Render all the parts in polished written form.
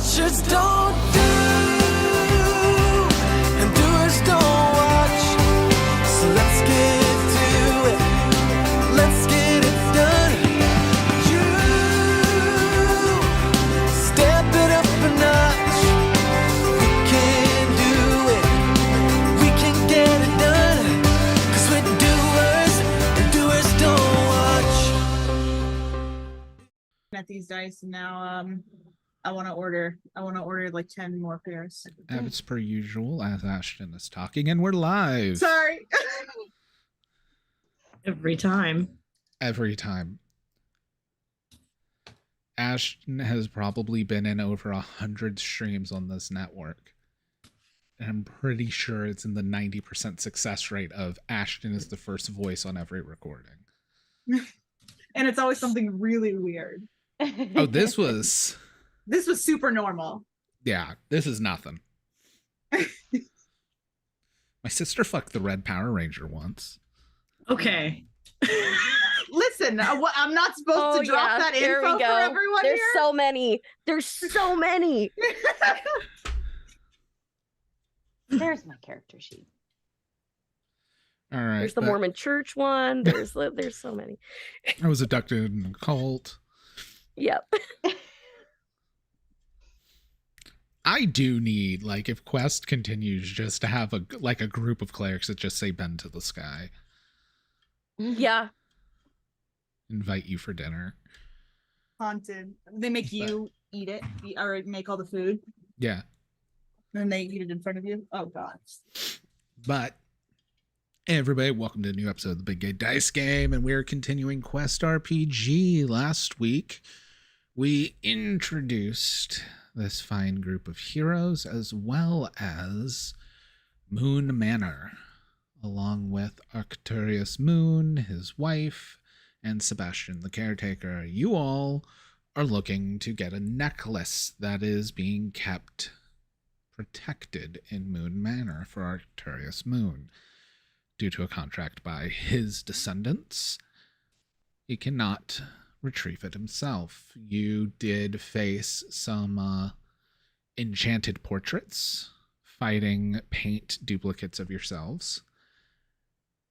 Watchers don't do, and doers don't watch. So let's get to it. Let's get it done. You step it up a notch. We can do it. We can get it done. 'Cause we're doers, and doers don't watch. At these dice, and now I want to order like 10 more pairs. As per usual, as Ashton is talking, and we're live. Sorry. Every time. Every time. Ashton has probably been in over 100 streams on this network. And I'm pretty sure it's in the 90% success rate of Ashton is the first voice on every recording. And it's always something really weird. Oh, this was super normal. Yeah, this is nothing. My sister fucked the Red Power Ranger once. Okay. Listen, I'm not supposed to drop that there info we go. for everyone There's here. so many. There's so many. There's my character sheet. All right. There's the Mormon Church one. There's so many. I was abducted in a cult. Yep. I do need, like, if Quest continues, just to have a group of clerics that just say "bend to the sky." Yeah. Invite you for dinner. Haunted. They make you eat it, or make all the food, Yeah, and they eat it in front of you. Oh god. but hey everybody, welcome to a new episode of the Big Gay Dice Game, and we're continuing Quest RPG. Last week, we introduced this fine group of heroes, as well as Moon Manor, along with Arcturus Moon, his wife, and Sebastian the caretaker. You all are looking to get a necklace that is being kept protected in Moon Manor for Arcturus Moon. Due to a contract by his descendants, he cannot retrieve it himself. You did face some enchanted portraits fighting paint duplicates of yourselves.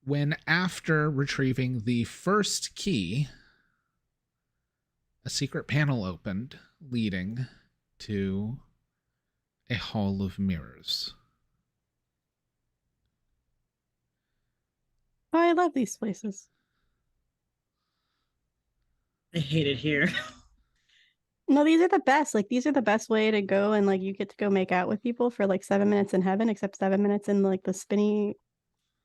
When, after retrieving the first key, a secret panel opened leading to a hall of mirrors. Oh, I love these places. I hate it here. No, these are the best. Like, these are the best way to go, and like you get to go make out with people for like 7 minutes in heaven, except 7 minutes in like the spinny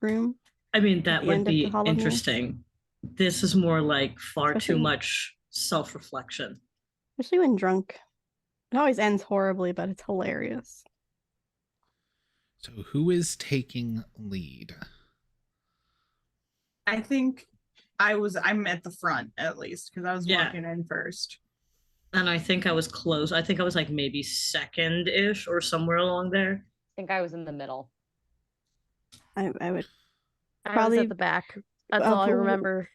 room. I mean, that the would end of be the Hall of Mirrors. interesting. This is more like far too Especially- much self-reflection. Especially when drunk. It always ends horribly, but it's hilarious. So who is taking lead? I think I'm at the front at least because I was Yeah. walking in first. And I think I was close. I think I was like maybe second-ish or somewhere along there. I think I was in the middle. I would I was Probably- at the back. That's all I who- remember.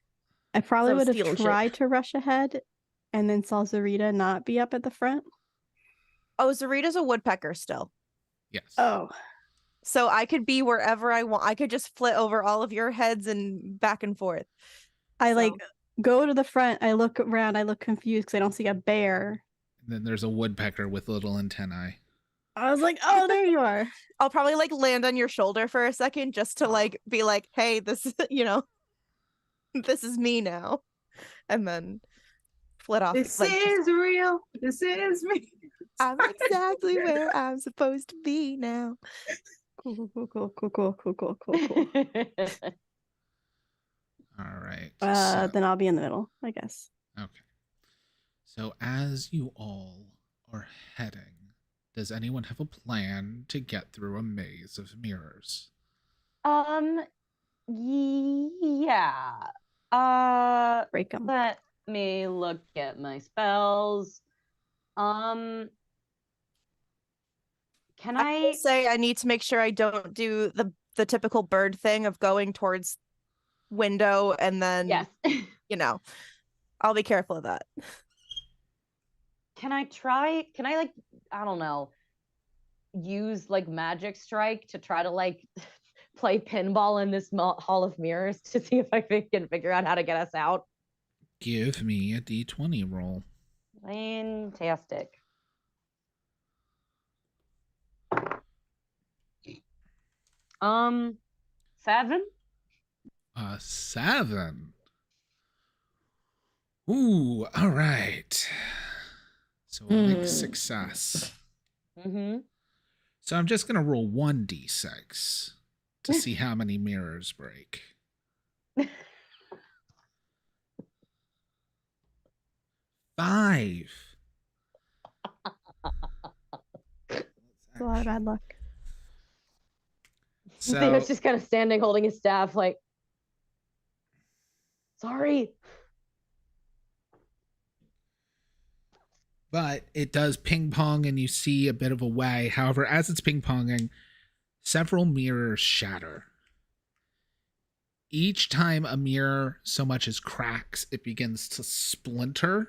I probably I was would stealing have shit. tried to rush ahead and then saw Zarita not be up at the front. Oh, Zarita's a woodpecker still. Yes. Oh. So I could be wherever I want. I could just flit over all of your heads and back and forth. I So- like go to the front, I look around, I look confused because I don't see a bear. And then there's a woodpecker with little antennae. I was like, oh, there you are. I'll probably like land on your shoulder for a second just to like be like, hey, this is, this is me now. And then flit off. This like, is real. This is me. I'm exactly where I'm supposed to be now. Cool. All right. Then I'll be in the middle, I guess. Okay. So as you all are heading, does anyone have a plan to get through a maze of mirrors? Yeah. Break them. Let me look at my spells. Can I will say I need to make sure I don't do the typical bird thing of going towards window and then Yes. I'll be careful of that. can I like, I don't know, use like magic strike to try to like play pinball in this hall of mirrors to see if I can figure out how to get us out? Give me a d20 roll. Fantastic. Um, 7. A 7. Ooh, all right. So a mixed success. Mm-hmm. So I'm just gonna roll 1d6 to see how many mirrors break. 5. It's a lot of bad luck. So Theo's just kind of standing holding his staff like, sorry. but it does ping pong and you see a bit of a way. However, as it's ping ponging, several mirrors shatter. Each time a mirror so much as cracks, it begins to splinter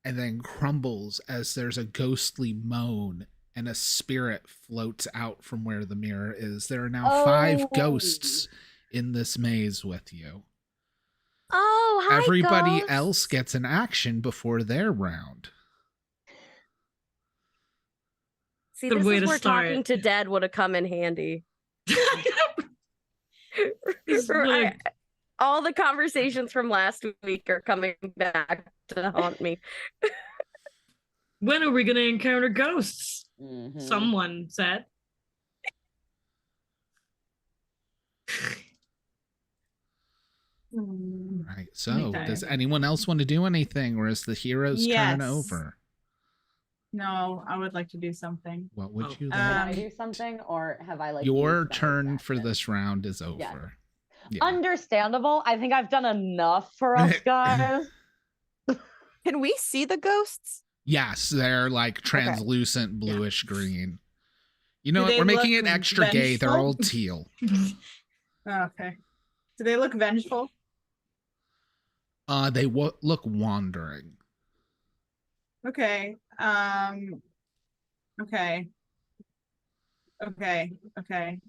and then crumbles as there's a ghostly moan and a spirit floats out from where the mirror is. There are now 5 ghosts in this maze with you. Oh, hi, Everybody ghosts. else gets an action before their round. See, Good this way is to where start. talking to Dad would have come in handy. This I- all the conversations from last week are coming back to haunt me. When are we gonna encounter ghosts? Mhm. Someone said. Right. So, Okay. does anyone else want to do anything, or is the hero's turn Yes. over? No, I would like to do something. What would Oh. you Can I like? do something, or have I like Your used my turn for action? this round is over. Yes. Yeah. Understandable. I think I've done enough for us guys. Can we see the ghosts? Yes, they're like translucent bluish green. You know Do what? they We're making it look extra gay. They're all vengeful? teal. Okay. Do they look vengeful? They look wandering. Okay. Okay. Okay. Okay.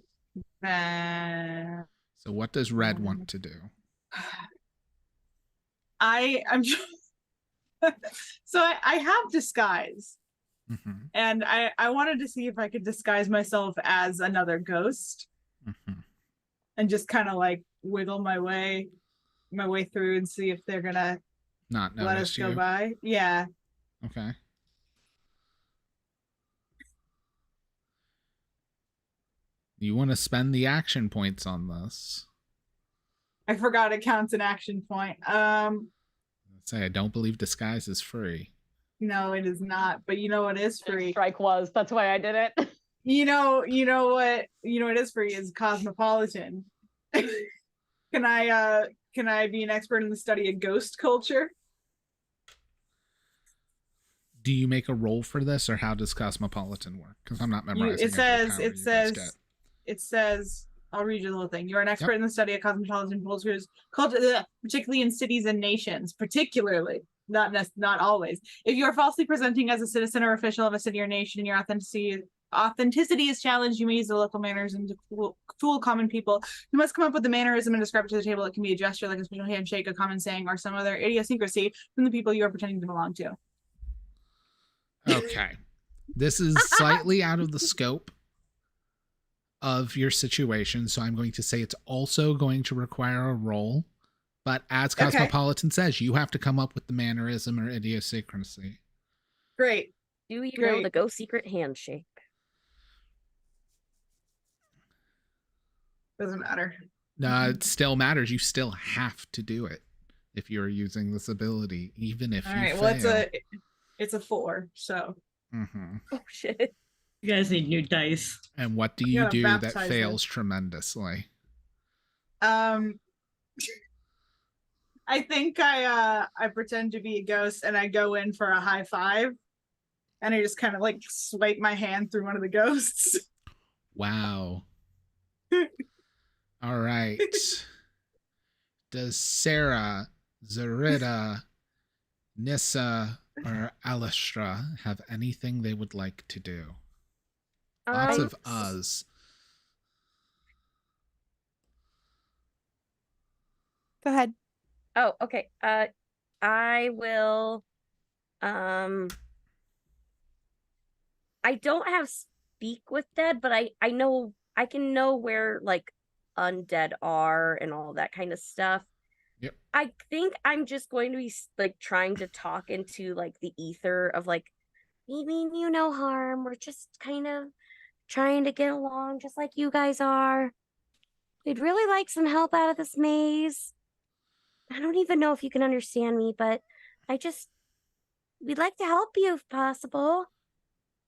So, what does Red want to do? I'm so I have disguise, Mm-hmm. and I wanted to see if I could disguise myself as another ghost Mm-hmm. and just kind of like wiggle my way through and see if they're gonna Not let us notice go you. by. Yeah. Okay. You want to spend the action points on this? I forgot it counts an action point. Say, I don't believe disguise is free. No, it is not. But you know what is free? Strike was. That's why I did it. You know what is free is Cosmopolitan. Can I be an expert in the study of ghost culture? Do you make a roll for this, or how does Cosmopolitan work? Because I'm not memorizing. It says I'll read you the little thing. You're an expert in the study of cosmopolitan culture, particularly in cities and nations, particularly, not always. If you are falsely presenting as a citizen or official of a city or nation and your authenticity is challenged, you may use the local mannerism to fool common people. You must come up with a mannerism and describe it to the table. It can be a gesture like a special handshake, a common saying, or some other idiosyncrasy from the people you are pretending to belong to. Okay. This is slightly out of the scope of your situation, so I'm going to say it's also going to require a roll. But as Cosmopolitan says, you have to come up with the mannerism or idiosyncrasy. Great. Do you know Great. the ghost secret handshake? Doesn't matter. No, it still matters. You still have to do it if you're using this ability, even if All you right. fail. Well, it's a 4. So. Mm-hmm. Oh shit. You guys need new dice. And what do You you gotta do that baptize fails tremendously? I think I pretend to be a ghost and I go in for a high five, and I just kind of like swipe my hand through one of the ghosts. Wow. All right. Does Sarah, Zarita, Nissa, or Alastra have anything they would like to do? Lots of us. Go ahead. Oh, okay. I will. I don't have speak with dead, but I know I can know where like undead are and all that kind of stuff. Yep. I think I'm just going to be like trying to talk into like the ether of like, we mean you no harm. We're just kind of trying to get along just like you guys are. We'd really like some help out of this maze. I don't even know if you can understand me, but I just we'd like to help you if possible.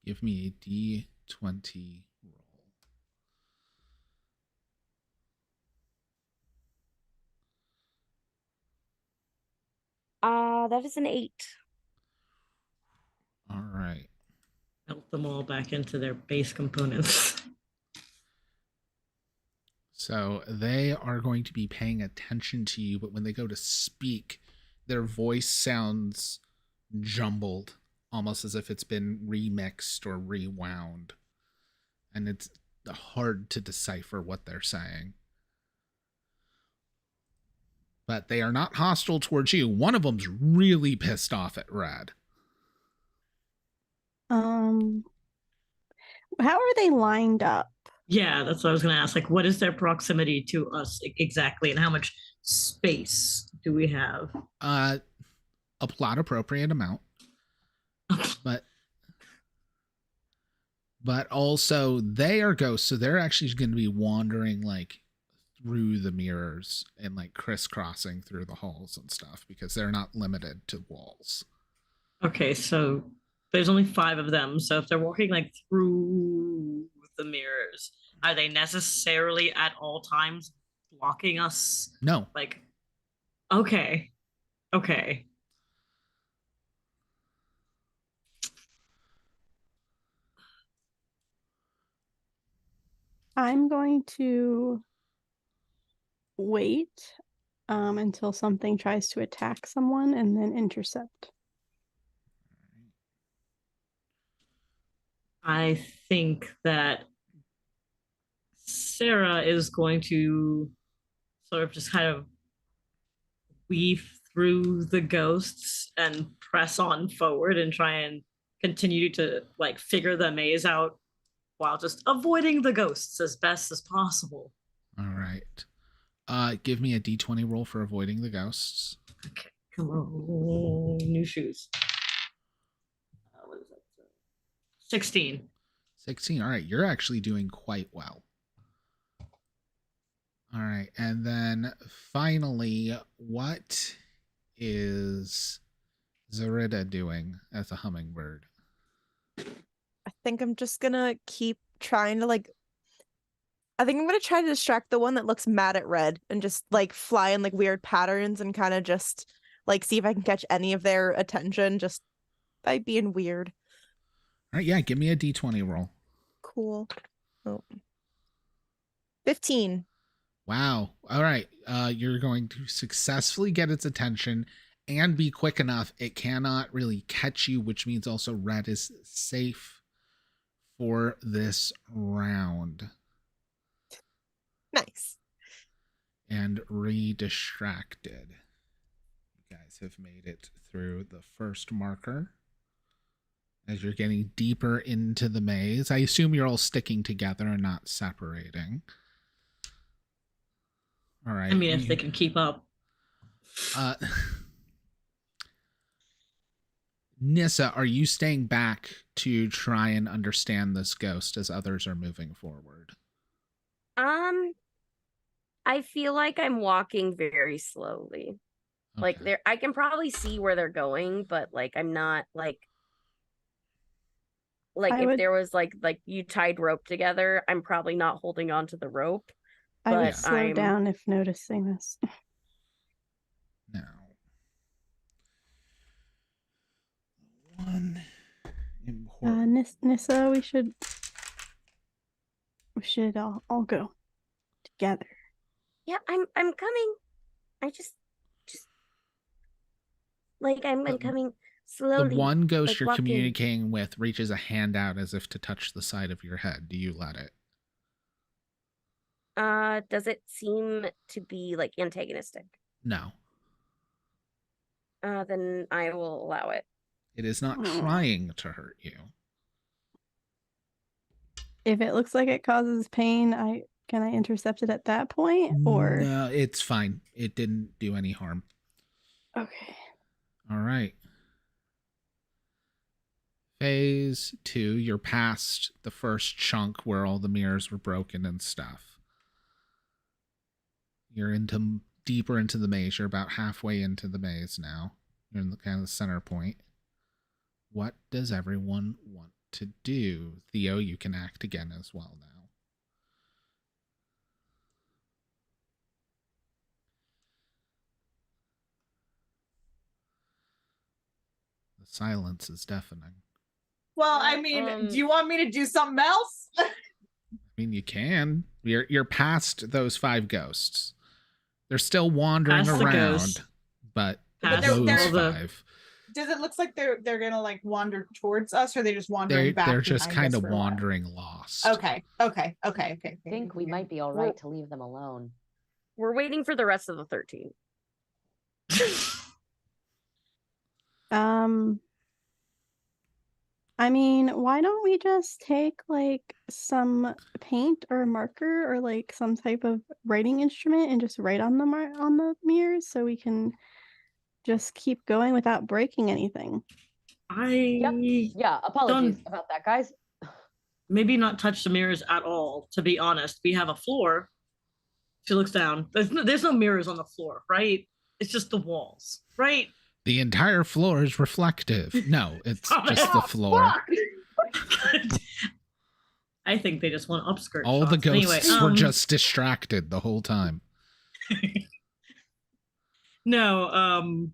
Give me a D20 roll. That is an 8. All right. Melt them all back into their base components. So they are going to be paying attention to you, but when they go to speak, their voice sounds jumbled, almost as if it's been remixed or rewound. And it's hard to decipher what they're saying. But they are not hostile towards you. One of them's really pissed off at Red. How are they lined up? Yeah, that's what I was going to ask. Like, what is their proximity to us exactly, and how much space do we have? A plot appropriate amount, but also they are ghosts, so they're actually going to be wandering like through the mirrors and like crisscrossing through the halls and stuff because they're not limited to walls. Okay, so there's only 5 of them. So if they're walking like through the mirrors, are they necessarily at all times blocking us? No. Like, okay. I'm going to wait until something tries to attack someone and then intercept. I think that Sarah is going to sort of just kind of weave through the ghosts and press on forward and try and continue to like figure the maze out while just avoiding the ghosts as best as possible. All right. Give me a D20 roll for avoiding the ghosts. Okay, come on. New shoes. What is that? 16. 16. All right. You're actually doing quite well. All right. And then finally, what is Zarida doing as a hummingbird? I think I'm just gonna keep trying to I think I'm gonna try to distract the one that looks mad at Red and just like fly in like weird patterns and kind of just like see if I can catch any of their attention just by being weird. All right. Yeah. Give me a D20 roll. Cool. Oh. 15. Wow. All right. You're going to successfully get its attention and be quick enough. It cannot really catch you, which means also Red is safe for this round. Nice. And re-distracted. You guys have made it through the first marker. As you're getting deeper into the maze, I assume you're all sticking together and not separating. All right. I mean, if they can keep up. Nissa, are you staying back to try and understand this ghost as others are moving forward? I feel like I'm walking very slowly. Okay. Like I can probably see where they're going, but like I'm not like if there was like you tied rope together, I'm probably not holding on to the rope. I would slow down if noticing this. No. One important. Nissa, we should all go together. Yeah, I'm coming. I just like I'm coming. slowly. The one ghost like you're walking. communicating with reaches a hand out as if to touch the side of your head. Do you let it? Does it seem to be like antagonistic? No. Then I will allow it. It is not Hmm. trying to hurt you. If it looks like it causes pain, can I intercept it at that point? Or No, it's fine. It didn't do any harm. okay. All right. Phase 2, you're past the first chunk where all the mirrors were broken and stuff. You're deeper into the maze. You're about halfway into the maze now. You're in the kind of the center point. What does everyone want to do? Theo, you can act again as well now. The silence is deafening. Well, I mean, do you want me to do something else? I mean, you can. You're past those 5 ghosts. They're still wandering Past the around, ghost. but Past those they're- 5. Does it look like they're gonna like wander towards us, or are they just wandering back? They're just behind kind us of for a while? wandering lost. Okay. I think we might be all right to leave them alone. We're waiting for the rest of the 13. I mean, why don't we just take like some paint or a marker or like some type of writing instrument and just write on the on the mirrors so we can just keep going without breaking anything. Yeah, apologies about that, guys. Maybe not touch the mirrors at all, to be honest. We have a floor. She looks down. There's no mirrors on the floor, right? It's just the walls, right? The entire floor is reflective. No, it's just the floor. I think they just want upskirt All shots. the ghosts Anyway, were just distracted the whole time. No,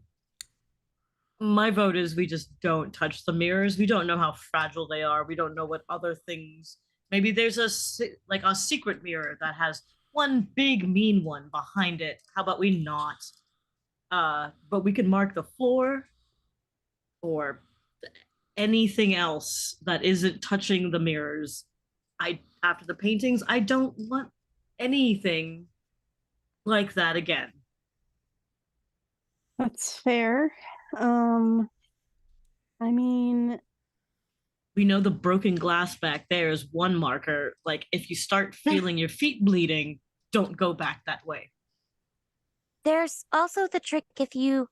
my vote is we just don't touch the mirrors. We don't know how fragile they are. We don't know what other things. Maybe there's a secret mirror that has one big mean one behind it. How about we not? But we can mark the floor or anything else that isn't touching the mirrors. After the paintings, I don't want anything like that again. That's fair. I mean, We know the broken glass back there is one marker. Like, if you start feeling your feet bleeding, don't go back that way. There's also the trick if you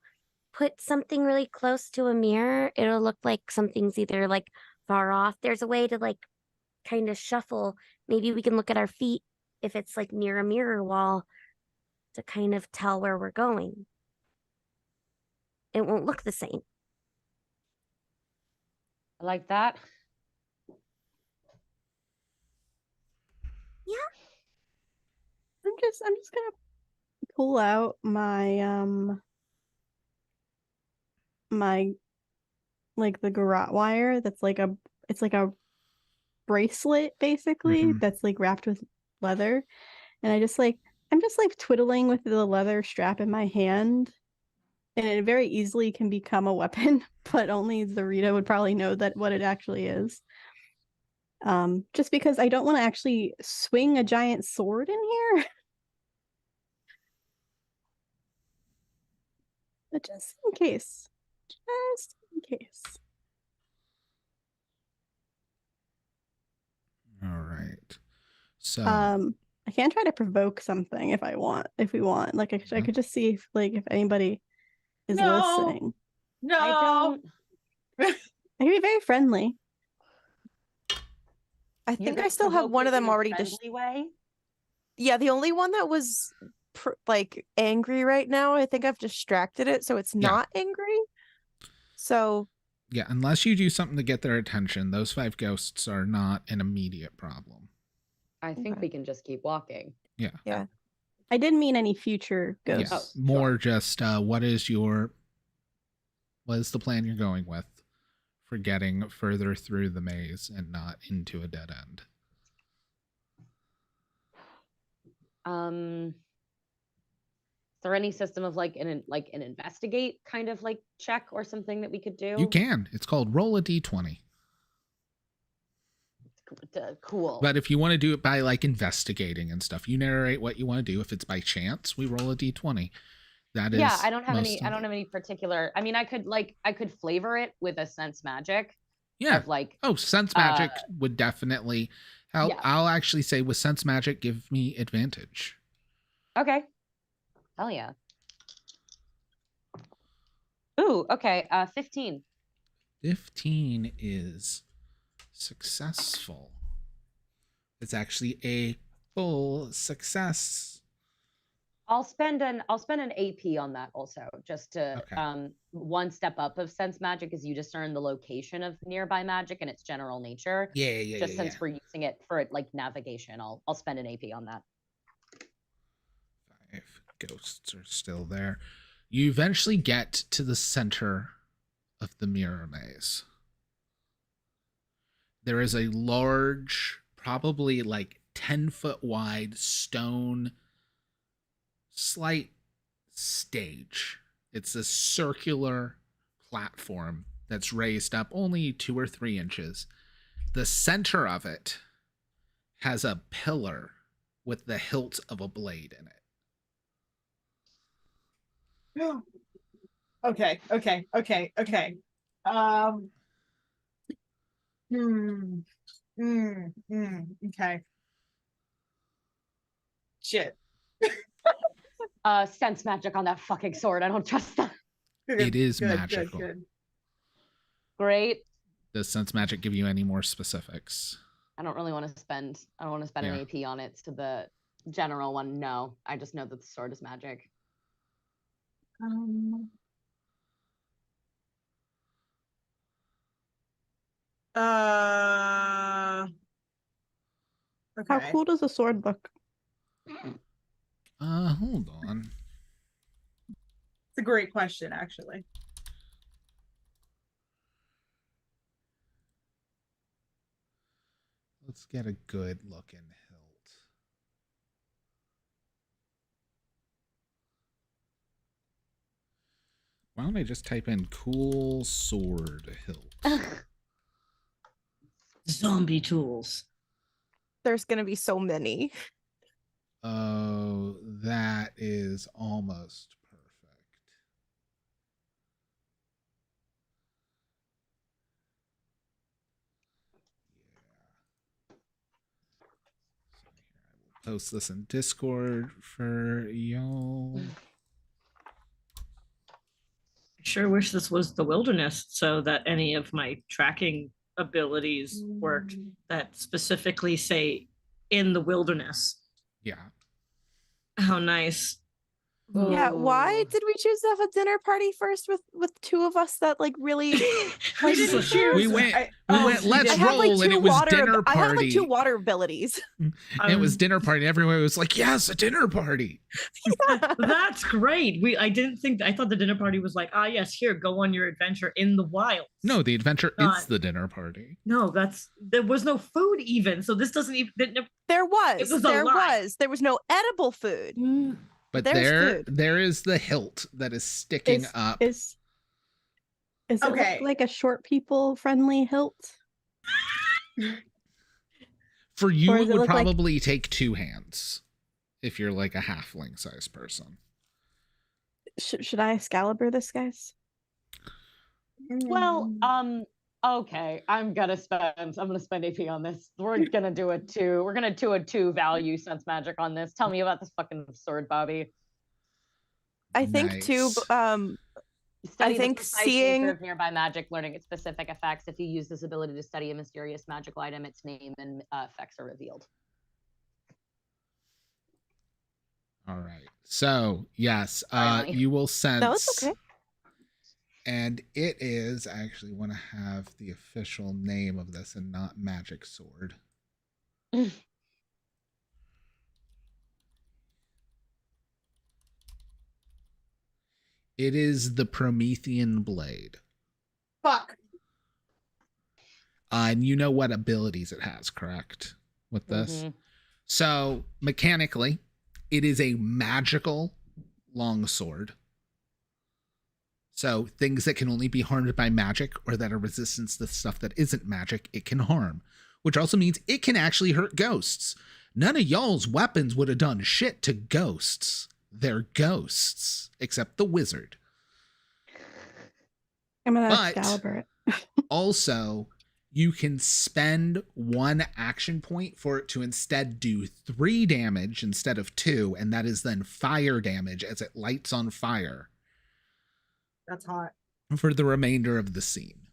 put something really close to a mirror, it'll look like something's either like far off. There's a way to like kind of shuffle. Maybe we can look at our feet if it's like near a mirror wall to kind of tell where we're going. It won't look the same. I like that. Yeah. I'm just gonna pull out my my like the garrote wire that's like it's like a bracelet basically Mhm. that's like wrapped with leather, and I'm just like twiddling with the leather strap in my hand, and it very easily can become a weapon, but only Zarita would probably know that what it actually is. Just because I don't want to actually swing a giant sword in here. But just in case. Just in case. All right. So I can try to provoke something if we want. Like I could just see if anybody is listening. No. I don't. I can be very friendly. I think I still have one of them already. Way. Yeah, the only one that was like angry right now, I think I've distracted it so it's not angry. So yeah, unless you do something to get their attention, those 5 ghosts are not an immediate problem. I think we can just keep walking. yeah. I didn't mean any future ghosts. Yes. More just what is the plan you're going with for getting further through the maze and not into a dead end? there any system of like an investigate kind of like check or something that we could do? You can. It's called roll a d20. Cool. But if you want to do it by like investigating and stuff, you narrate what you want to do. If it's by chance, we roll a d20. That is yeah. I don't have any particular. I mean, I could flavor it with a sense magic. Yeah. Of like sense magic would definitely help. Yeah. I'll actually say with sense magic, give me advantage. Okay. Hell yeah. Ooh, okay. 15. 15 is successful. It's actually a full success. I'll spend an AP on that also, just to one step up of sense magic is you discern the location of nearby magic and its general nature. Yeah. Just since we're using it for like navigation, I'll spend an AP on that. 5 ghosts are still there. You eventually get to the center of the mirror maze. There is a large, probably like 10-foot wide stone slight stage. It's a circular platform that's raised up only 2 or 3 inches. The center of it has a pillar with the hilt of a blade in it. Okay. Okay. Shit. Sense magic on that fucking sword. I don't trust that. It is magical. Good. Great. Does sense magic give you any more specifics? I don't want to spend an AP on it. So the general one, no. I just know that the sword is magic. Okay. How cool does a sword look? Hold on. It's a great question, actually. Let's get a good looking hilt. Why don't I just type in cool sword hilt? Zombie tools. There's gonna be so many. Oh, that is almost perfect. Yeah. So here I will post this in Discord for y'all. I sure wish this was the wilderness so that any of my tracking abilities worked that specifically say in the wilderness. Yeah. How nice. Yeah, why Ooh. did we choose to have a dinner party first with 2 of us that like really We didn't choose. We went, you let's did. roll, and it was dinner I have like party. 2 water abilities. It was dinner party. Everyone was like, yes, a dinner party. That's great. I thought the dinner party was like, yes, here, go on your adventure in the wild. No, the adventure is the dinner party. No, there was no food even. So this doesn't even. There was. was a lie. There was no edible food. But There's food. there is the hilt that is sticking up. Is it Okay. look like a short people friendly hilt? For you, Or it does it would look like- probably take 2 hands if you're like a halfling sized person. Should I Excalibur this, guys? Well, okay. I'm gonna spend AP on this. We're gonna do a 2. We're gonna do a 2 value sense magic on this. Tell me about this fucking sword, Bobby. I think too. Nice. Study I the think precise seeing- nature of nearby magic, learning its specific effects. If you use this ability to study a mysterious magical item, its name and effects are revealed. All right. So, yes, Finally. you will sense. No, it's okay. And it is, I actually want to have the official name of this and not magic sword. It is the Promethean blade. Fuck. And you know what abilities it has, correct? With this? Mhm. So, mechanically, it is a magical longsword. So things that can only be harmed by magic or that are resistant to stuff that isn't magic, it can harm. Which also means it can actually hurt ghosts. None of y'all's weapons would have done shit to ghosts. They're ghosts, except the wizard. I'm gonna But Excalibur it. also, you can spend 1 action point for it to instead do 3 damage instead of 2, and that is then fire damage as it lights on fire. That's hot. For the remainder of the scene.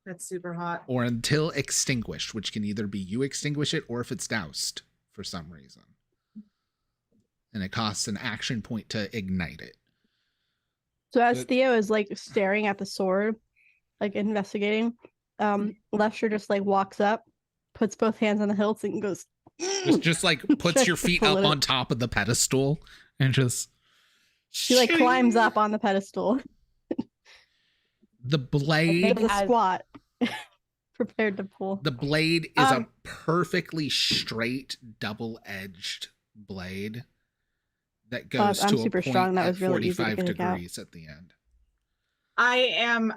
That's super hot. Or until extinguished, which can either be you extinguish it or if it's doused for some reason. And it costs an action point to ignite it. So as But- Theo is like staring at the sword, like investigating, Lester just like walks up, puts both hands on the hilts, and goes. Just like puts Tries your to feet pull up it on top of the pedestal and just. She like climbs up on the pedestal. The blade. Does a squat. Prepared to pull. The blade is a perfectly straight, double-edged blade that goes I'm to a super point strong. That at was really easy to 45 pick out. degrees at the end. I am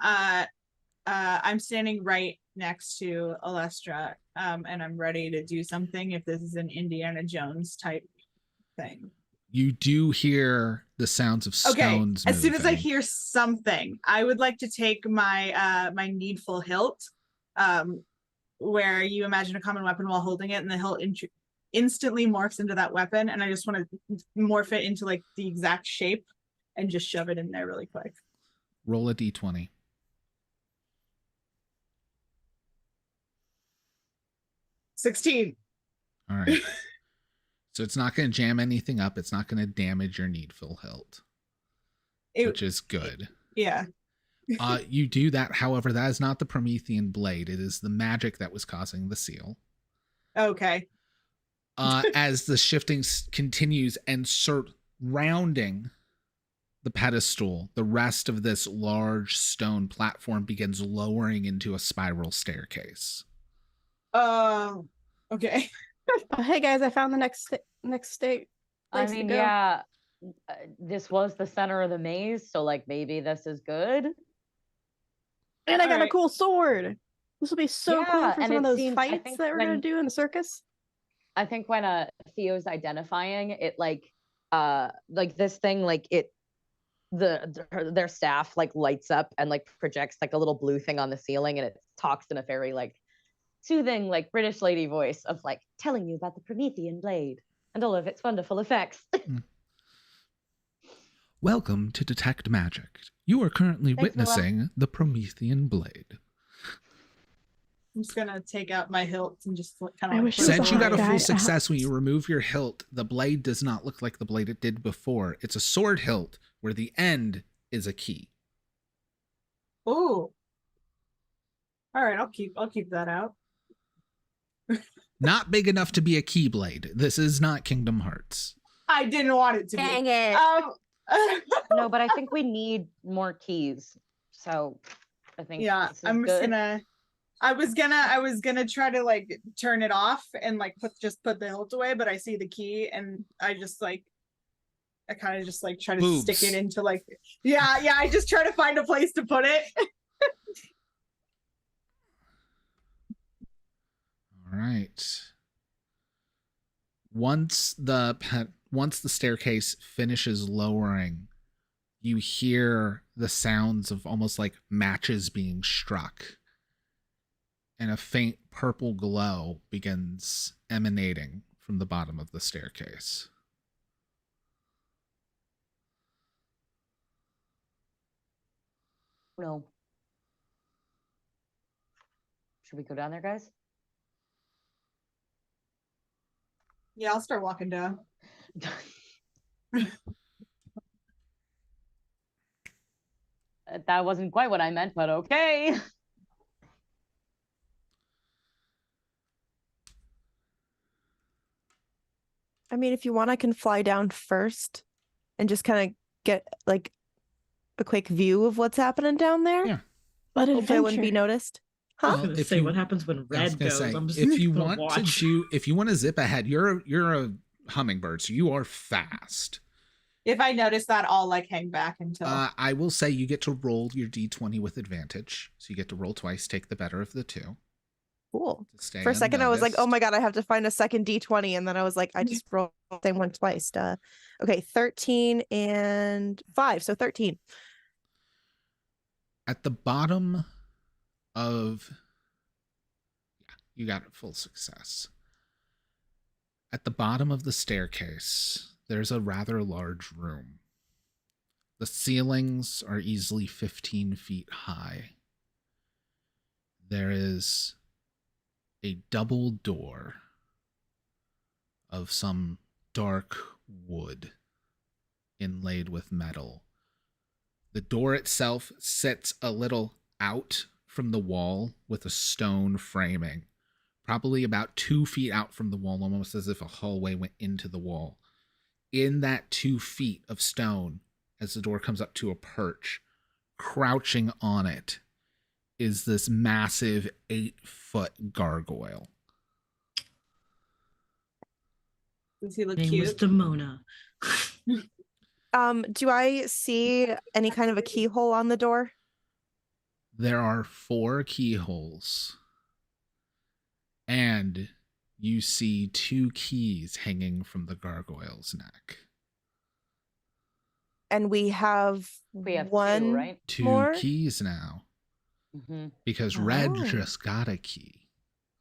I'm standing right next to Alestra, and I'm ready to do something if this is an Indiana Jones type thing. You do hear the sounds of stones. As soon as I moving. hear something, I would like to take my my needful hilt, where you imagine a common weapon while holding it, and the hilt instantly morphs into that weapon, and I just want to morph it into like the exact shape and just shove it in there really quick. Roll a d20. $16. All right. So it's not going to jam anything up. It's not going to damage your needful hilt, which is good. Yeah. You do that. However, that is not the Promethean blade. It is the magic that was causing the seal. Okay. As the shifting continues and surrounding the pedestal, the rest of this large stone platform begins lowering into a spiral staircase. Okay. Oh, hey guys, I found the next state. I place to mean, go. yeah, this was the center of the maze, so like maybe this is good. And I got a Alright. cool sword. This will be so cool Yeah, for and some of it those seems- I fights think that we're gonna when- do in the circus. I think when Theo's identifying it, like this thing, like their staff like lights up and like projects like a little blue thing on the ceiling, and it talks in a very like soothing like British lady voice of like telling you about the Promethean blade and all of its wonderful effects. Welcome to Detect Magic. You are currently Thanks, Noah. witnessing the Promethean blade. I'm just gonna take out my hilt and just kind I of wish it was Since a you got a guy- full success when you remove your hilt, the blade does not look like the blade it did before. It's a sword hilt where the end is a key. Oh. All right, I'll keep that out. Not big enough to be a key blade. This is not Kingdom Hearts. I didn't want it to Dang be. it. No, but I think we need more keys. So I think Yeah, this is I'm just good. gonna. I was gonna try to like turn it off and like put the hilt away, but I see the key and I just like. I kind of just like try to Boobs. stick it into like. Yeah. I just try to find a place to put it. All right. Once the staircase finishes lowering, you hear the sounds of almost like matches being struck, and a faint purple glow begins emanating from the bottom of the staircase. No. Should we go down there, guys? Yeah, I'll start walking down. That wasn't quite what I meant, but okay. I mean, if you want, I can fly down first and just kind of get like a quick view of what's happening down there. Yeah. But Hopefully I wouldn't be adventure. noticed. I was Huh? Well, gonna if say you- what happens when I was red gonna goes. say, I'm just if you gonna want watch. to do, if you want to zip ahead, you're a hummingbird, so you are fast. If I notice that, I'll like hang back until. I will say you get to roll your d20 with advantage. So you get to roll twice, take the better of the two. Cool. To stay For a second, I was like, oh unnoticed. my God, I have to find a second D20. And then I was like, I just rolled the same one twice. Duh. Okay, 13 and 5. So 13. At the bottom of. Yeah, you got it, full success. At the bottom of the staircase, there's a rather large room. The ceilings are easily 15 feet high. There is a double door of some dark wood inlaid with metal. The door itself sits a little out from the wall with a stone framing, probably about 2 feet out from the wall, almost as if a hallway went into the wall. In that 2 feet of stone, as the door comes up to a perch, crouching on it, is this massive 8-foot gargoyle. Does he look Name was cute? Demona. Do I see any kind of a keyhole on the door? There are 4 keyholes, and you see 2 keys hanging from the gargoyle's neck. And we have one 2, right? 2 more? keys now, Mm-hmm. because Red Oh. just got a key.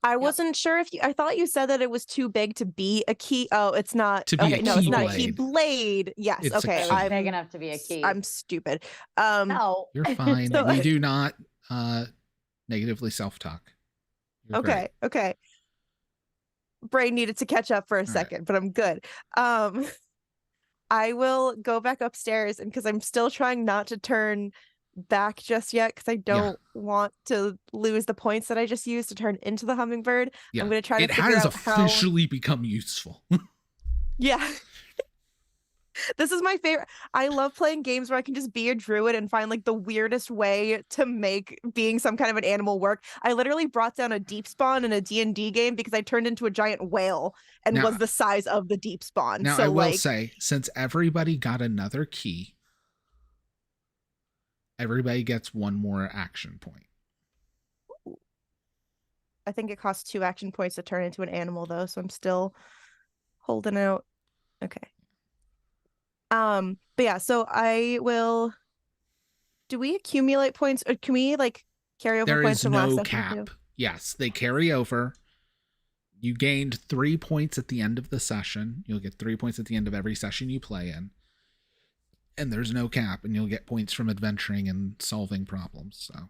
I wasn't sure if I thought you said that it was too big to be a key. Oh, it's not. To be okay, a no, it's not a key keyblade. blade. Yes. It's a okay. key. I'm Big enough to be a key. I'm stupid. No. You're fine. So- We do not negatively self-talk. You're Okay. great. Okay. Brain needed to catch up for a right. second, but I'm good. I will go back upstairs, and because I'm still trying not to turn back just yet, because I don't want to lose the points that I just used to turn into the hummingbird. Yeah. I'm going to try to It figure has out how. officially become useful. Yeah. This is my favorite. I love playing games where I can just be a druid and find like the weirdest way to make being some kind of an animal work. I literally brought down a deep spawn in a D&D game because I turned into a giant whale and Now- was the size of the deep spawn. Now, so I will like say, since everybody got another key, everybody gets 1 more action point. I think it costs 2 action points to turn into an animal though, so I'm still holding out. Okay. But yeah, so I will. Do we accumulate points, or can we like carry over There points is from last no session cap. too? Yes, they carry over. You gained 3 points at the end of the session. You'll get 3 points at the end of every session you play in. And there's no cap, and you'll get points from adventuring and solving problems. So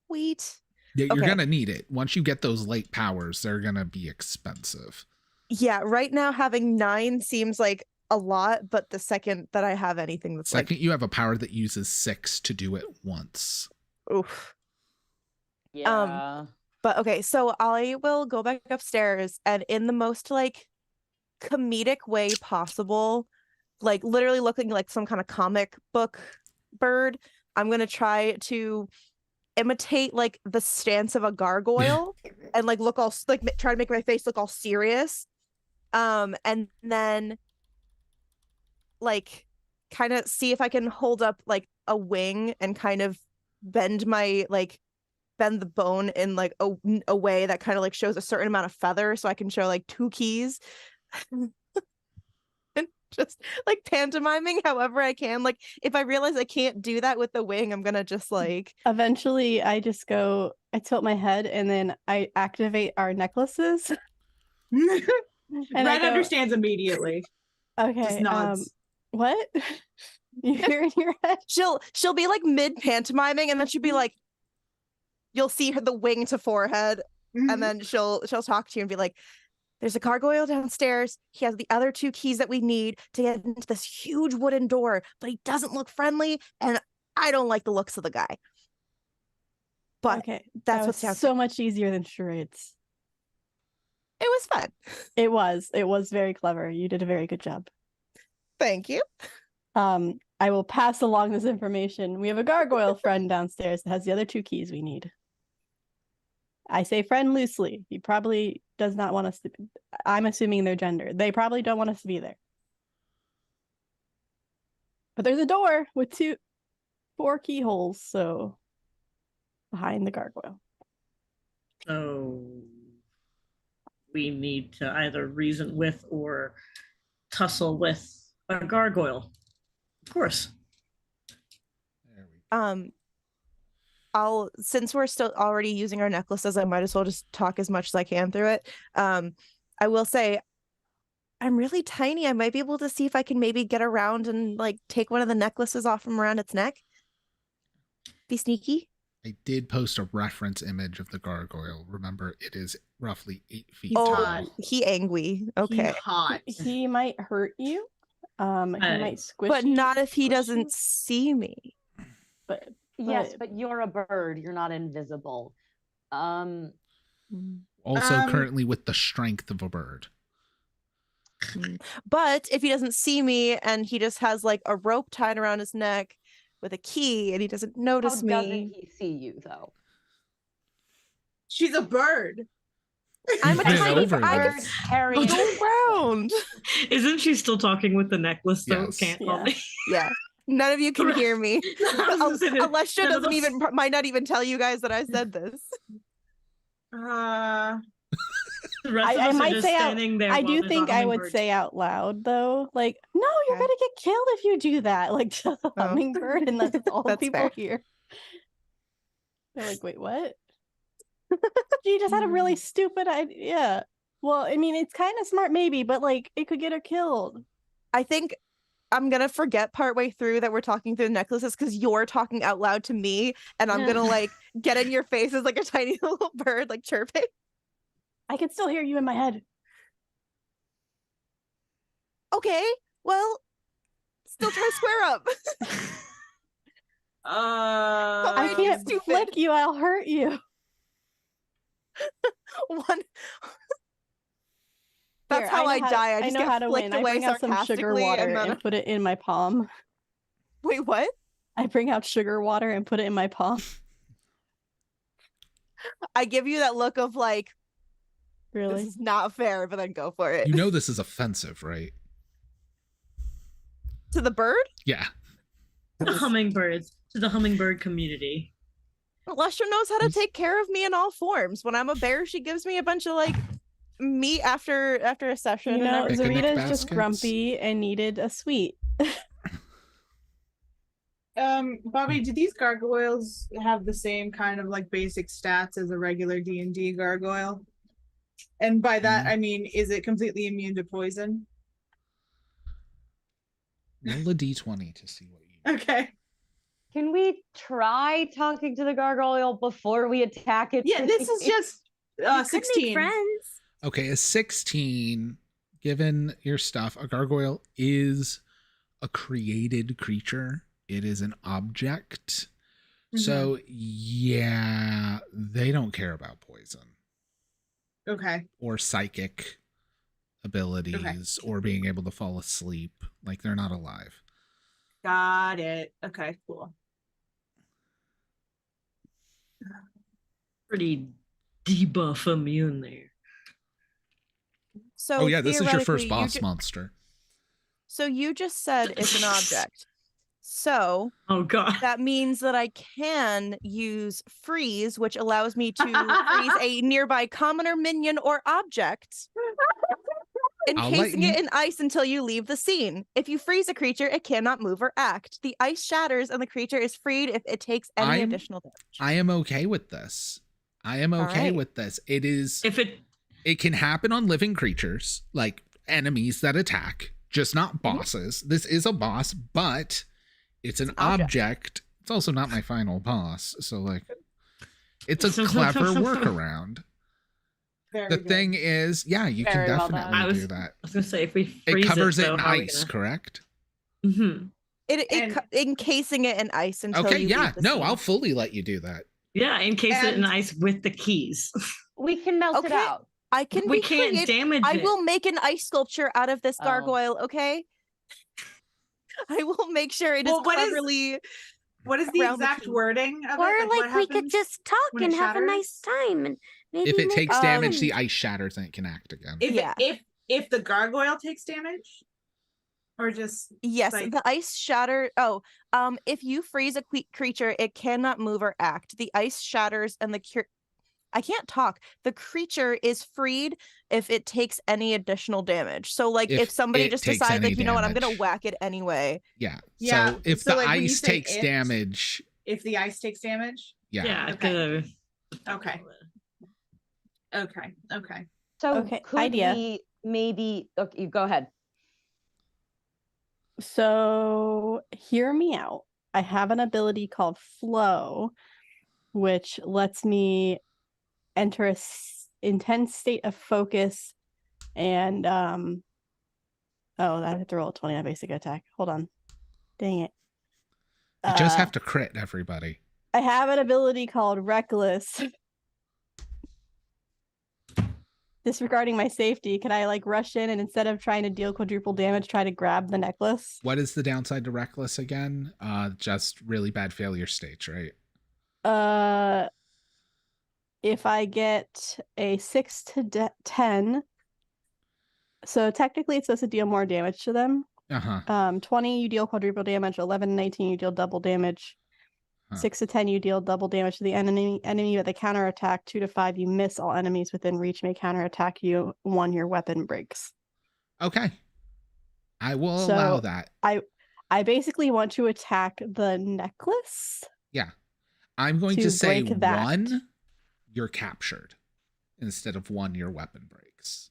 Sweet. you're Okay. gonna need it. Once you get those late powers, they're gonna be expensive. Yeah, right now having 9 seems like a lot, but the second that I have anything that's Second, you have a power that uses 6 to do it once. like, oof. Yeah. But okay, so I will go back upstairs, and in the most like comedic way possible, like literally looking like some kind of comic book bird, I'm gonna try to imitate like the stance of a gargoyle and like look all like try to make my face look all serious, and then like kind of see if I can hold up like a wing and kind of bend the bone in like a way that kind of like shows a certain amount of feather, so I can show like 2 keys. And just like pantomiming however I can. Like if I realize I can't do that with the wing, I'm gonna just like Eventually, I tilt my head and then I activate our necklaces. And I Red go, understands immediately. Okay. Just nods. What? You hear in your head? she'll be like mid pantomiming, and then she'll be like, you'll see her the wing to forehead, and then she'll talk to you and be like, there's a gargoyle downstairs. He has the other 2 keys that we need to get into this huge wooden door, but he doesn't look friendly, and I don't like the looks of the guy. But Okay, that's that what was sounds so much easier than charades. it was fun. It was very clever. You did a very good job. Thank you. I will pass along this information. We have a gargoyle friend downstairs that has the other 2 keys we need. I say friend loosely. He probably does not want us to. I'm assuming their gender. They probably don't want us to be there. But there's a door with 4 keyholes, so behind the gargoyle. So we need to either reason with or tussle with a gargoyle. Of course. There we go. Since we're still already using our necklaces, I might as well just talk as much as I can through it. I will say I'm really tiny. I might be able to see if I can maybe get around and like take one of the necklaces off from around its neck. Be sneaky. I did post a reference image of the gargoyle. Remember, it is roughly 8 feet Oh, tall. He angry. Okay. He's hot. He might hurt you. He might squish But you. not if he squish doesn't you. see me. But Yes, but you're a bird. You're not invisible. Also Um, currently with the strength of a bird. But if he doesn't see me and he just has like a rope tied around his neck with a key and he doesn't How notice doesn't me. he see you though? She's a bird. I'm a Get tiny over I this. can Carrying go around. Isn't she still talking with the necklace though? Yes. Can't Yeah. me. Yeah. None of you can hear me. Alessia None of doesn't us- even might not even tell you guys that I said this. The rest of I us are might just say out- standing there. I while do there's a think I would hummingbird. say out loud though, like, no, you're Okay. gonna get killed if you do that. Like to the Oh. hummingbird, and that's all That's people fair. hear. They're like, wait, what? She just had a really stupid idea. Well, I mean, it's kind of smart, maybe, but like, it could get her killed. I think I'm gonna forget partway through that we're talking through the necklaces because you're talking out loud to me, and I'm gonna like get in your face as like a tiny little bird, like chirping. I can still hear you in my head. Okay, well, still try to square up. I Um, can't stupid. flick you. I'll hurt you. One. That's Here, how know I how- die. I I just know get how to flicked win. I away bring out some sugar sarcastically, water and then and put it in my palm. wait, what? I bring out sugar water and put it in my palm. I give you that look of like, Really? this is not fair, but then go for it. You know this is offensive, right? To the bird? Yeah. The hummingbirds, to the hummingbird community. Alessia knows how to take care of me in all forms. When I'm a bear, she gives me a bunch of like meat after a session. You and know, everything. Picnic Zarita's just baskets. grumpy and needed a sweet. Bobby, do these gargoyles have the same kind of like basic stats as a regular D&D gargoyle? And by that, I mean, is it completely immune to poison? Roll a d20 to see what you Okay. Can we try talking to the gargoyle before we attack it? Yeah, this is just We could make 16. friends. Okay, a 16, given your stuff, a gargoyle is a created creature. It is an object. So, yeah, they don't care about poison Okay. or psychic abilities or being able to fall asleep. Like, they're not alive. Got it. Okay, cool. Pretty debuff immune there. So Oh, yeah, this is your first theoretically, boss monster. So you just said it's an object. So Oh god. that means that I can use freeze, which allows me to freeze a nearby commoner, minion, or object, I'll let encasing it you- in ice until you leave the scene. If you freeze a creature, it cannot move or act. The ice shatters and the creature is freed if it takes any I'm- additional damage. I am okay with this. I am okay right. with this. It is. If It can happen on living creatures, like enemies that attack, just not bosses. This is a boss, but it's an object. It's also not my final boss. So, like, it's a clever workaround. Very The good. thing is, yeah, you Very can well definitely done. I was- do that. I was gonna say if we It freeze covers it though, in how are we ice, gonna- correct? Mhm. Encasing it in ice until Okay, you yeah. leave the No, scene. I'll fully let you do that. Yeah, encase it in And- ice with the keys. We can melt it Okay. out. I can We be can't creative. damage I it. will make an ice sculpture out of this Oh. gargoyle, okay? I will make sure it is Well, what is- cleverly. What is the around the exact key. wording of Or it? like, what we could happens just talk when it and have a nice shatters? time and maybe If it make takes damage, the friends. ice shatters and it can act again. If Yeah. if the gargoyle takes damage? Or just Yes, like the ice shatter. Oh, if you freeze a creature, it cannot move or act. The ice shatters, and I can't talk. The creature is freed if it takes any additional damage. So, like, if somebody it just takes decides, any like, you know what, I'm gonna damage. whack it anyway. Yeah. Yeah, So if so, the like, when you ice say takes it- damage, if the ice takes damage. yeah. Okay. Okay. Okay. So Okay, could idea. we maybe? Okay, you go ahead. So hear me out. I have an ability called Flow, which lets me enter a intense state of focus and oh, I have to roll a 20 on basic attack. Hold on. Dang it. You just have to crit, everybody. I have an ability called Reckless. Disregarding my safety, can I like rush in and instead of trying to deal quadruple damage, try to grab the necklace? What is the downside to reckless again? Just really bad failure states, right? If I get a 6 to 10, so technically it's supposed to deal more damage to them. 20 you deal quadruple damage, 11 and 19 you deal double damage. 6 to 10 you deal double damage to the enemy with the counter attack. 2 to 5 you miss. All enemies within reach may counter attack you. 1 your weapon breaks. Okay. I will allow that. I basically want to attack the necklace. Yeah. I'm going to say 1 you're captured instead of 1 your weapon breaks.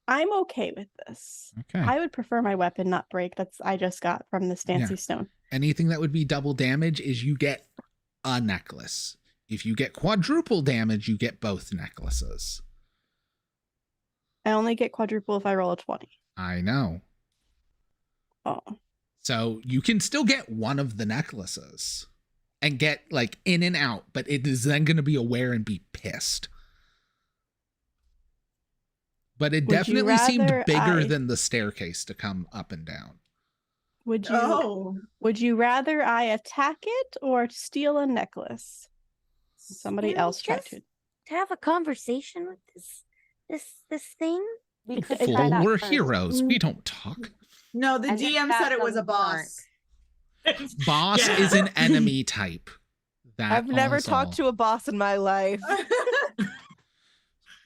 I'm okay with this. Okay. I would prefer my weapon not break. I just got from this fancy stone. Anything that would be double damage is you get a necklace. If you get quadruple damage, you get both necklaces. I only get quadruple if I roll a 20. I know. Oh. So you can still get one of the necklaces and get like in and out, but it is then going to be aware and be pissed. But it definitely seemed bigger than the staircase to come up and down. Would you rather I attack it or steal a necklace? Somebody else tried to have a conversation with this thing. We could try that We're first. heroes. We don't talk. No, the And if DM that said it was a doesn't boss. Boss is an enemy type. I've never talked to a boss in my life.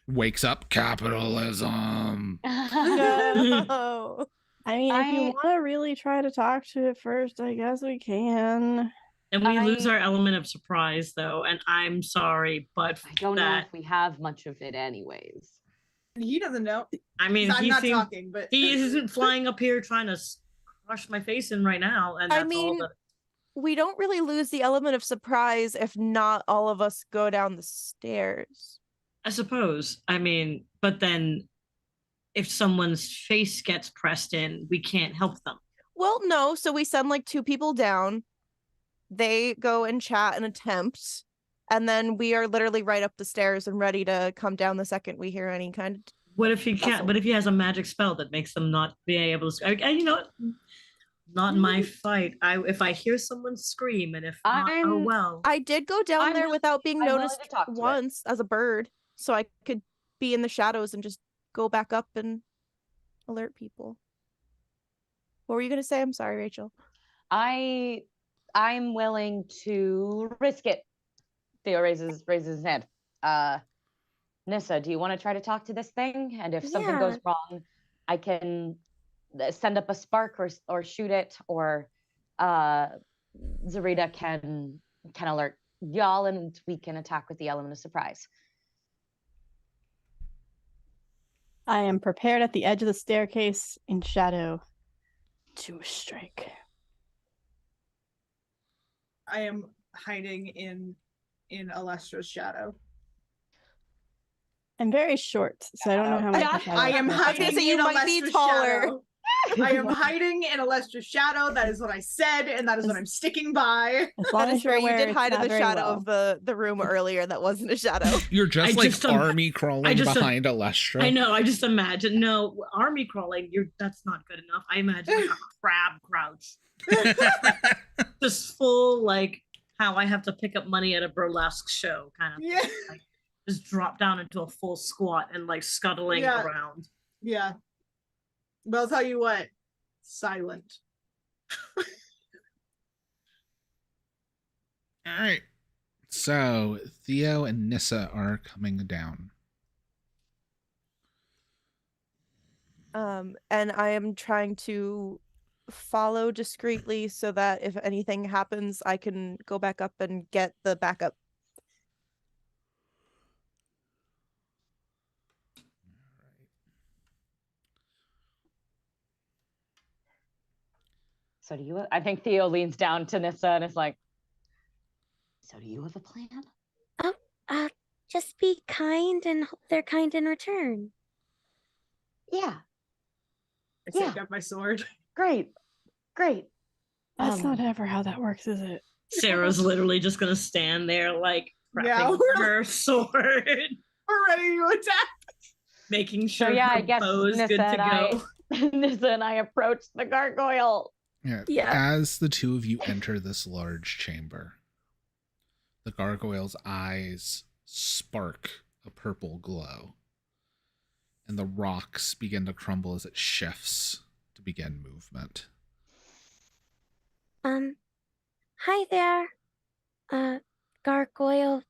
Wakes up capitalism. No. I mean, if you want to really try to talk to it first, I guess we can. And we lose our element of surprise, though. And I'm sorry, but I don't know if we have much of it anyways. He doesn't know. I mean, I'm not talking, but he isn't flying up here trying to crush my face in right now. And that's all that... we don't really lose the element of surprise if not all of us go down the stairs. I suppose. I mean, but then if someone's face gets pressed in, we can't help them. Well, no. So we send like 2 people down. They go and chat and attempt. And then we are literally right up the stairs and ready to come down the second we hear any kind of. What if he can't? What if he has a magic spell that makes them not be able to? You know what? Not my fight. If I hear someone scream, and if not, oh well. I did go down there without being noticed once as a bird, so I could be in the shadows and just go back up and alert people. What were you gonna say? I'm sorry, Rachel. I'm willing to risk it. Theo raises his hand. Nissa, do you want to try to talk to this thing? And if something goes wrong, I can send up a spark or shoot it, or Zarita can alert y'all, and we can attack with the element of surprise. I am prepared at the edge of the staircase in shadow to strike. I am hiding in Alestra's shadow. I'm very short, so I don't know how much. I am hiding in Alestra's shadow. I am hiding in Alestra's shadow. That is what I said, and that is what I'm sticking by. That is fair. You did hide in the shadow of the room earlier. That wasn't a shadow. You're just army crawling behind Alestra. I know. I just imagine. No, army crawling. That's not good enough. I imagine a crab crouch. Just full like how I have to pick up money at a burlesque show kind of thing. Like, just drop down into a full squat and like scuttling around. Yeah. But I'll tell you what, silent. All right. So Theo and Nissa are coming down. And I am trying to follow discreetly so that if anything happens, I can go back up and get the backup. So do you? I think Theo leans down to Nissa and is like, "So do you have a plan?" Just be kind and hope they're kind in return. Yeah, I Yeah. saved up my sword. great. That's not ever how that works, is it? Sarah's literally just gonna stand there like Yeah, prepping we're- her sword, We're ready to attack. making So sure yeah, her I guess bow's Nissa good to and go. Nissa and I approach the gargoyle. Yeah. As the two of you enter this large chamber, the gargoyle's eyes spark a purple glow, and the rocks begin to crumble as it shifts to begin movement. Hi there. Gargoyle.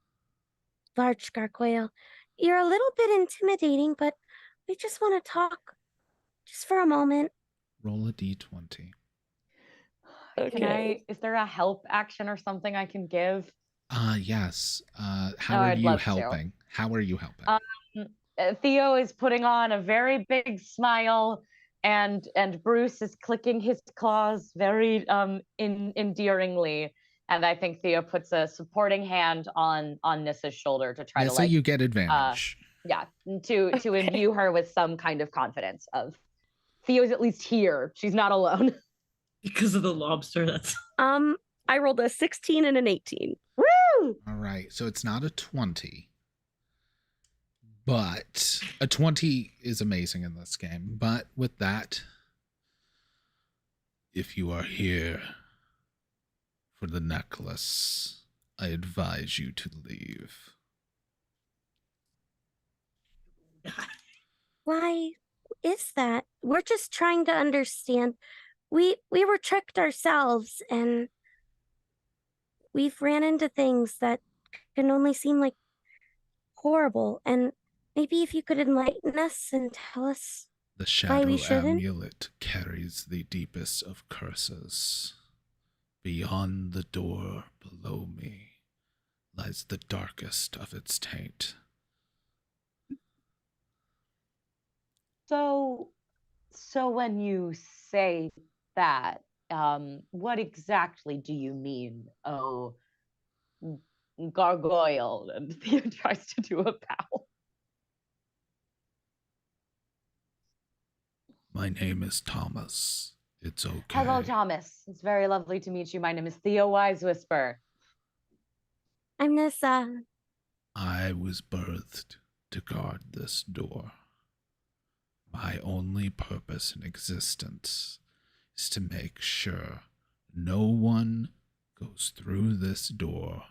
Large gargoyle. You're a little bit intimidating, but we just want to talk just for a moment. Roll a d20. Can I? Is there a help action or something I can give? Yes. How Oh, are I'd you love to. helping? How are you helping? Theo is putting on a very big smile, and Bruce is clicking his claws very endearingly. And I think Theo puts a supporting hand on Nissa's shoulder to try Nissa, to like you get advantage. to imbue her with some kind of confidence of Theo's at least here. She's not alone. Because of the lobster. That's I rolled a 16 and an 18. Woo! All right. So it's not a 20. But a 20 is amazing in this game. But with that, if you are here for the necklace, I advise you to leave. Why is that? We're just trying to understand. We were tricked ourselves, and we've ran into things that can only seem like horrible. And maybe if you could enlighten us and tell us. The Why shadow we shouldn't? amulet carries the deepest of curses. Beyond the door below me lies the darkest of its taint. So when you say that, what exactly do you mean? Oh, gargoyle. And Theo tries to do a bow. My name is Thomas. It's okay. Hello, Thomas. It's very lovely to meet you. My name is Theo Wise Whisper. I'm Nissa. I was birthed to guard this door. My only purpose in existence is to make sure no one goes through this door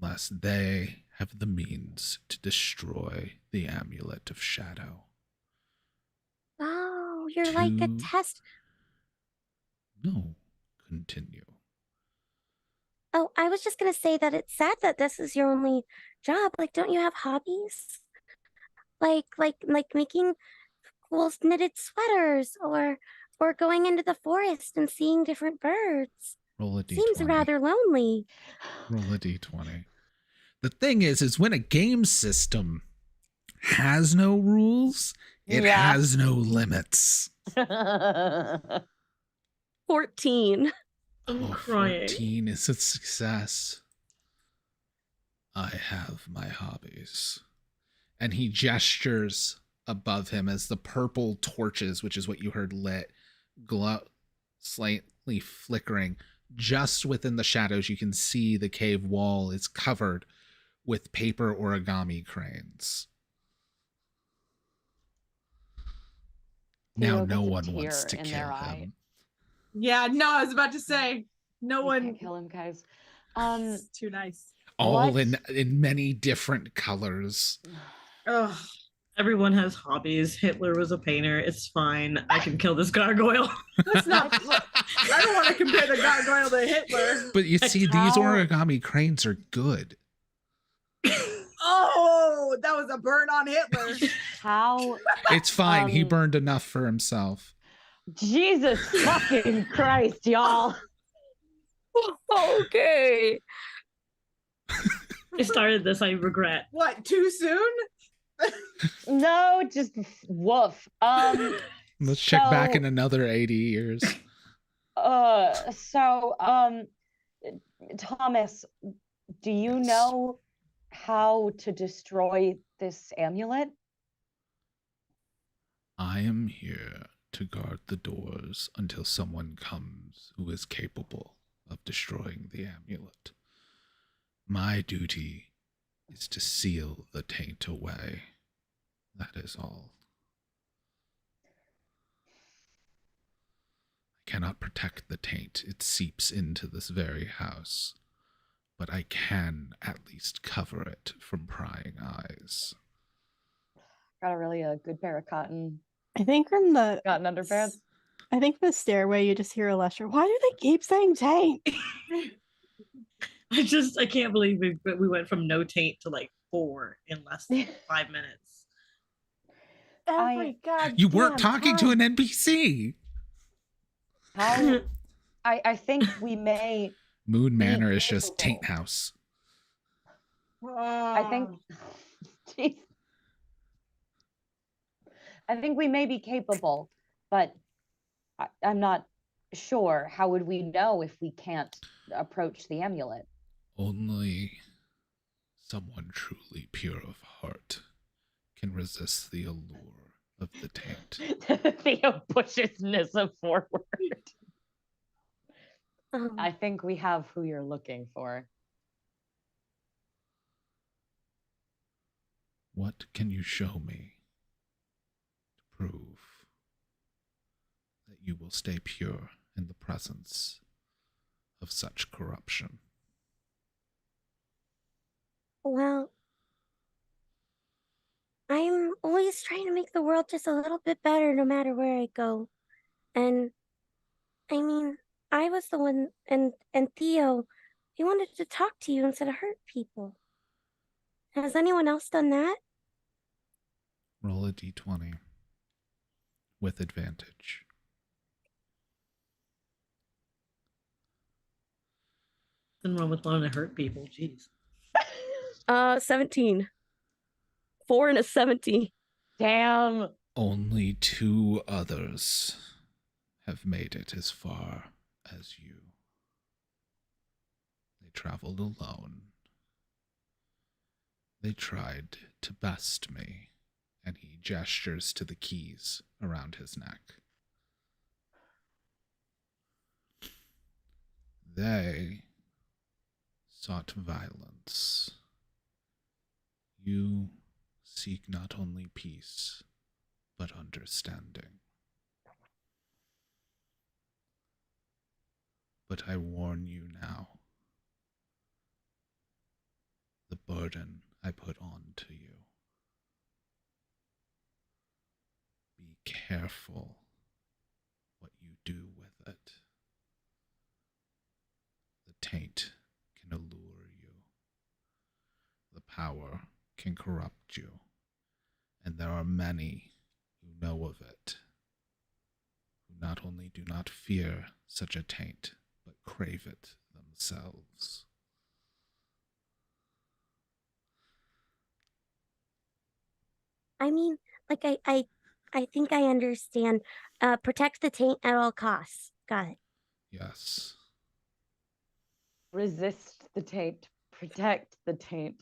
unless they have the means to destroy the amulet of shadow. Oh, you're like a To- test. No, continue. Oh, I was just gonna say that it's sad that this is your only job. Like, don't you have hobbies? Like making cool knitted sweaters or going into the forest and seeing different birds. Roll a d20. Seems rather lonely. Roll a d20. The thing is when a game system has no rules, it Yeah. has no limits. 14. I'm Oh, crying. 14 is a success. I have my hobbies. And he gestures above him as the purple torches, which is what you heard lit, glow, slightly flickering. Just within the shadows, you can see the cave wall is covered with paper origami cranes. Now Theo no gets a one wants to tear in kill their eye. him. Yeah, no, I was about to say no You one. can't kill him, guys. It's too nice. All What? in many different colors. Ugh. Everyone has hobbies. Hitler was a painter. It's fine. I can kill this gargoyle. That's not. I don't want to compare the gargoyle to Hitler. But you see, these origami cranes are good. Oh, that was a burn on Hitler. How? It's fine. He Um, burned enough for himself. Jesus fucking Christ, y'all. Okay. I started this. I regret. What? Too soon? No, just woof. Let's check back so- in another 80 years. Thomas, do you Yes. know how to destroy this amulet? I am here to guard the doors until someone comes who is capable of destroying the amulet. My duty is to seal the taint away. That is all. I cannot protect the taint. It seeps into this very house. But I can at least cover it from prying eyes. Got a good pair of cotton I think from the underpants. I think the stairway you just hear a Lester. Why do they keep saying tank? I can't believe we went from no taint to like 4 in less than 5 minutes. Every god. You weren't talking to an NPC. How? I think we may. Moon Manor is just Taint House. I think. Jeez. I think we may be capable, but I'm not sure. How would we know if we can't approach the amulet? Only someone truly pure of heart can resist the allure of the taint. Theo pushes Nissa forward. Um, I think we have who you're looking for. What can you show me to prove that you will stay pure in the presence of such corruption? well, I'm always trying to make the world just a little bit better no matter where I go. And I mean, I was the one and Theo, he wanted to talk to you instead of hurt people. Has anyone else done that? Roll a d20 with advantage. Nothing wrong with wanting to hurt people. Jeez. 17. 4 and a 17. Damn. Only 2 others have made it as far as you. They traveled alone. They tried to best me, and he gestures to the keys around his neck. They sought violence. You seek not only peace, but understanding. But I warn you now, the burden I put on to you. Be careful what you do with it. The taint can allure you. The power can corrupt you. And there are many who know of it, who not only do not fear such a taint, but crave it themselves. I mean, like I think I understand. Protect the taint at all costs. Got it. Yes. Resist the taint. Protect the taint.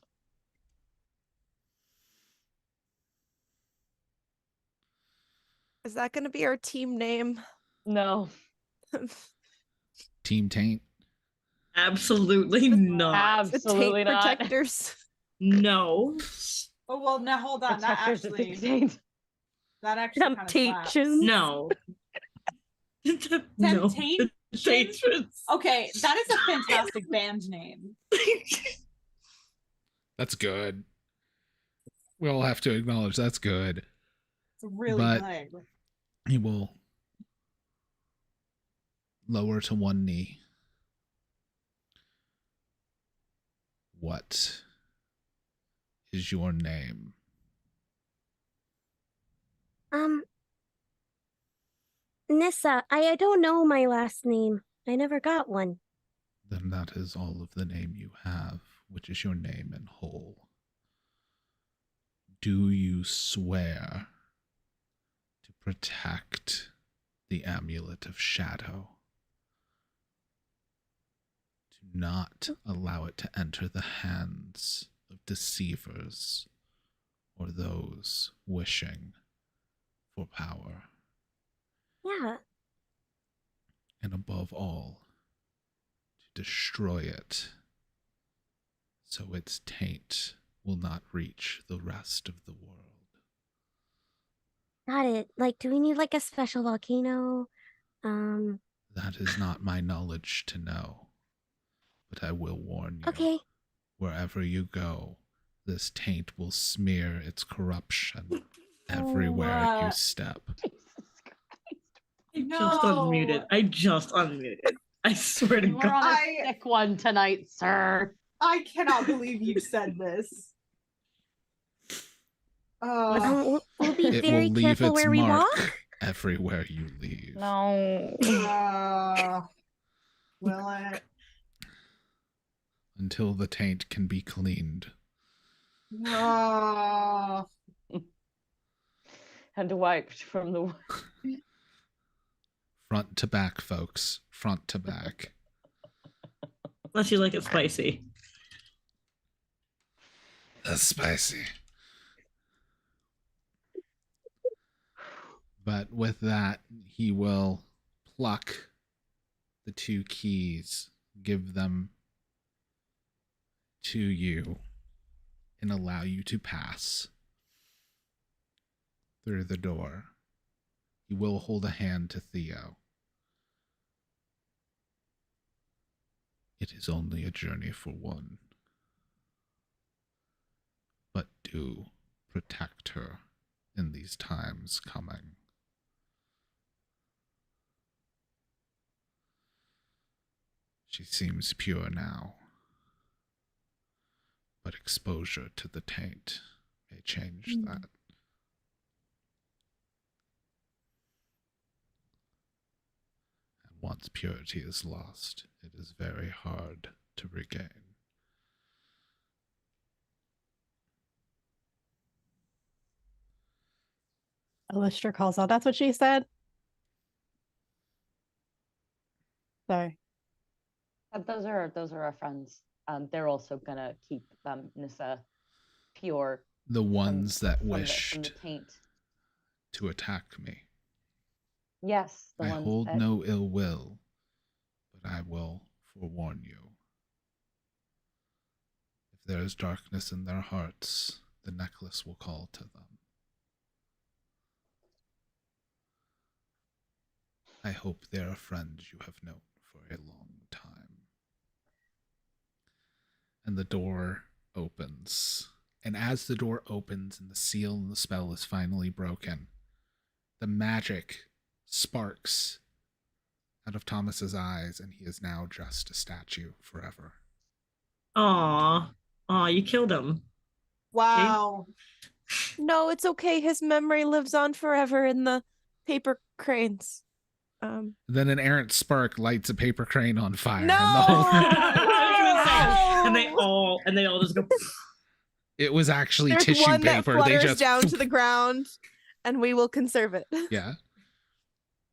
Is that going to be our team name? No. Team Taint. Absolutely not. The Absolutely taint not. protectors. No. Oh well, now hold on. That Protectors of the actually taint. kind of slaps. Temptations. No. Temptation? Temptations. Okay, that is a fantastic band name. That's good. We all have to acknowledge that's good. It's really But- good. He will lower to one knee. What is your name? Nissa, I don't know my last name. I never got one. Then that is all of the name you have, which is your name in whole. Do you swear to protect the amulet of shadow? To not allow it to enter the hands of deceivers or those wishing for power? Yeah. And above all, to destroy it so its taint will not reach the rest of the world. Got it. Like, do we need like a special volcano? That is not my knowledge to know, but I will warn you. Okay. Wherever you go, this taint will smear its corruption everywhere you step. I just unmuted. I just unmuted. I swear to You were God. on a sick one tonight, sir. I cannot believe you said this. We'll be It very will leave careful its where we mark walk. everywhere you leave. No. Will I? Until the taint can be cleaned. Oh. And wiped from the. Front to back, folks. Front to back. Unless you like it spicy. That's spicy. But with that, he will pluck the two keys, give them to you, and allow you to pass through the door. He will hold a hand to Theo. It is only a journey for one. But do protect her in these times coming. She seems pure now, but exposure to the taint may change that. And once purity is lost, it is very hard to regain. Alistair calls out. That's what she said. Sorry. Those are our friends. They're also gonna keep Nissa pure. The ones that from the wished taint. to attack me. Yes, the I ones hold that... no ill will, but I will forewarn you. If there is darkness in their hearts, the necklace will call to them. I hope they are friends you have known for a long time. And the door opens. And as the door opens and the seal and the spell is finally broken, the magic sparks out of Thomas's eyes, and he is now just a statue forever. Aw. Aw, you killed him. Wow. No, it's okay. His memory lives on forever in the paper cranes. Then an errant spark lights a paper crane on fire. No! And the whole... And they all just go. It was actually There's tissue one that paper. They flutters just down to the ground, and we will conserve it. Yeah.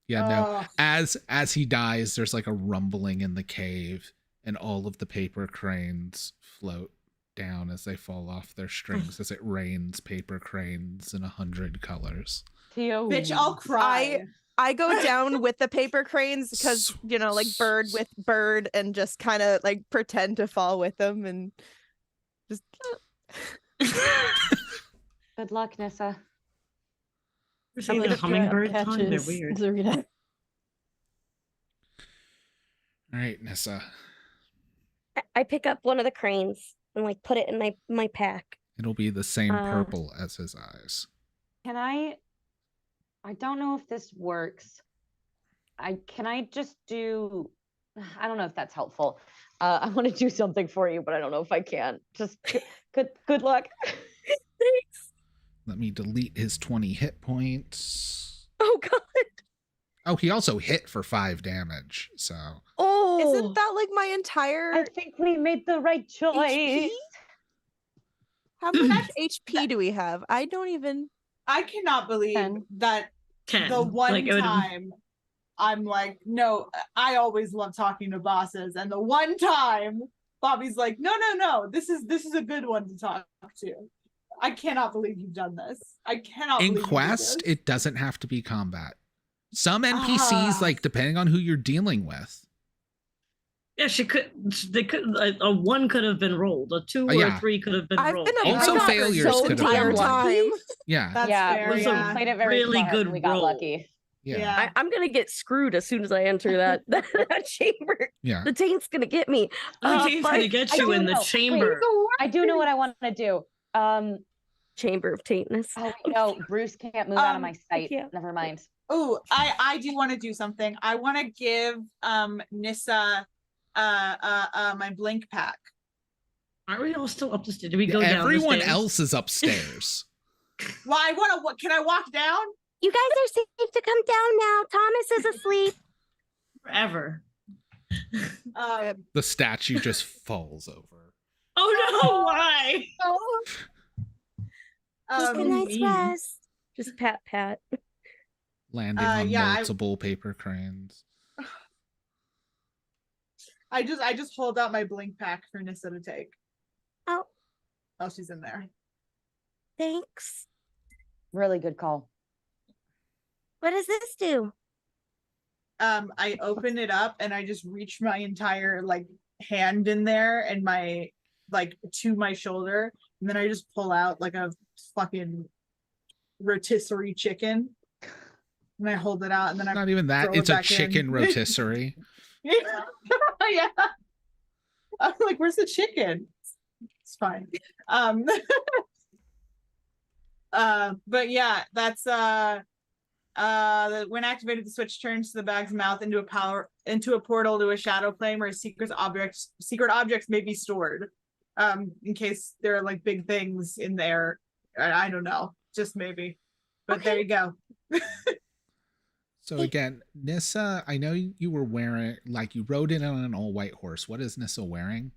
Yeah, no. As he dies, there's like a rumbling in the cave, and all of the paper cranes float down as they fall off their strings as it rains paper cranes in 100 colors. Theo. Bitch, I'll cry. I go down with the paper cranes because, you know, like bird with bird, and just kind of like pretend to fall with them and just. Good luck, Nissa. We're seeing a hummingbird time. They're weird. Zarita. All right, Nissa. I pick up one of the cranes and like put it in my pack. It'll be the same Uh, purple as his eyes. Can I don't know if this works. Can I just do I don't know if that's helpful. I want to do something for you, but I don't know if I can. Just good luck. Thanks. Let me delete his 20 hit points. Oh god. Oh, he also hit for 5 damage. So Oh. Isn't that like my entire I think we made the right choice. HP? How much HP do we have? I don't even. I cannot believe 10. that 10. the one Like, it would've- time I'm like, no, I always love talking to bosses, and the one time Bobby's like, no, this is a good one to talk to. I cannot believe you've done this. I cannot. in believe you did Quest, this. it doesn't have to be combat. Some NPCs, like depending on who you're dealing with. Yeah, they could. A 1 could have been rolled. A 2 or yeah. a 3 could have been I've rolled. been a Also bot failures so could have entire been time. Yeah. That's yeah, fair, we yeah. played it very Really smart good and we got roll. lucky. Yeah. I'm gonna get screwed as soon as I enter that chamber. Yeah. The taint's gonna get me. The taint's but gonna get I you do in the know. Wait, chamber. I do know what I want to do. Chamber of taintness. Oh no, Bruce can't move out of my sight. yeah. Never mind. Oh, I do want to do something. I want to give Nissa my blink pack. Aren't we all still up the stairs? Did we go down the Everyone stairs? else is upstairs. Well, I want to. Can I walk down? You guys are safe to come down now. Thomas is asleep. Forever. The statue just falls over. Oh no! Why? Take a Um, nice mean. rest. Just pat. Landing on yeah, multiple paper cranes. I just hold out my blink pack for Nissa to take. Oh, Oh, she's in there. thanks. Really good call. What does this do? I open it up and I just reach my entire like hand in there and my like to my shoulder, and then I just pull out like a fucking rotisserie chicken, and I hold it out, and then I Not even that. throw it It's a back chicken in. rotisserie. yeah. I'm like, where's the chicken? It's fine. But yeah, that's when activated, the switch turns the bag's mouth into a portal to a shadow plane where secret objects may be stored. In case there are like big things in there. I don't know, just maybe. But there you go. So again, Nissa, I know you were wearing, like, you rode in on an all white horse. What is Nissa wearing?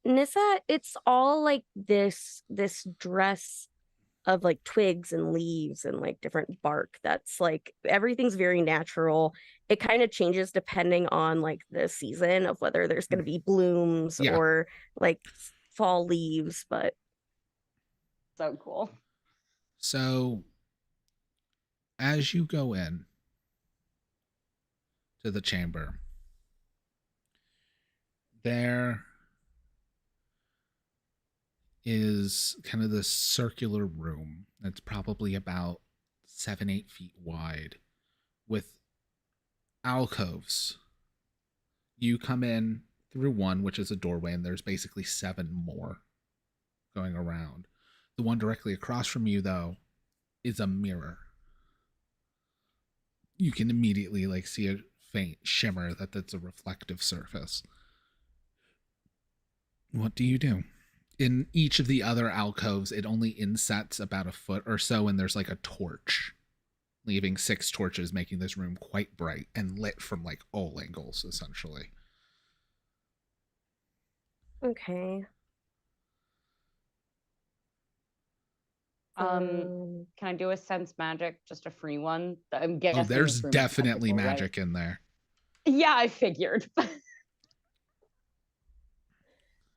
Nissa, it's all like this dress of like twigs and leaves and like different bark. That's like everything's very natural. It kind of changes depending on like the season of whether there's going to be blooms Yeah. or like fall leaves, but So cool. So as you go in to the chamber, there is kind of this circular room that's probably about 7-8 feet wide with alcoves. You come in through one, which is a doorway, and there's basically 7 more going around. The one directly across from you, though, is a mirror. You can immediately like see a faint shimmer that's a reflective surface. What do you do? In each of the other alcoves, it only insets about a foot or so, and there's like a torch, leaving 6 torches, making this room quite bright and lit from like all angles, essentially. okay. Can I do a sense magic, just a free one? I'm guessing Oh, there's this room is definitely magical, right? magic in there. Yeah, I figured.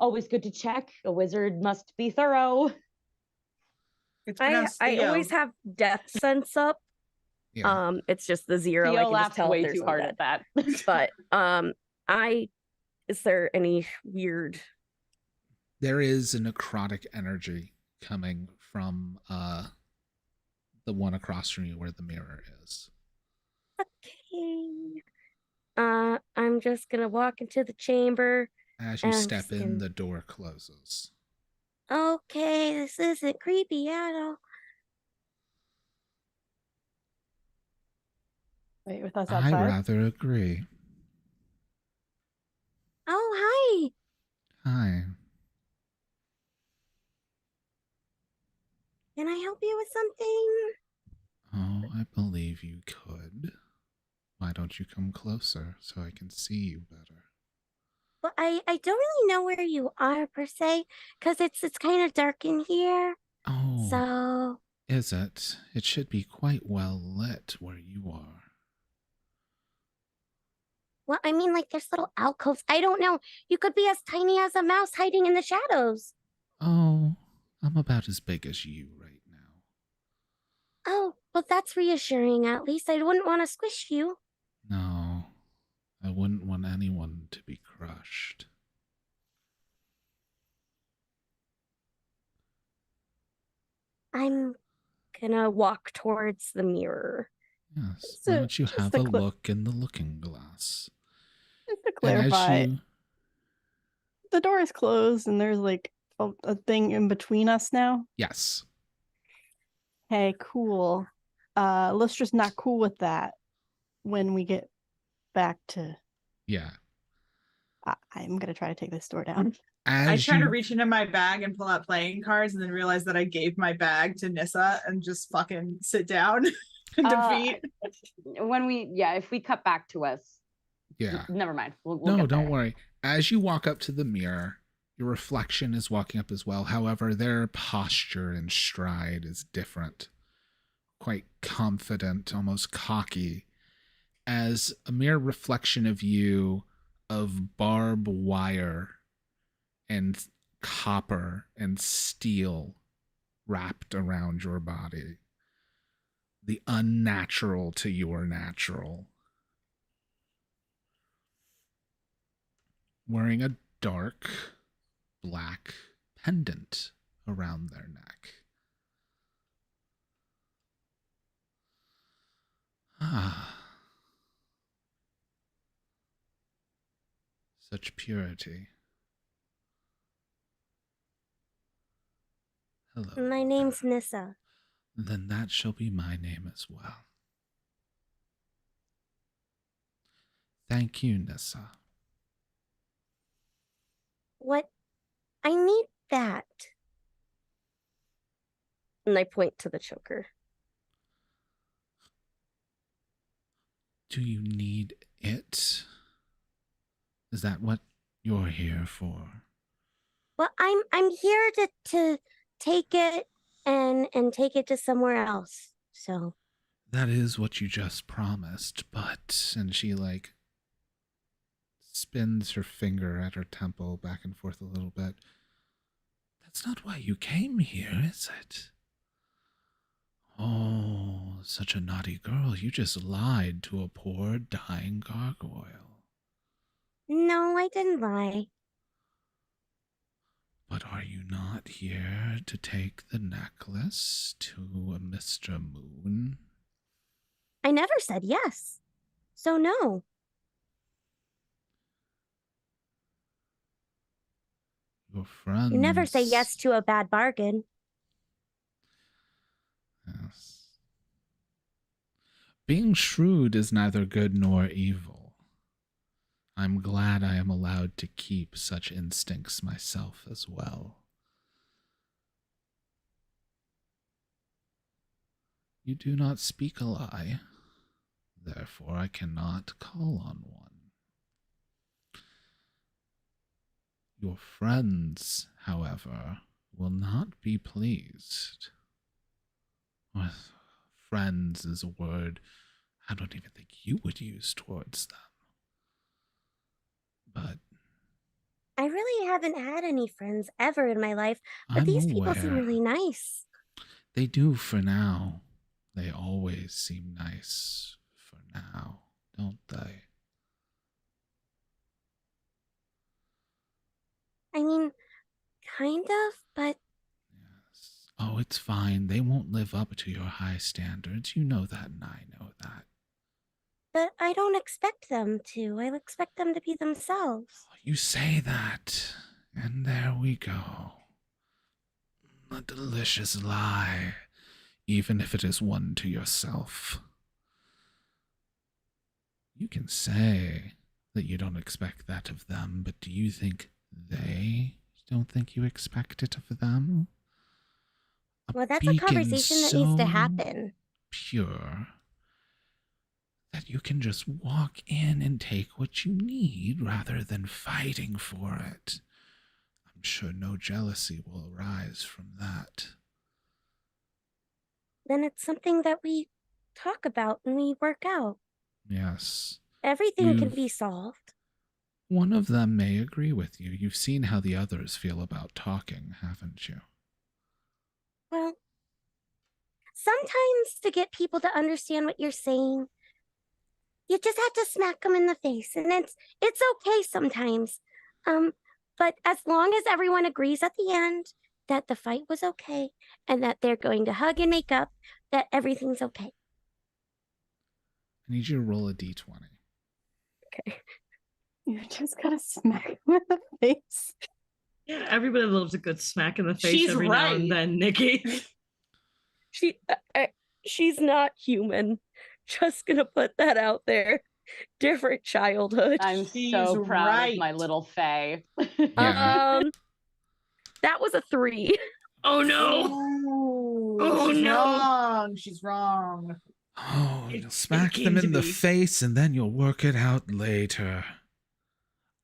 Always good to check. A wizard must be thorough. It's I pronounced Theo. always have death sense up. Yeah. It's just the 0. Theo I can just laughed tell if way there's too hard undead. at that. But is there any weird? There is a necrotic energy coming from the one across from you where the mirror is. Okay. I'm just gonna walk into the chamber. As you I'm step just in, gonna- the door closes. Okay, this isn't creepy at all. Wait, with us I outside? rather agree. Oh, hi. Hi. Can I help you with something? Oh, I believe you could. Why don't you come closer so I can see you better? Well, I don't really know where you are per se, because it's kind of dark in here. Oh, So, is it? It should be quite well lit where you are. well, I mean, like there's little alcoves. I don't know. You could be as tiny as a mouse hiding in the shadows. Oh, I'm about as big as you right now. Oh, well, that's reassuring. At least I wouldn't want to squish you. No, I wouldn't want anyone to be crushed. I'm gonna walk towards the mirror. Yes, So, why don't you just have to a cl- look in the looking glass? Just to And as clarify, you... the door is closed and there's like a thing in between us now. Yes. Hey, cool. Let's just not cool with that when we get back to. Yeah. I'm gonna try to take this door down. I As try to you... reach into my bag and pull out playing cards and then realize that I gave my bag to Nissa and just fucking sit down in defeat. If we cut back to us, Yeah. never mind. We'll No, get don't there. worry. As you walk up to the mirror, your reflection is walking up as well. However, their posture and stride is different. Quite confident, almost cocky, as a mere reflection of you of barbed wire and copper and steel wrapped around your body. The unnatural to your natural. Wearing a dark black pendant around their neck. Ah. Such purity. Hello. My name's Nissa. Then that shall be my name as well. Thank you, Nissa. What? I need that. And I point to the choker. Do you need it? Is that what you're here for? Well, I'm here to take it and take it to somewhere else. So That is what you just promised, but... And she, like, spins her finger at her temple back and forth a little bit. That's not why you came here, is it? Oh, such a naughty girl. You just lied to a poor dying gargoyle. no, I didn't lie. But are you not here to take the necklace to a Mr. Moon? I never said yes. So no. Your friends... You never say yes to a bad bargain. Yes. Being shrewd is neither good nor evil. I'm glad I am allowed to keep such instincts myself as well. You do not speak a lie, therefore I cannot call on one. Your friends, however, will not be pleased. With friends is a word I don't even think you would use towards them. But I really haven't had any friends ever in my life, but I'm these people seem aware. really nice. They do for now. They always seem nice for now, don't they? I mean, kind of, but Yes. Oh, it's fine. They won't live up to your high standards. You know that, and I know that. I don't expect them to. I expect them to be themselves. You say that, and there we go. a delicious lie, even if it is one to yourself. You can say that you don't expect that of them, but do you think they don't think you expect it of them? Well, that's a beacon conversation that needs to so happen. pure that you can just walk in and take what you need rather than fighting for it. I'm sure no jealousy will arise from that. Then it's something that we talk about and we work out. Yes. Everything can be solved. One of them may agree with you. You've seen how the others feel about talking, haven't you? Well, sometimes to get people to understand what you're saying, you just have to smack them in the face, and it's okay sometimes. But as long as everyone agrees at the end that the fight was okay and that they're going to hug and make up, that everything's okay. I need you to roll a d20. Okay. You just gotta smack him in the face. Yeah, everybody loves a good smack in the face She's every now and right. then, Nikki. She's not human. Just gonna put that out there. Different childhood. I'm She's so proud right. of my little Faye. Yeah. That was a 3. Oh no! Oh, she's no. wrong. She's wrong. Oh, It- you'll smack it them came to in the be. face and then you'll work it out later.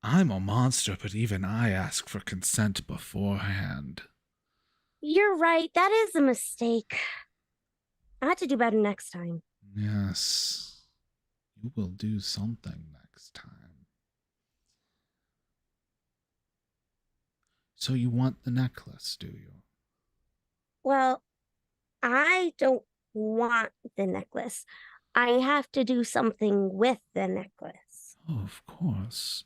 I'm a monster, but even I ask for consent beforehand. You're right. That is a mistake. I have to do better next time. Yes, you will do something next time. So you want the necklace, do you? Well, I don't want the necklace. I have to do something with the necklace. Oh, of course.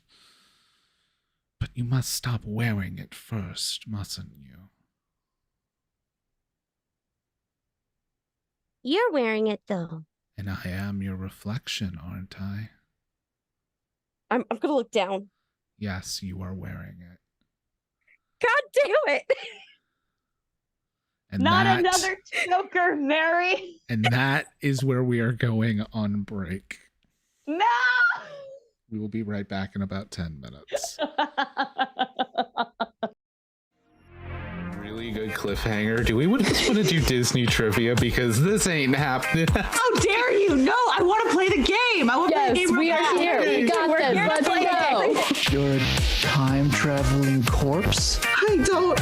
But you must stop wearing it first, mustn't you? You're wearing it though. And I am your reflection, aren't I? I'm gonna look down. Yes, you are wearing it. God damn it! And Not that, another choker, Mary. And that is where we are going on break. No. We will be right back in about 10 minutes. Really good cliffhanger. Do we just want to do Disney trivia? Because this ain't happening. How dare you? No, I want to play the game. I want to play the game. We are here. We got this. Let's go. You're a time traveling corpse? I don't.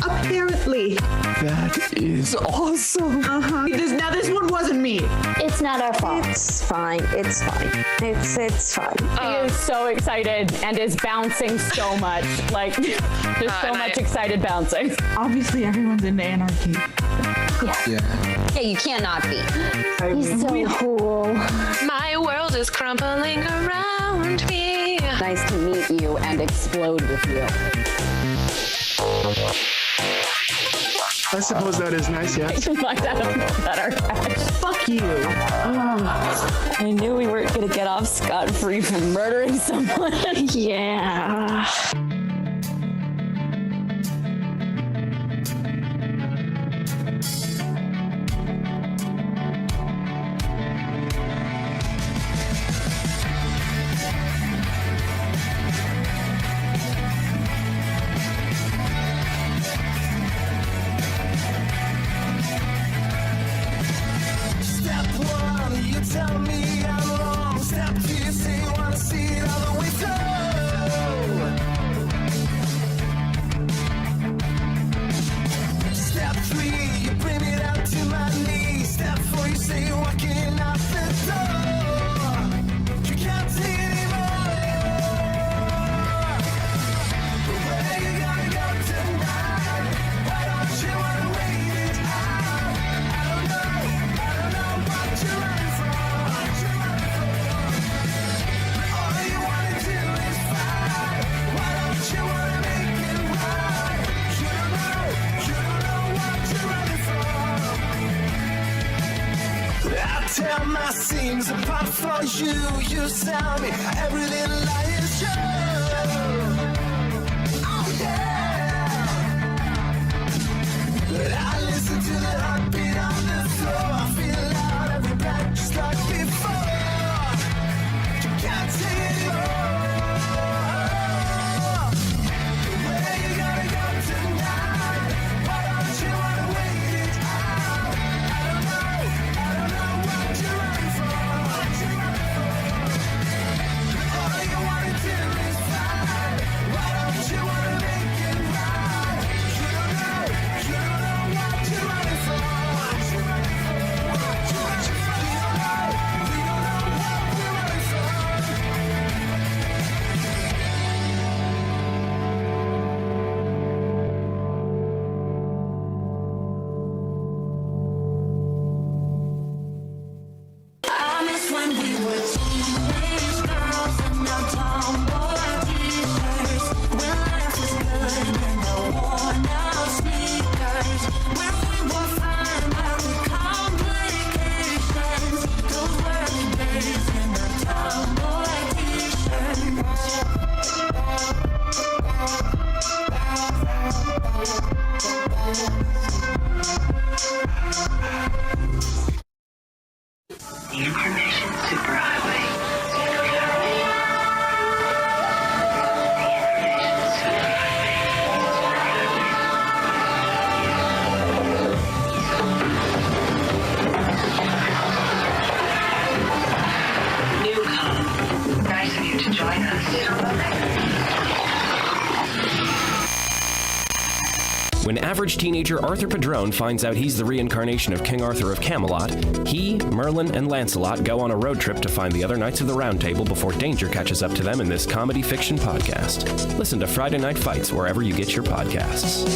Apparently. That is awesome. Now this one wasn't me. It's not our fault. It's fine. It's fine. It's fine. He is so excited and is bouncing so much. Like, there's so much excited bouncing. Obviously, everyone's into anarchy. Yeah. Yeah, you cannot be. He's so cool. My world is crumbling around me. Nice to meet you and explode with you. I suppose that is nice, yes. Like that better. Fuck you. I knew we weren't gonna get off scot-free from murdering someone. Yeah. Step one, you tell me I'm wrong. Step two, you say you wanna see it all the way through. Step three, you bring it out to my knees. Step four, you say you're walking out the door. You can't see anymore. But where you gonna go tonight? Why don't you wanna wait it out? I don't know what you're running from. All you wanna do is fight. Why don't you wanna make it right? You don't know what you're running from. I tear my seams apart for you. You sell me every little lie is true. Oh yeah. feel the heartbeat on the floor. Feel loud, every breath just like before. You can't take it anymore. Where you gonna go tonight? Why don't you wanna wait it out? I don't know what you're running from. All you wanna do is fight. Why don't you wanna make it right? You don't know what you're running from. We don't know what we're running from. I miss when we were teenage girls in our tomboy t-shirts. When life was good and no worn out sneakers. When we were fine about the complications. Those were the days in our tomboy Information Superhighway. Newcom. Nice of you to join us. When average teenager Arthur Padrone finds out he's the reincarnation of King Arthur of Camelot, he, Merlin, and Lancelot go on a road trip to find the other Knights of the Round Table before danger catches up to them in this comedy fiction podcast. Listen to Friday Night Fights wherever you get your podcasts.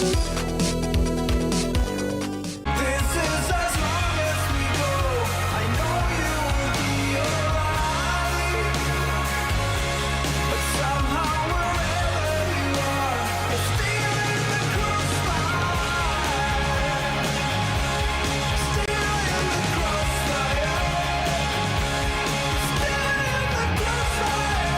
This is as long as we go. I know you will be alright. But somehow wherever you are, you're still in the crossfire. Still in the crossfire. Still in the crossfire.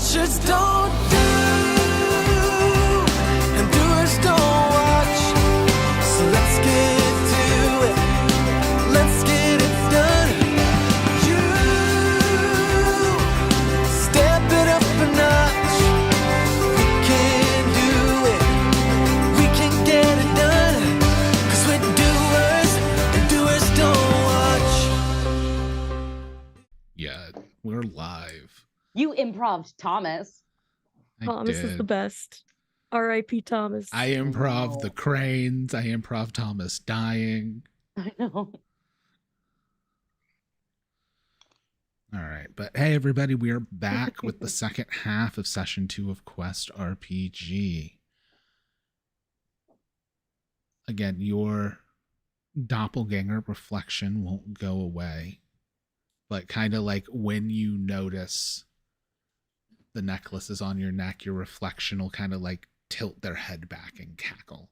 watchers don't do, and doers don't watch. So let's get to it. Let's get it done. You step it up a notch. We can do it. We can get it done. 'Cause we're doers, and doers don't watch. Yeah, we're live. You improv'd Thomas. I Thomas is the did. best. R.I.P. Thomas. I improv the cranes. I improv Thomas dying. I know. All right. But hey, everybody, we are back with the second half of session 2 of Quest RPG. Again, your doppelganger reflection won't go away. But kind of like when you notice the necklace is on your neck, your reflection will kind of like tilt their head back and cackle.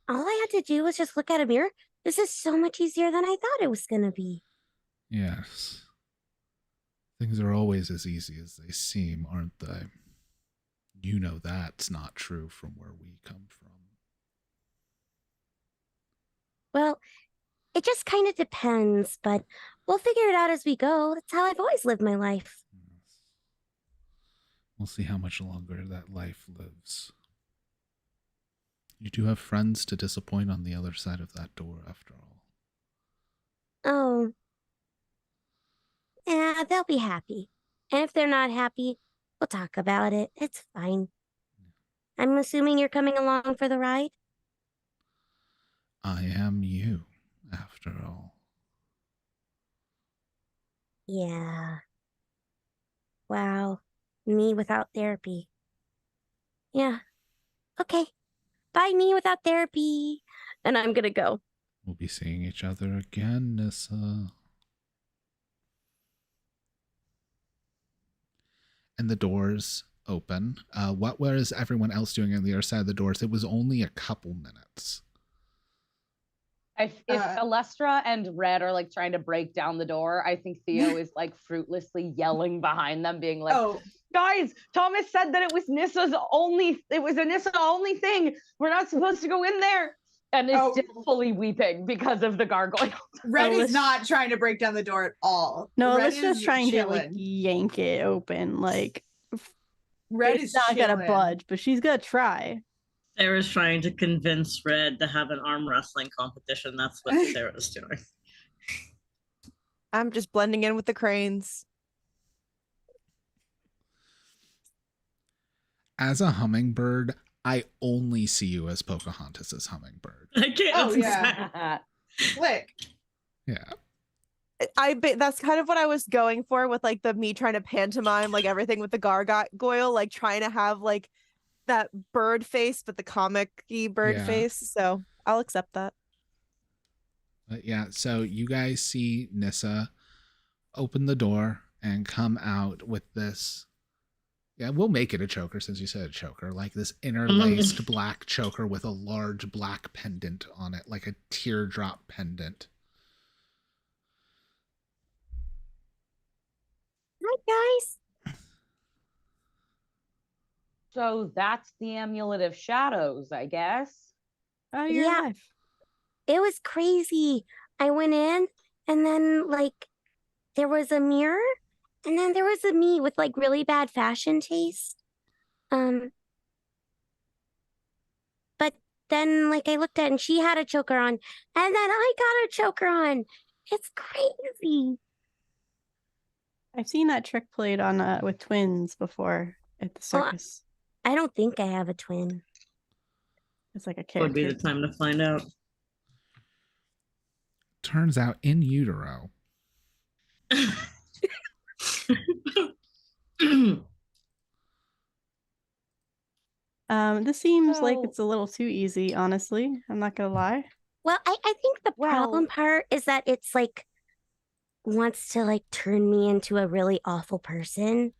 All I had to do was just look at a mirror. This is so much easier than I thought it was going to be. Yes. Things are always as easy as they seem, aren't they? You know that's not true from where we come from. Well, it just kind of depends, but we'll figure it out as we go. That's how I've always lived my life. Yes. We'll see how much longer that life lives. You do have friends to disappoint on the other side of that door, after all. Oh. Yeah, they'll be happy. And if they're not happy, we'll talk about it. It's fine. I'm assuming you're coming along for the ride? I am you, after all. Yeah. Wow. Me without therapy. Yeah. Okay. Bye, me without therapy. And I'm gonna go. We'll be seeing each other again, Nissa. And the doors open. What was everyone else doing on the other side of the doors? It was only a couple minutes. If Alestra and Red are like trying to break down the door, I think Theo is like fruitlessly yelling behind them, being like, Oh, guys, Thomas said that it was a Nissa only thing. We're not supposed to go in there. And is still fully weeping because of the gargoyle. Red is not trying to break down the door at all. No, Red let's just is trying to like chilling. yank it open. Like Red it's is not gonna chilling. budge, but she's gonna try. Sarah's trying to convince Red to have an arm wrestling competition. That's what Sarah's doing. I'm just blending in with the cranes. As a hummingbird, I only see you as Pocahontas' hummingbird. I can't. Oh, yeah. Click. Yeah. That's kind of what I was going for with like the me trying to pantomime like everything with the gargoyle, like trying to have like that bird face, but the comic-y bird Yeah. face. So I'll accept that. But yeah, so you guys see Nissa open the door and come out with this. Yeah, we'll make it a choker since you said a choker. Like this interlaced black choker with a large black pendant on it, like a teardrop pendant. Hi, guys. So that's the Amulet of Shadows, I guess. Oh, you're Yeah. alive. It was crazy. I went in and then like there was a mirror and then there was a me with like really bad fashion taste. But then like I looked at and she had a choker on and then I got a choker on. It's crazy. I've seen that trick played on with twins before at the Well, circus. I don't think I have a twin. It's like a Would be character. the time to find out. Turns out in utero. This seems like So- it's a little too easy, honestly. I'm not gonna lie. Well, I think the problem Well- part is that it's like wants to like turn me into a really awful person.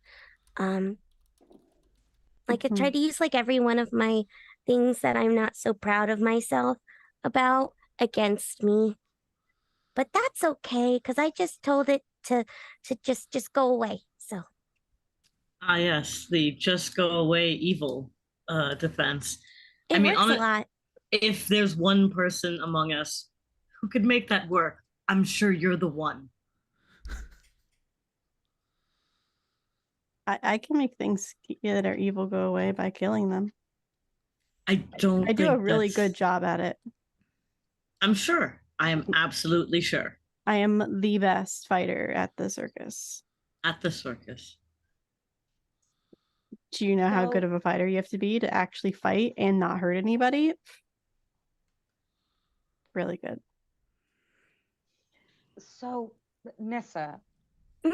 Like it tried to use like every one of my things that I'm not so proud of myself about against me. But that's okay, because I just told it to just go away. So Ah, yes, the just go away evil defense. it works a lot. If there's one person among us who could make that work, I'm sure you're the one. I can make things that are evil go away by killing them. I don't I do a think really that's- good job at it. I'm sure. I am absolutely sure. I am the best fighter at the circus. At the circus. Do you know how good of a fighter you have to be to actually fight and not hurt anybody? Really good. So, Nissa, Mhm.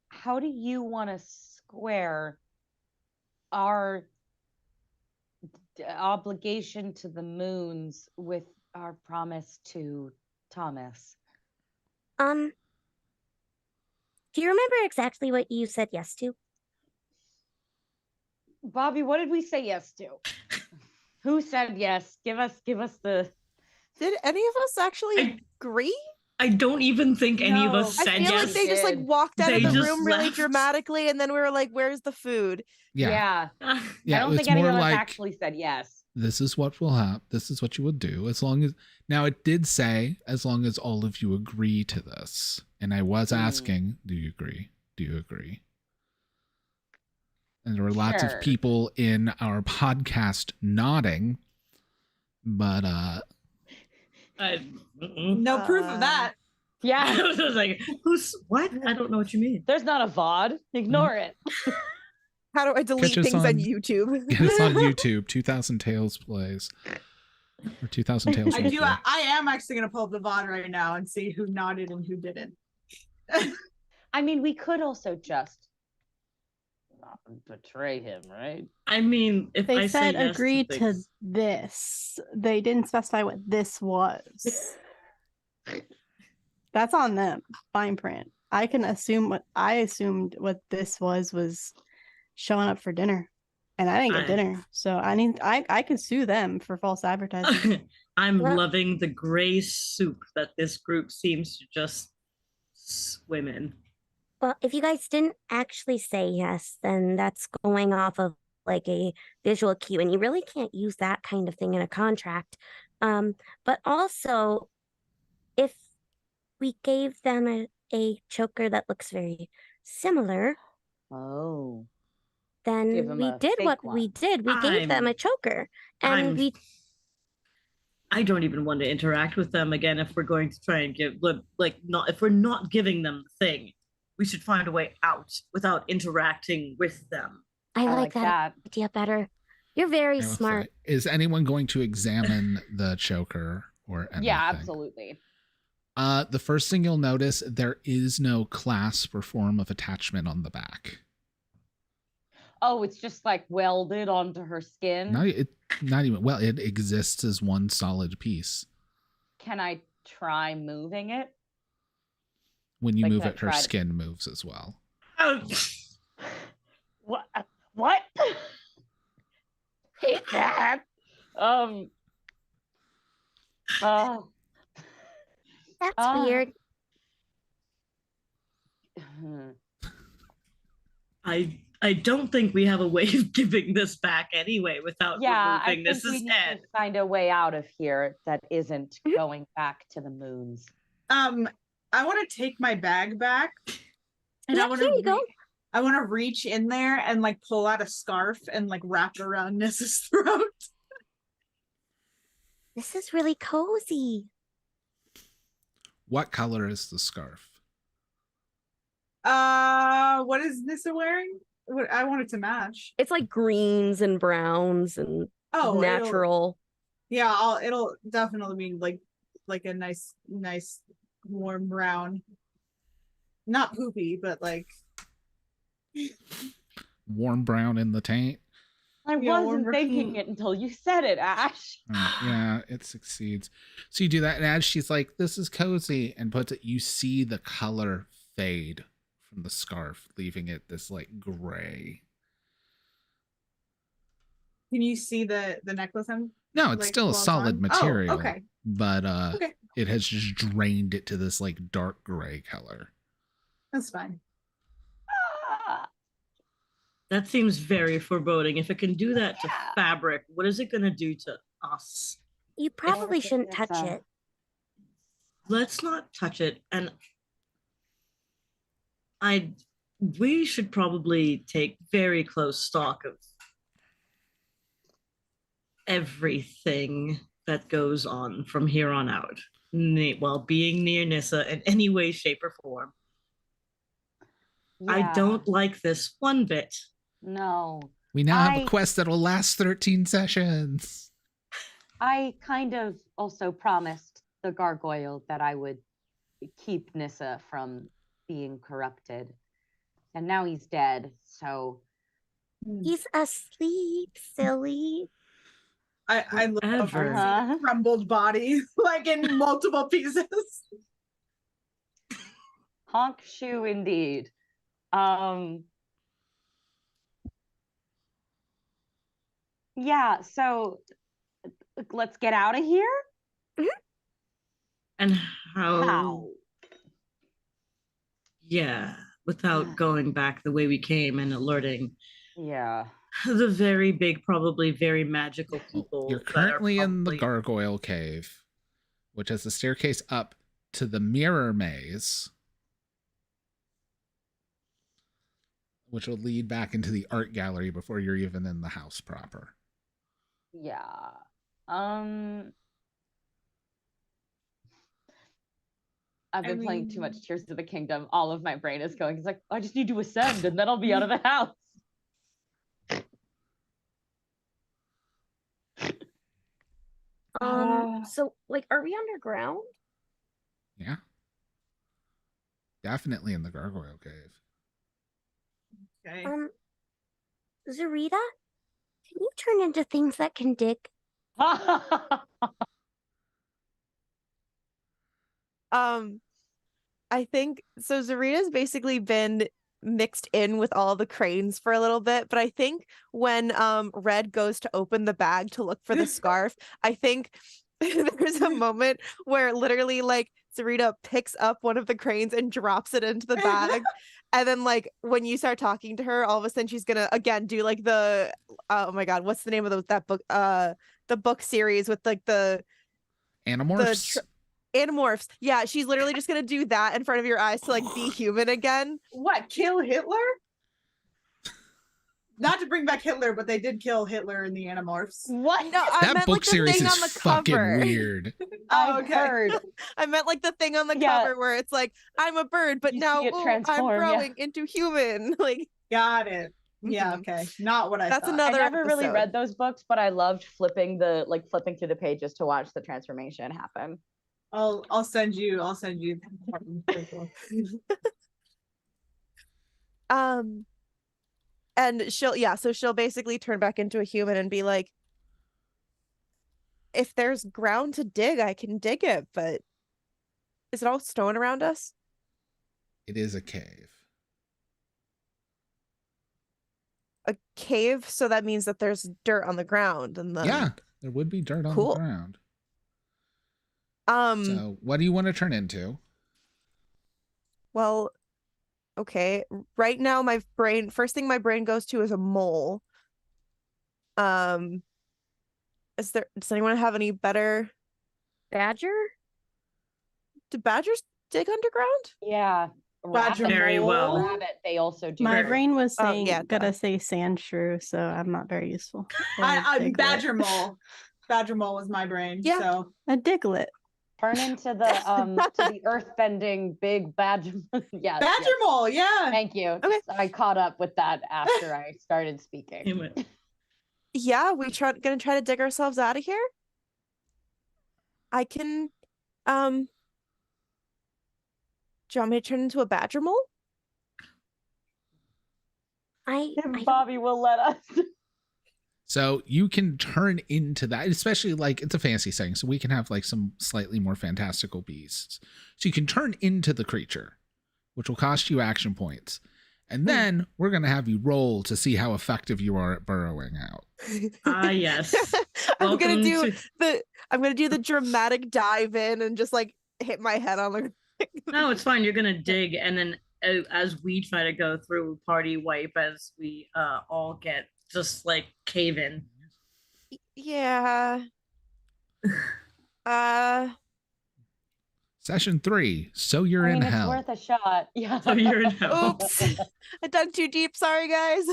how do you want to square our obligation to the moons with our promise to Thomas? Do you remember exactly what you said yes to? Bobby, what did we say yes to? Who said yes? Give us the. Did any of us actually agree? I don't even think any of us I said feel yes. like they just like walked out They of the just room really left. dramatically, and then we were like, "Where's the food?" Yeah. I Yeah, don't it's think any more of us like- actually said yes. This is what will happen. This is what you will do. As long as now it did say, as long as all of you agree to this. And I was asking, do you agree? Do you agree? And there were lots Sure. of people in our podcast nodding, but No proof of that. Yeah. I was like, who's what? I don't know what you mean. There's not a VOD. Ignore it. How do I delete Catch us things on on- YouTube? get us on YouTube. 2000 Tales plays. Or 2000 Tales. I do. Replay. I am actually gonna pull up the VOD right now and see who nodded and who didn't. I mean, we could also just not betray him, right? I mean, if They I say said yes agree to, to things, this. They didn't specify what this was. That's on them. Fine print. I can assume what I assumed what this was showing up for dinner. And I didn't get dinner. So I could sue them for false advertising. I'm Well- loving the gray soup that this group seems to just swim in. Well, if you guys didn't actually say yes, then that's going off of like a visual cue, and you really can't use that kind of thing in a contract. But also, if we gave them a choker that looks very similar, Oh. Give then 'em we a did fake what we one. did. We gave them I'm- a choker, and I'm- we I don't even want to interact with them again if we're going to try and give not if we're not giving them the thing. We should find a way out without interacting with them. I I like that idea better. You're very I will smart. say, is anyone going to examine the choker or anything? Yeah, absolutely. The first thing you'll notice, there is no clasp or form of attachment on the back. Oh, it's just like welded onto her skin. Not even, well, it exists as one solid piece. Can I try moving it? When you Like move that it, her tried- skin moves as well. Oh, What? What? Hey, Dad. Uh, That's Ah. weird. I don't think we have a way of giving this back anyway without yeah, I removing think this we as need head. to find a way out of here that isn't Mhm. going back to the moons. I want to take my bag back, and Yeah, I want here you go. I want to reach in there and like pull out a scarf and like wrap it around Nessa's throat. This is really cozy. What color is the scarf? What is Nissa wearing? What I want it to match. It's like greens and browns and Oh, natural. It'll definitely be like a nice warm brown. Not poopy, but like Warm brown in the taint? I Yeah, wasn't we're- thinking it until you said it, Ash. Yeah, it succeeds. So you do that, and as she's like, this is cozy, and puts it, you see the color fade from the scarf, leaving it this like gray. can you see the necklace I'm No, it's like, still a well solid done? material. Oh, okay. But Okay. it has just drained it to this like dark gray color. That's fine. That seems very foreboding. If it can do that to fabric, what is it going to do to us? You probably shouldn't touch it. Let's not touch it. And we should probably take very close stock of everything that goes on from here on out, while being near Nissa in any way, shape, or form. I don't like this one bit. No. We now have a quest that will last 13 sessions. I kind of also promised the gargoyle that I would keep Nissa from being corrupted. And now he's dead, so... He's asleep, silly. I love her crumbled body, like in multiple pieces. Honk shoe indeed. Yeah, so let's get out of here. And how? Yeah, without going back the way we came and alerting. Yeah. The very big, probably very magical people. You're currently in the gargoyle cave, which has a staircase up to the mirror maze, which will lead back into the art gallery before you're even in the house proper. Yeah. I've been playing too much Tears of the Kingdom. All of my brain is going. It's like, I just need to ascend and then I'll be out of the house. So like, are we underground? Yeah. Definitely in the gargoyle cave. Okay. Zarita, can you turn into things that can dig? I think so. Zarita's basically been mixed in with all the cranes for a little bit, but I think when Red goes to open the bag to look for the scarf, I think there's a moment where literally like Zarita picks up one of the cranes and drops it into the bag. And then like when you start talking to her, all of a sudden she's gonna again do like the oh my god, what's the name of that book? The book series with like the Animorphs? Animorphs. Yeah, she's literally just gonna do that in front of your eyes to like be human again. What, kill Hitler? Not to bring back Hitler, but they did kill Hitler in the Animorphs. What? No, I That meant book like the series thing is on the fucking cover. weird. Oh, I've heard. I meant like the thing on the cover where it's like, I'm a bird, but You now see it I'm transform, yeah. growing into human. Like, got it. Yeah, okay. Not what I that's thought. another I never really episode. read those books, but I loved flipping through the pages to watch the transformation happen. I'll send you. And she'll basically turn back into a human and be like, if there's ground to dig, I can dig it, but is it all stone around us? It is a cave. A cave, so that means that there's dirt on the ground and Yeah, there would be dirt on the ground. So what do you want to turn into? Well, okay. Right now first thing my brain goes to is a mole. Does anyone have any better? Badger? Do badgers dig underground? Yeah. Badger very well. Rabbit, they also do. My brain was Oh, saying, yeah, gotta say sand shrew, so I'm not very useful. Or I diglet. Badger Mole. Badger Mole was my brain. Yeah. So A diglet. Turn into the earth-bending big badger. Yeah. Badger Mole, yeah. Thank you. Okay. I caught up with that after I started speaking. Yeah, gonna try to dig ourselves out of here. I can do you want me to turn into a badger mole? If Bobby will let us. So you can turn into that, especially like it's a fantasy setting, so we can have like some slightly more fantastical beasts. So you can turn into the creature, which will cost you action points. And then we're going to have you roll to see how effective you are at burrowing out. Yes. I'm gonna do Welcome the dramatic dive in and just like hit my head on the No, it's fine. You're gonna dig, and then as we try to go through party wipe, as we all get just like cave in. Yeah. Session 3. So you're in it's hell. worth a shot. Yeah. So you're in hell. Oops. I dug too deep. Sorry, guys.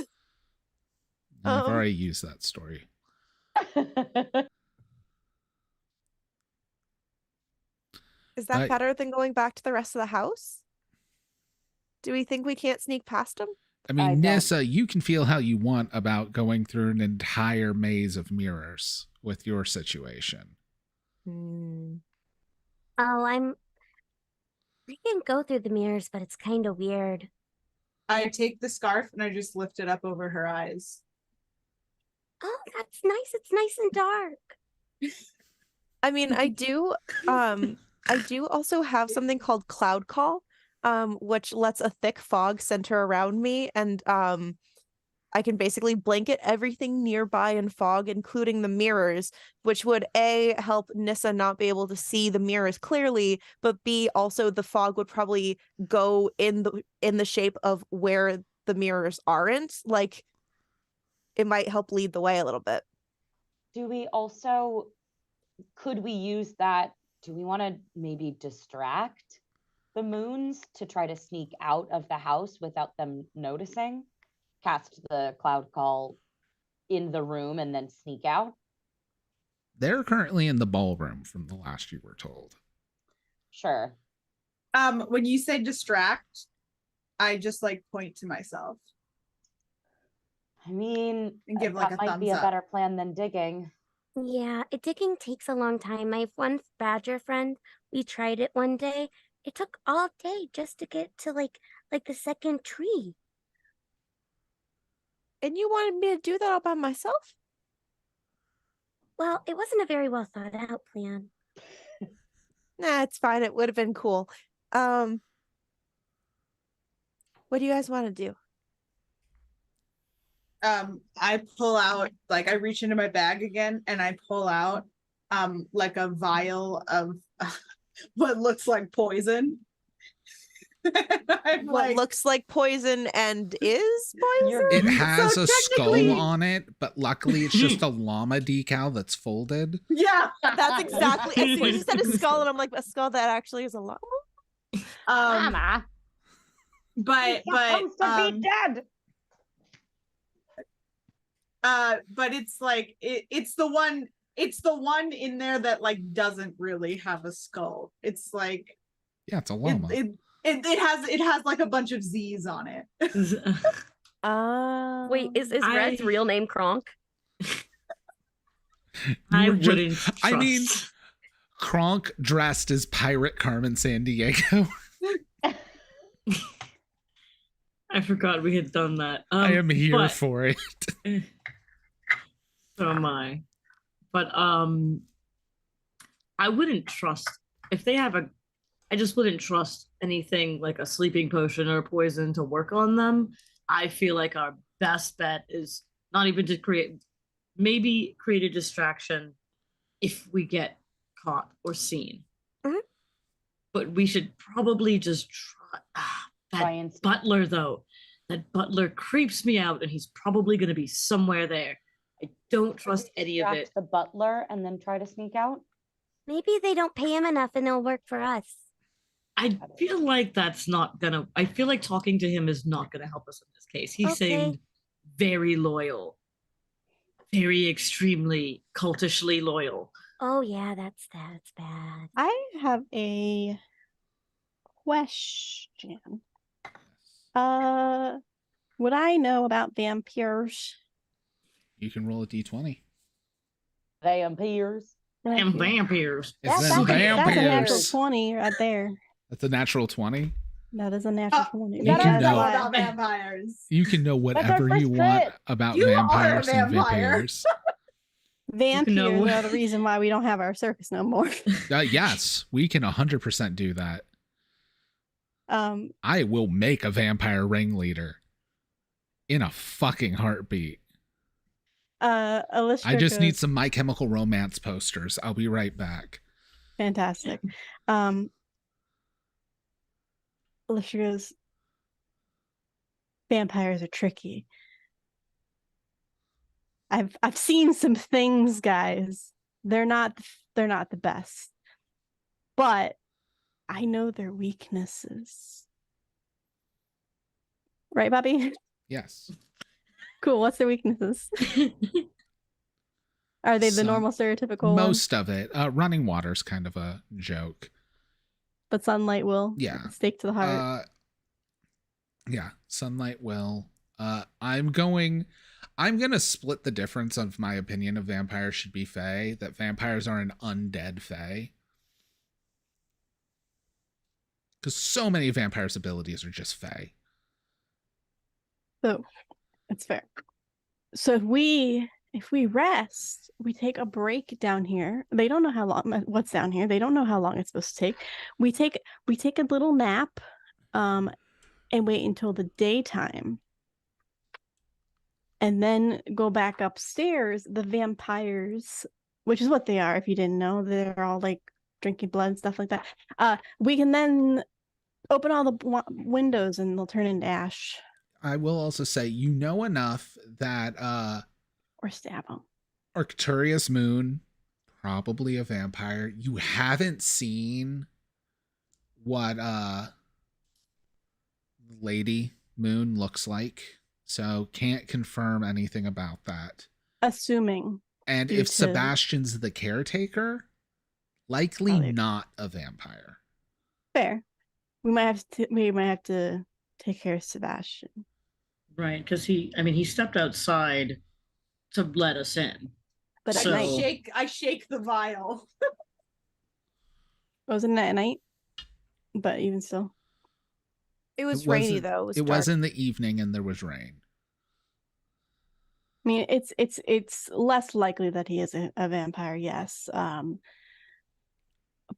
I've already used that story. Is that better than going back to the rest of the house? Do we think we can't sneak past them? I mean, Nissa, you can feel how you want about going through an entire maze of mirrors with your situation. Oh, I can go through the mirrors, but it's kind of weird. I take the scarf and I just lift it up over her eyes. Oh, that's nice. It's nice and dark. I mean, I do also have something called Cloud Call, which lets a thick fog center around me, and I can basically blanket everything nearby in fog, including the mirrors, which would A, help Nissa not be able to see the mirrors clearly, but B, also the fog would probably go in the shape of where the mirrors aren't. Like, it might help lead the way a little bit. Do we also, could we use that? Do we want to maybe distract the moons to try to sneak out of the house without them noticing? Cast the cloud call in the room and then sneak out? They're currently in the ballroom from the last you were told. Sure. When you say distract, I just like point to myself. I mean, and give like a might thumbs be a up. better plan than digging. Yeah, digging takes a long time. My one badger friend, we tried it one day. It took all day just to get to like the second tree. And you wanted me to do that all by myself? Well, it wasn't a very well thought out plan. Nah, it's fine. It would have been cool. What do you guys want to do? I pull out, like I reach into my bag again and I pull out like a vial of what looks like poison. What looks like poison and is poison? It has So a technically- skull on it, but luckily it's just a llama decal that's folded. Yeah, That's exactly. As soon as you said a skull, and I'm like, a skull that actually is a llama. Mama. But Supposed to be dead. but it's like it's the one in there that like doesn't really have a skull. It's like Yeah, it's a llama. it has like a bunch of Z's on it. Wait, is Red's real name Kronk? I You're wouldn't I mean, trust. Kronk dressed as Pirate Carmen Sandiego. I forgot we had done that. I am here but- for it. So am I. But I wouldn't trust if they have I just wouldn't trust anything like a sleeping potion or poison to work on them. I feel like our best bet is not even to create a distraction if we get caught or seen. But we should probably just try. Butler, though. That butler creeps me out, and he's probably going to be somewhere there. I don't trust any of it. The butler and then try to sneak out? Maybe they don't pay him enough and it'll work for us. I feel like that's not gonna. I feel like talking to him is not gonna help us in this case. He Okay. seemed very loyal, very extremely cultishly loyal. Oh yeah, that's bad. I have a question. Would I know about vampires? You can roll a d20. Vampires. And vampires. It's That's them a natural vampires. 20 right there. That's a natural 20. That is a natural 20. You can know about vampires. You can know That's our whatever you first want crit. about You are a vampires and vampire. vampires. Vampires know- are the reason why we don't have our circus no more. Yes, we can 100% do that. I will make a vampire ringleader in a fucking heartbeat. Alicia I just goes, need some My Chemical Romance posters. I'll be right back. fantastic. Alicia goes, vampires are tricky. I've seen some things, guys. They're not the best. But I know their weaknesses. Right, Bobby? Yes. Cool. What's their weaknesses? Are they the Some- normal stereotypical ones? Most of it. Running water's kind of a joke. But sunlight will. Yeah. Stake to the heart. Yeah, sunlight will. I'm gonna split the difference of my opinion of vampires should be fae, that vampires are an undead fae. Because so many vampires' abilities are just fae. So that's fair. So if we rest, we take a break down here. They don't know how long what's down here. They don't know how long it's supposed to take. We take a little nap, and wait until the daytime. And then go back upstairs. The vampires, which is what they are, if you didn't know, they're all like drinking blood and stuff like that. We can then open all the windows and they'll turn into ash. I will also say, you know enough that Or stab them. Arcturius Moon, probably a vampire. You haven't seen what Lady Moon looks like, so can't confirm anything about that. Assuming. And if Sebastian's the caretaker, likely not a vampire. Fair. We might have to take care of Sebastian. Right, because he stepped outside to let us in. But So- I shake the vial. Wasn't it at night? But even still. It was It rainy wasn't- though. It was in the evening and there was rain. I mean, it's less likely that he is a vampire, yes.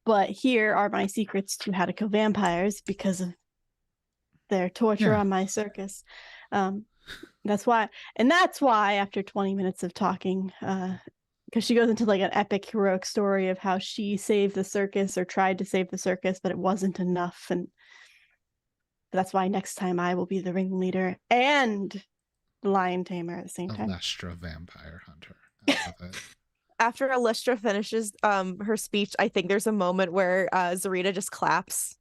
But here are my secrets to how to kill vampires because of their torture on my circus. That's why after 20 minutes of talking, because she goes into like an epic heroic story of how she saved the circus or tried to save the circus, but it wasn't enough. And that's why next time I will be the ringleader and the lion tamer at the same time. Alestra vampire hunter. I love it. After Alestra finishes her speech, I think there's a moment where Zarita just claps.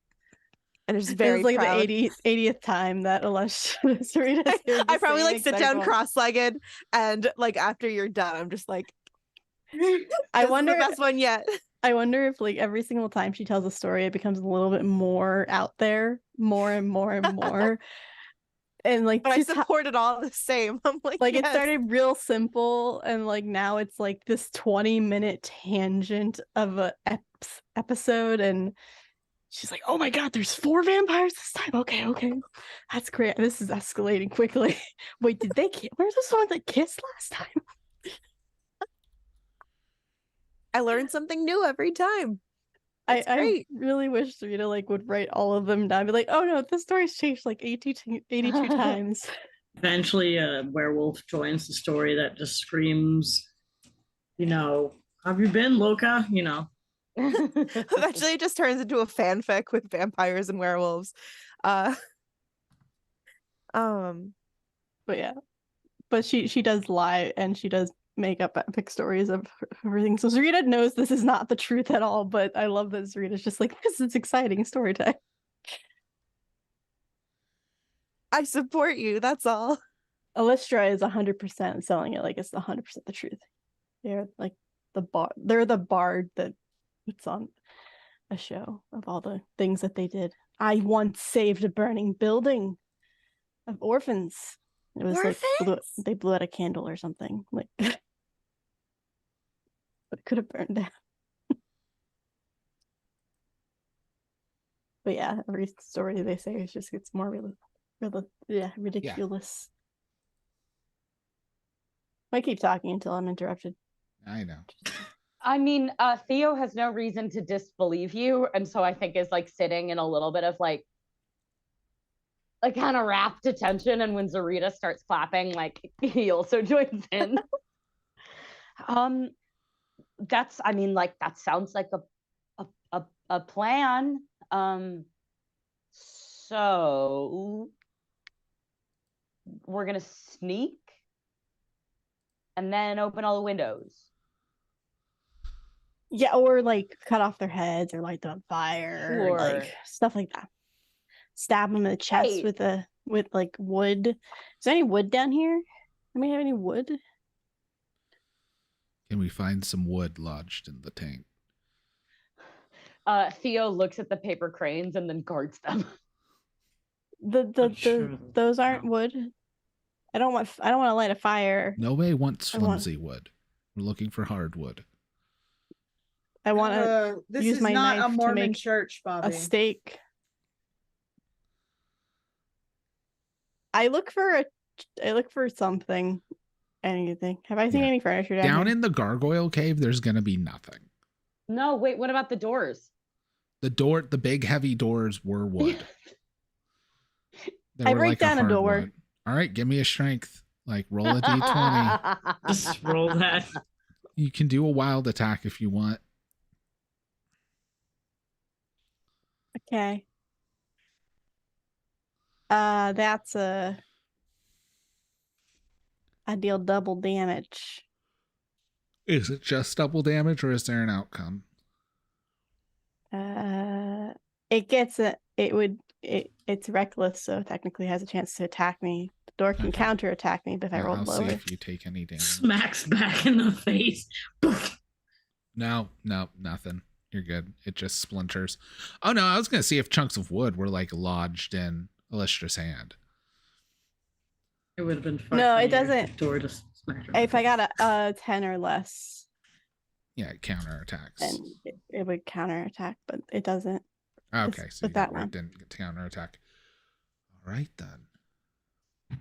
And is very It's like proud. the 80th time that Sarita's here I probably like sit down cross. cross-legged, and like after you're done, I'm just like, I wonder the best one yet. I wonder if like every single time she tells a story, it becomes a little bit more out there, more and more and more. And like, But I just support it all the same. I'm like it yes. started real simple, and like now it's like this 20-minute tangent of a episode, and she's like, "Oh my god, there's 4 vampires this time. Okay, that's great. This is escalating quickly. Wait, did they? Where's the one that kissed last time?" I learned something new every time. It's I great. really wish Rita like would write all of them down. Be like, "Oh no, this story's changed like 82 times." Eventually, a werewolf joins the story that just screams, have you been, Loca? Eventually, it just turns into a fanfic with vampires and werewolves. But yeah, but she does lie, and she does make up epic stories of everything. So Zarita knows this is not the truth at all, but I love that Zarita's just like, this is exciting story time. I support you. That's all. Alestra is 100% selling it like it's 100% the truth. They're like they're the bard that puts on a show of all the things that they did. I once saved a burning building of orphans. It was like they blew out a candle or something. Like, but it could have burned down. But yeah, every story they say is just gets more ridiculous. I keep talking until I'm interrupted. I know. I mean, Theo has no reason to disbelieve you, and so I think is like sitting in a little bit of like kind of rapt attention, and when Zarita starts clapping, like he also joins in. That sounds like a plan. So we're gonna sneak and then open all the windows. Yeah, or like cut off their heads or light them on fire, or, Sure. like stuff like that. Stab them in the chest Right. with like wood. Is there any wood down here? Do we have any wood? Can we find some wood lodged in the tank? Theo looks at the paper cranes and then guards them. Those aren't wood. I don't want to light a fire. Nobody wants flimsy wood. We're looking for hardwood. I want to this use is my not knife a Mormon to make church, Bobby. a steak. I look for something. Anything. Have I seen any furniture Down here? in the gargoyle cave, there's gonna be nothing. No, wait, what about the doors? The big heavy doors were wood. They I were break down a door. hardwood. All right, give me a strength. Like roll a d20. Just roll that. You can do a wild attack if you want. Okay. That's I deal double damage. Is it just double damage or is there an outcome? It's reckless, so technically has a chance to attack me. The door can counter attack me, but if I roll I'll lower. see if you take any damage. Smacks back in the face. No, nothing. You're good. It just splinters. Oh no, I was gonna see if chunks of wood were like lodged in Alyssa's hand. It would have been fun. No, it doesn't. Door to smack her. If I got a 10 or less, Yeah, it counterattacks. then it would counterattack, but it doesn't. Okay, so you with that got where one. it didn't get to counterattack. All right then.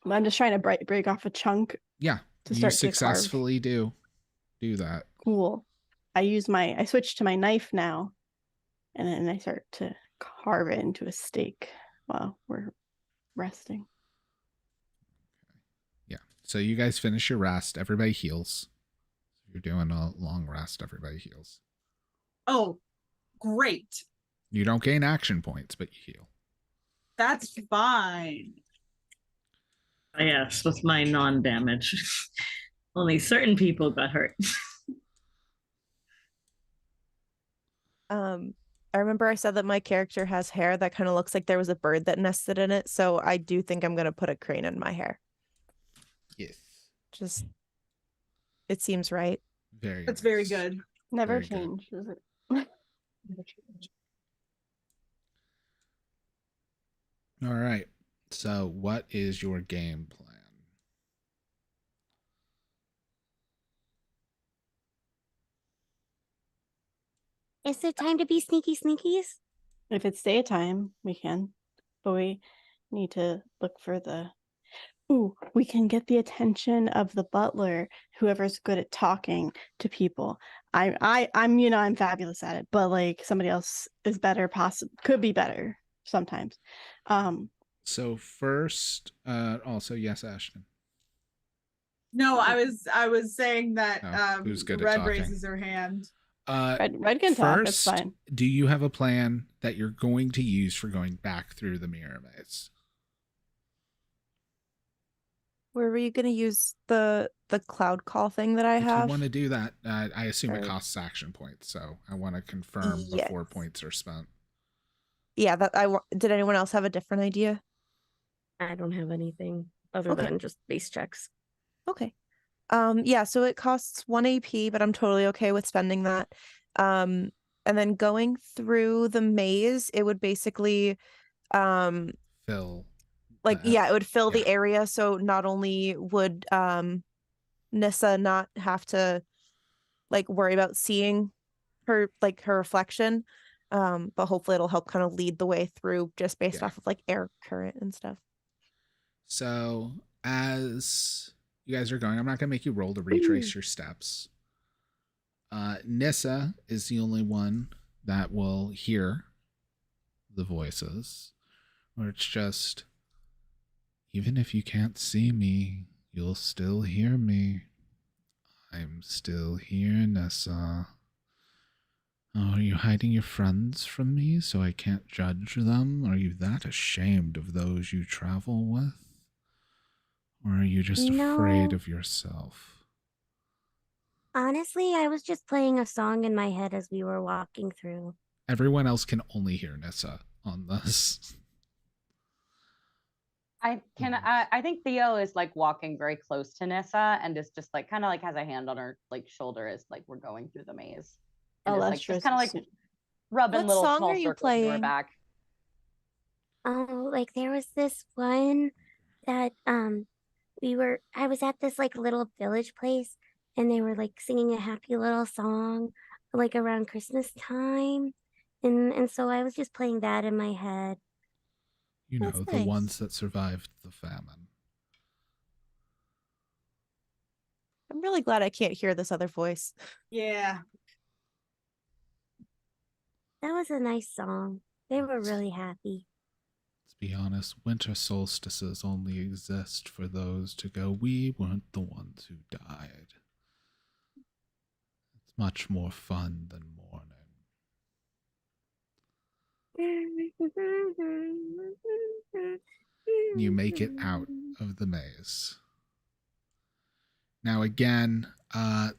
I'm just trying to break off a chunk. Yeah, To you start to successfully do that. Cool. I switch to my knife now, and then I start to carve it into a steak while we're resting. Yeah. So you guys finish your rest. Everybody heals. If you're doing a long rest, everybody heals. Oh, great. You don't gain action points, but you heal. That's fine. Yes, with my non-damage. Only certain people got hurt. I remember I said that my character has hair that kind of looks like there was a bird that nested in it, so I do think I'm gonna put a crane in my hair. Yes. Just, it seems right. That's very good. Never Very good. change, is it? Never change. All right. So what is your game plan? Is it time to be sneaky sneakies? If it's daytime, we can, but we need to look for the. Ooh, we can get the attention of the butler, whoever's good at talking to people. I'm I'm fabulous at it, but like somebody else is better, could be better sometimes. So first, also yes, Ashton. No, I was saying that who's good at Red talking? raises her hand. Red can talk. That's fine. Do you have a plan that you're going to use for going back through the mirror maze? Where were you gonna use the cloud call thing that I If you have? want to do that, I assume it Or- costs action points, so I want to confirm Yes. before points are spent. Yeah, did anyone else have a different idea? I don't have anything other Okay. than just base checks. Okay. Yeah, so it costs 1 AP, but I'm totally okay with spending that. And then going through the maze, it would basically Fill. it would fill yeah. the area, so not only would Nissa not have to like worry about seeing her reflection, but hopefully it'll help kind of lead the way through just based Yeah. off of like air current and stuff. So as you guys are going, I'm not going to make you roll to retrace your steps. Nissa is the only one that will hear the voices, where it's just, even if you can't see me, you'll still hear me. I'm still here, Nissa. Oh, are you hiding your friends from me so I can't judge them? Are you that ashamed of those you travel with? Or are you just afraid No. of yourself? Honestly, I was just playing a song in my head as we were walking through. Everyone else can only hear Nissa on this. I think Theo is like walking very close to Nissa and is just like kind of like has a hand on her like shoulder as like we're going through the maze. And is like just kind of like rubbing What little song small are you circles into her playing? back. Oh, like there was this one that I was at this like little village place and they were like singing a happy little song like around Christmas time. And so I was just playing that in my head. You know, That's the nice. ones that survived the famine. I'm really glad I can't hear this other voice. Yeah. That was a nice song. They were really happy. Let's be honest, winter solstices only exist for those to go, we weren't the ones who died. It's much more fun than mourning. You make it out of the maze. Now again, a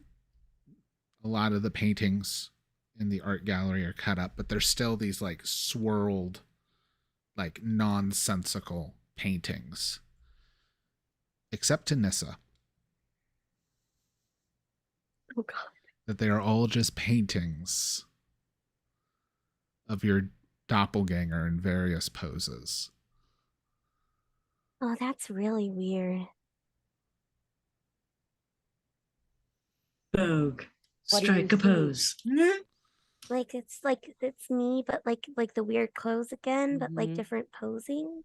lot of the paintings in the art gallery are cut up, but there's still these like swirled, like nonsensical paintings. Except to Nissa. Oh god. That they are all just paintings of your doppelganger in various poses. Oh, that's really weird. Vogue. What do Strike you a pose. Like it's me, but like the weird clothes again, but like Mhm. different posing.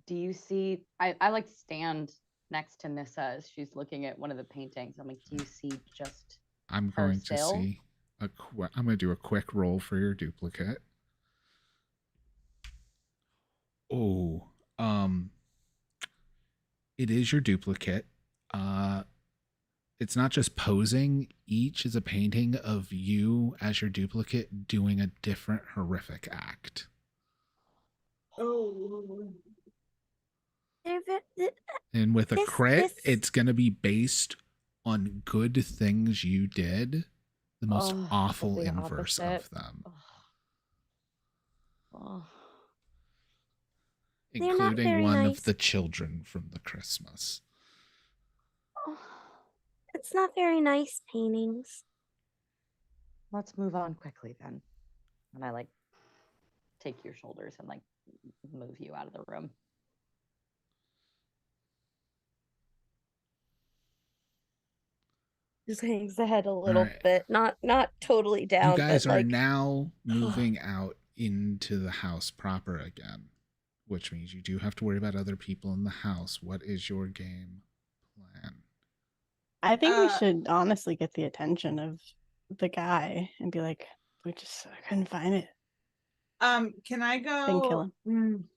Do you see? I like stand next to Nissa as she's looking at one of the paintings. I'm like, do you see just? I'm her going to still? see I'm going to do a quick roll for your duplicate. Oh, it is your duplicate. It's not just posing. Each is a painting of you as your duplicate doing a different horrific act. Oh. And with a This- crit, this- it's going to be based on good things you did, the most Oh, awful the inverse opposite. of them, Oh. They're not including very one nice. of the children from the Christmas. It's not very nice paintings. Let's move on quickly then. And I like take your shoulders and like move you out of the room. Just hangs the head a little right. bit, not totally down. You guys but are like, now moving out into the house proper again, which means you do have to worry about other people in the house. What is your game plan? I think we should honestly get the attention of the guy and be like, I couldn't find it. Can I go? Then kill him.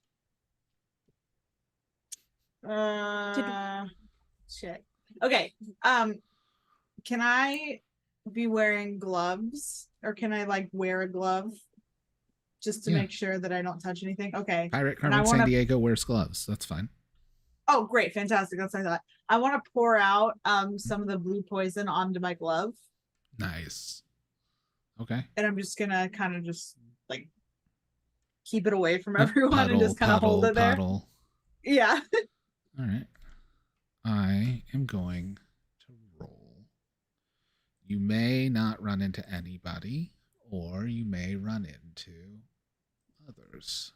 Shit. Okay. Can I be wearing gloves, or can I like wear a glove just to Yeah. make sure that I don't touch anything? Okay. Pirate And I Carmen San wanna- Diego wears gloves. That's fine. Oh, great, fantastic. That's what I thought. I want to pour out some of the blue poison onto my glove, Nice. Okay. and I'm just gonna kind of just like keep it away from everyone and Puddle, just kind of hold it there. puddle. Yeah. All right. I am going to roll. You may not run into anybody, or you may run into others.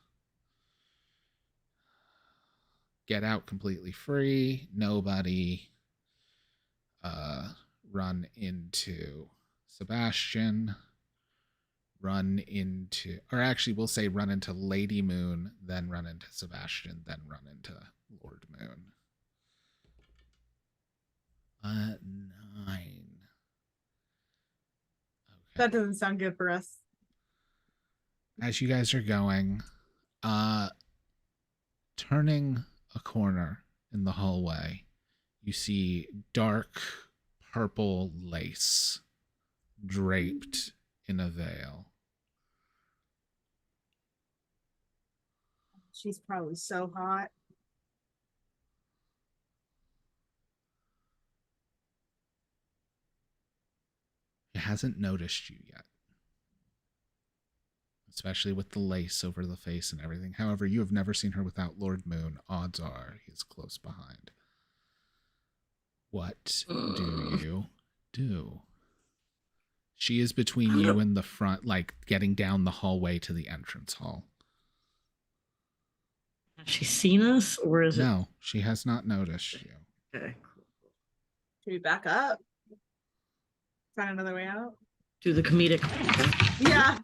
Get out completely free. Nobody. Run into Sebastian. Run into, or actually, we'll say run into Lady Moon, then run into Sebastian, then run into Lord Moon. 9. Okay. That doesn't sound good for us. As you guys are going, turning a corner in the hallway, you see dark purple lace draped in a veil. She's probably so hot. She hasn't noticed you yet. Especially with the lace over the face and everything. However, you have never seen her without Lord Moon. Odds are he is close behind. What do you do? She is between you and the front, like getting down the hallway to the entrance hall. Has she seen us, or is No, she has not noticed you. it? Okay. Should we back up? Find another way out? Do the comedic. Yeah.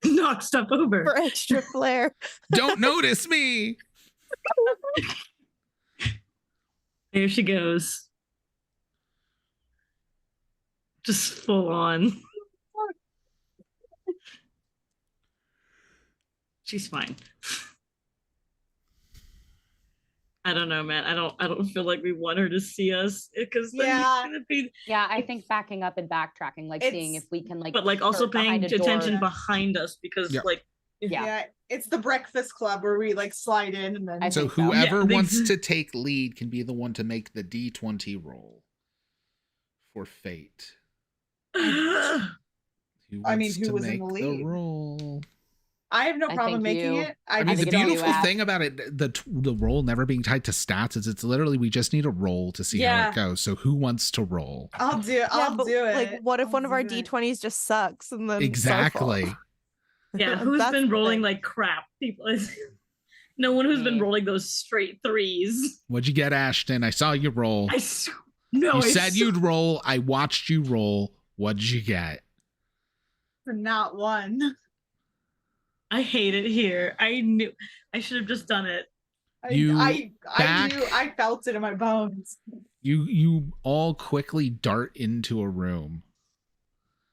Knock stuff over. For extra flair. Don't notice me. There she goes. Just full on. She's fine. I don't know, man. I don't feel like we want her to see us because Yeah. gonna be. Yeah, I think backing up and backtracking, like seeing if we can like. But like also skirt behind paying a door. attention behind us because Yep. like Yeah. It's the breakfast club where we like slide in and then. So think so. whoever Yeah, wants to take lead can be the one to make the D20 roll for fate. Who I mean, wants who to was in make the the lead? roll? I have no I problem think making you- it. I mean, I the think it's beautiful you, Ash. thing about it, the roll never being tied to stats is it's literally we just need a roll to see how Yeah. it goes. So who wants to roll? I'll do it. Yeah, I'll but do it. like, what if I'll one of our do it. D20s just sucks and then it's our fault? Exactly. yeah, who's That's been the rolling thing. like crap? People, no one who's been Me. rolling those straight threes. What'd you get, Ashton? I saw you roll. No, You I said you'd roll. I watched you roll. What'd you get? For not one. I hate it here. I knew I should have just done it. You I back- knew. I felt it in my bones. You all quickly dart into a room,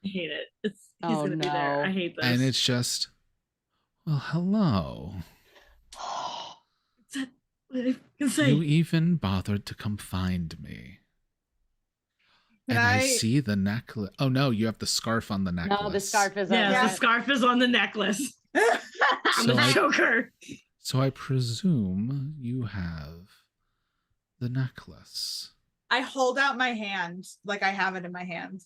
I hate it. He's Oh, gonna be there. no. I hate this. and it's just, well, hello. I can say. You even bothered to come find me. Can And I I- see the necklace. Oh no, you have the scarf on the necklace. No, the scarf is Yeah, on the that. scarf is on the necklace. I'm So the I- choker. So I presume you have the necklace. I hold out my hand like I have it in my hand.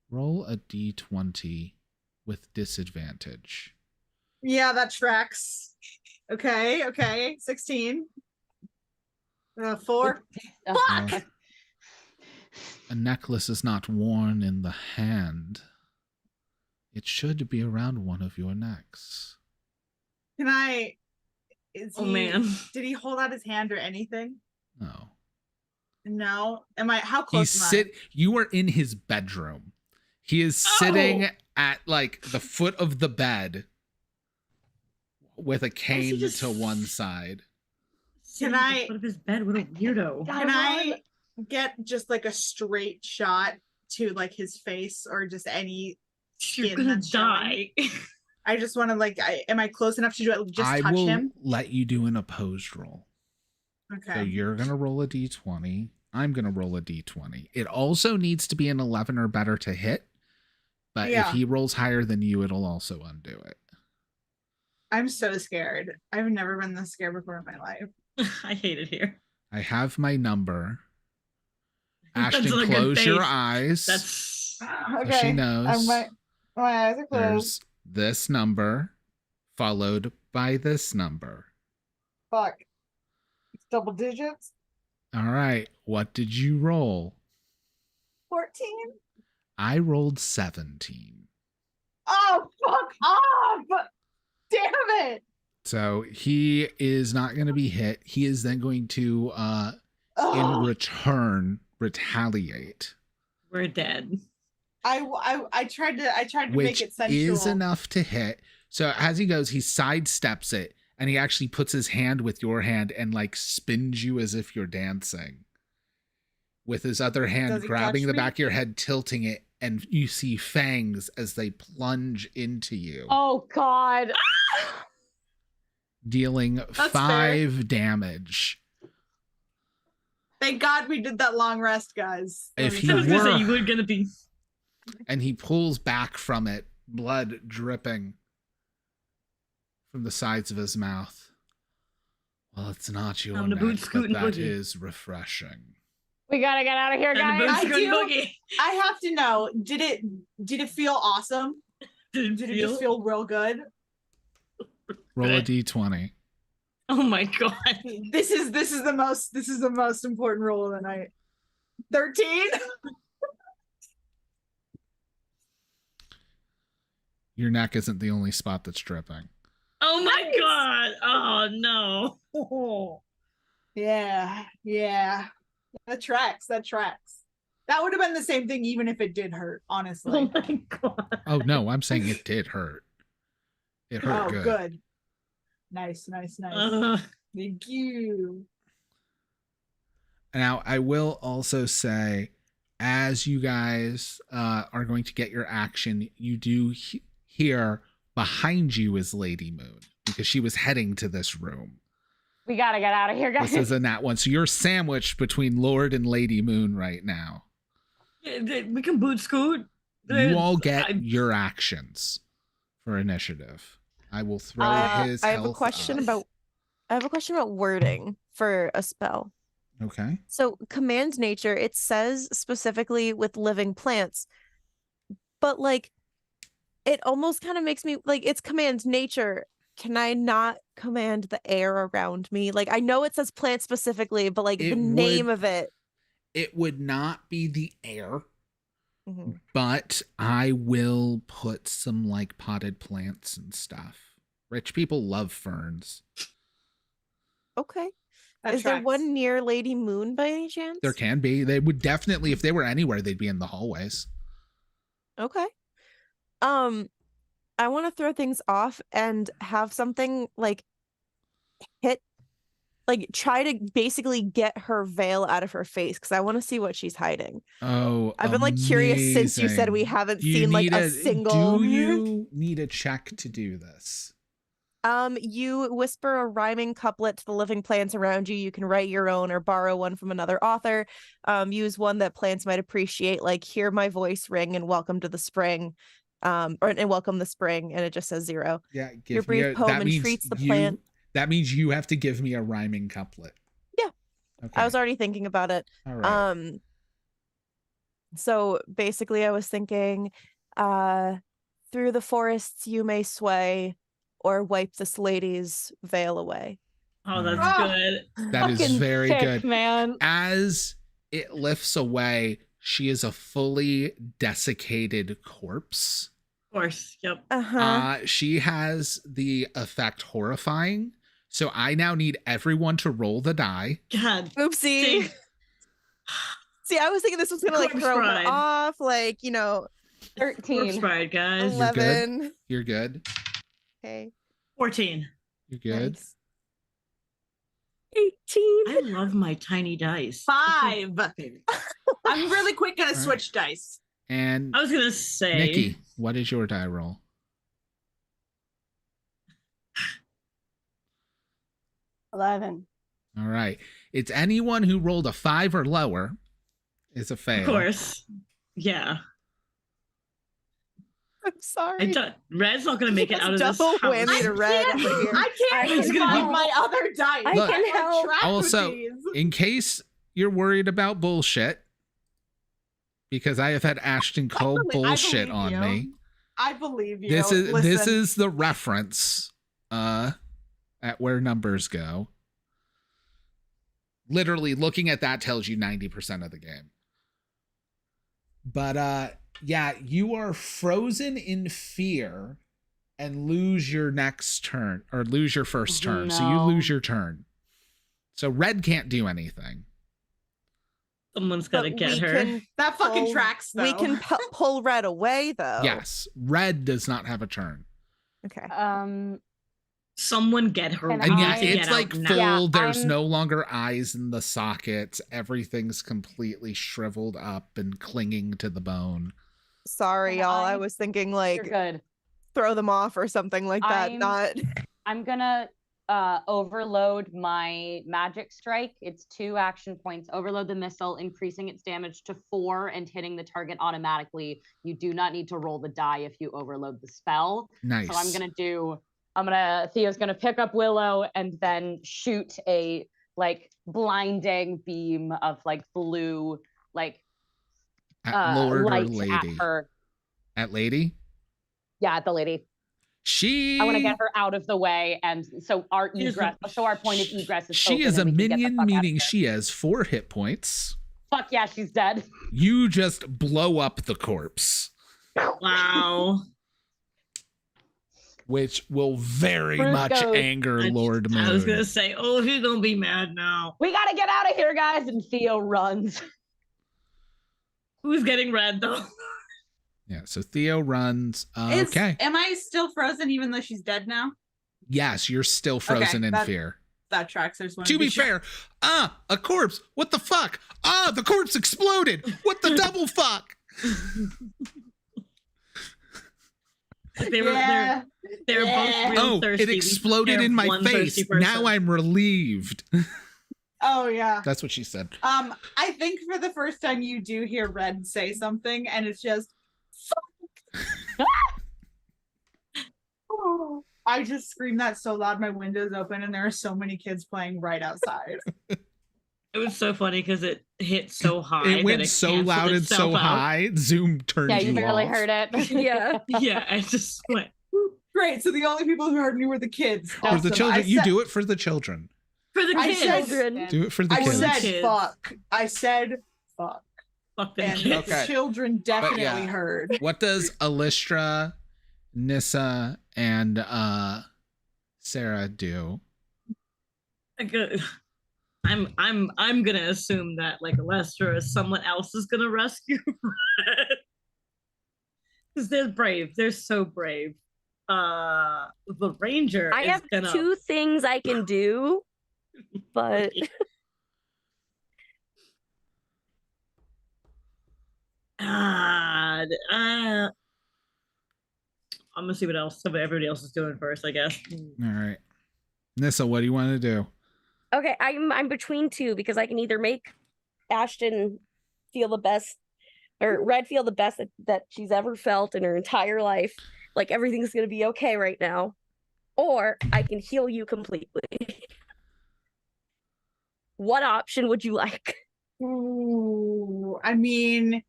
Roll a d20 with disadvantage. Yeah, that tracks. Okay. 16. 4. Ugh. A necklace is not worn in the hand. It should be around one of your necks. Can I? Oh, man. Did he hold out his hand or anything? No. No. Am I? How close am You are in his bedroom. He is sitting Oh! at like the foot of the bed with a cane just- to one side. Sitting at the foot of his bed? What a weirdo. Can I get just like a straight shot to like his face or just any You're skin gonna that's showing? die. I just want to like. Am I close enough to do it? Just I touch will him. let you do an opposed roll. Okay. So you're going to roll a d20. I'm going to roll a d20. It also needs to be an 11 or better to hit. But Yeah. if he rolls higher than you, it'll also undo it. I'm so scared. I've never been this scared before in my life. I hate it here. I have my number. That's Ashton, not a good close your face. eyes. That's So she knows. My eyes are closed. There's this number followed by this number. Fuck. It's double digits. All right. What did you roll? 14. I rolled 17. Oh, fuck off! Damn it! So he is not going to be hit. He is then going to, in Ugh. return, retaliate, we're dead. I tried to which make it sensual. is enough to hit. So as he goes, he sidesteps it, and he actually puts his hand with your hand and like spins you as if you're dancing. With his other hand Does he grabbing touch the me? back of your head, tilting it, and you see fangs as they plunge into you, Oh God. dealing fair. 5 damage. Thank God we did that long rest, guys. If I you was gonna say were, you were gonna be. and he pulls back from it, blood dripping from the sides of his mouth. Well, it's not your Time to boot, neck, scoot, but and that boogie. is refreshing. We gotta get out of here, Time to boot, guys. I scoot, and do- boogie. I have to know, did it feel awesome? Did Did it just feel real good? Roll a Good. d20. Oh my god. This is the most important roll of the night. 13. Your neck isn't the only spot that's dripping. Oh my god. Oh no. Yeah. That tracks. That would have been the same thing even if it did hurt, honestly. Oh my god. Oh no, I'm saying it did hurt. It hurt Oh, good. Nice. Thank you. Now, I will also say, as you guys are going to get your action, you do hear behind you is Lady Moon, because she was heading to this room. We gotta get out of here, guys. This is a nat one. So you're sandwiched between Lord and Lady Moon right now. We can boot scoot. You all get your actions for initiative. I will throw his I have a health question up. about wording for a spell. Okay. So command nature, it says specifically with living plants, but like it almost kind of makes me like it's command nature. Can I not command the air around me? Like I know it says plant specifically, but like the name of it. It would not be the air, Mhm. but I will put some like potted plants and stuff. Rich people love ferns. Okay. That Is there tracks. one near Lady Moon by any chance? There can be. They would definitely, if they were anywhere, they'd be in the hallways. Okay. I want to throw things off and have something like hit, like try to basically get her veil out of her face because I want to see what she's hiding. Oh, I've been like curious since you said we amazing. haven't Do you seen like need a single. Do you need a check to do this? You whisper a rhyming couplet to the living plants around you. You can write your own or borrow one from another author. Use one that plants might appreciate, like "Hear my voice ring" and "Welcome to the spring," and "Welcome the spring," and it just says 0. Yeah, Your give me brief poem that means entreats the you- plant. That means you have to give me a rhyming couplet. Yeah. Okay. I was already thinking about it. All right. So basically I was thinking, through the forests you may sway, or wipe this lady's veil away. Oh, that's good. That is Fucking very sick, good. man. As it lifts away, she is a fully desiccated corpse. Of course. Yep. She has the effect horrifying. So I now need everyone to roll the die. God. Oopsie. See, I was thinking this was gonna like Corpse throw bride. her off, like 13. Corpse bride, guys. You're good. 11. You're good. Okay. 14. You're good. Nice. 18. I love my tiny dice. 5. I'm really quick gonna All right. switch dice. And I was gonna say Nikki, what is your die roll? 11. All right. It's anyone who rolled a 5 or lower is a fail. Of course. Yeah. I'm sorry. Red's not gonna make it out of this Double house. whammy to red over here. I can't It's even gonna find be- my other dice. I Look, can help. track with Also, these. in case you're worried about bullshit, because I have had Ashton call I bullshit believe on you. me. I believe you. This Listen, is the reference at where numbers go. Literally looking at that tells you 90% of the game. But yeah, you are frozen in fear and lose your next turn, or lose your first turn. So you No. lose your turn. So Red can't do anything. Someone's gotta But get we her. can that fucking pull- tracks. Though. We can pull red away though. Yes, Red does not have a turn. Okay. Someone get her. Can We And need yeah, I- to it's get like out now. full. Yeah, There's I'm- no longer eyes in the sockets. Everything's completely shriveled up and clinging to the bone. Sorry, Can y'all. I I- was thinking You're like good. throw them off or something like that. I'm- Not I'm gonna overload my magic strike. It's 2 action points. Overload the missile, increasing its damage to 4 and hitting the target automatically. You do not need to roll the die if you overload the spell. Nice. So Theo's gonna pick up Willow and then shoot a like blinding beam of like blue like At Lord or light lady? at her. At lady? Yeah, at the lady. I want to get her out of the way, and so our egress. So our point of egress is. She open is a and we can get the minion, fuck out of meaning there. she has 4 hit points. Fuck yeah, she's dead. You just blow up the corpse, Wow. which will very Bruce much goes, anger Lord Moon. I was gonna say, oh, she's gonna be mad now. We gotta get out of here, guys. And Theo runs. Who's getting red though? Yeah, so Theo runs. Okay. Am I still frozen even though she's dead now? Yes, you're still frozen in that- fear. That tracks. I just wanted To be sure. fair, a corpse. What the fuck? The corpse exploded. What the double fuck? They were both real thirsty. It exploded in my face. Now I'm relieved. Oh yeah. That's what she said. I think for the first time you do hear Red say something, and it's just. Fuck. Oh, I just screamed that so loud. My window's open, and there are so many kids playing right outside. It was so funny because it hit so high. It went so loud and so high. Zoom turned Yeah, you you barely off. heard it. Yeah. Yeah, I just went. Great. So the only people who heard me were the kids. For the Awesome. children. I You said- do it for the children. For the I kids. said- Do it for the I kids. said Kids. fuck. I said fuck. Fuck the And kids. the children definitely yeah. heard. What does Alistra, Nissa, and Sarah do? I'm gonna assume that like Alestra is someone else is gonna rescue Red. Because they're brave. They're so brave. The ranger I is have gonna 2 things I can do, but I'm gonna see what else everybody else is doing first, I guess. All right. Nissa, what do you want to do? okay, I'm between 2 because I can either make Ashton feel the best or Red feel the best that she's ever felt in her entire life, like everything's gonna be okay right now, or I can heal you completely. What option would you like? Ooh, I mean,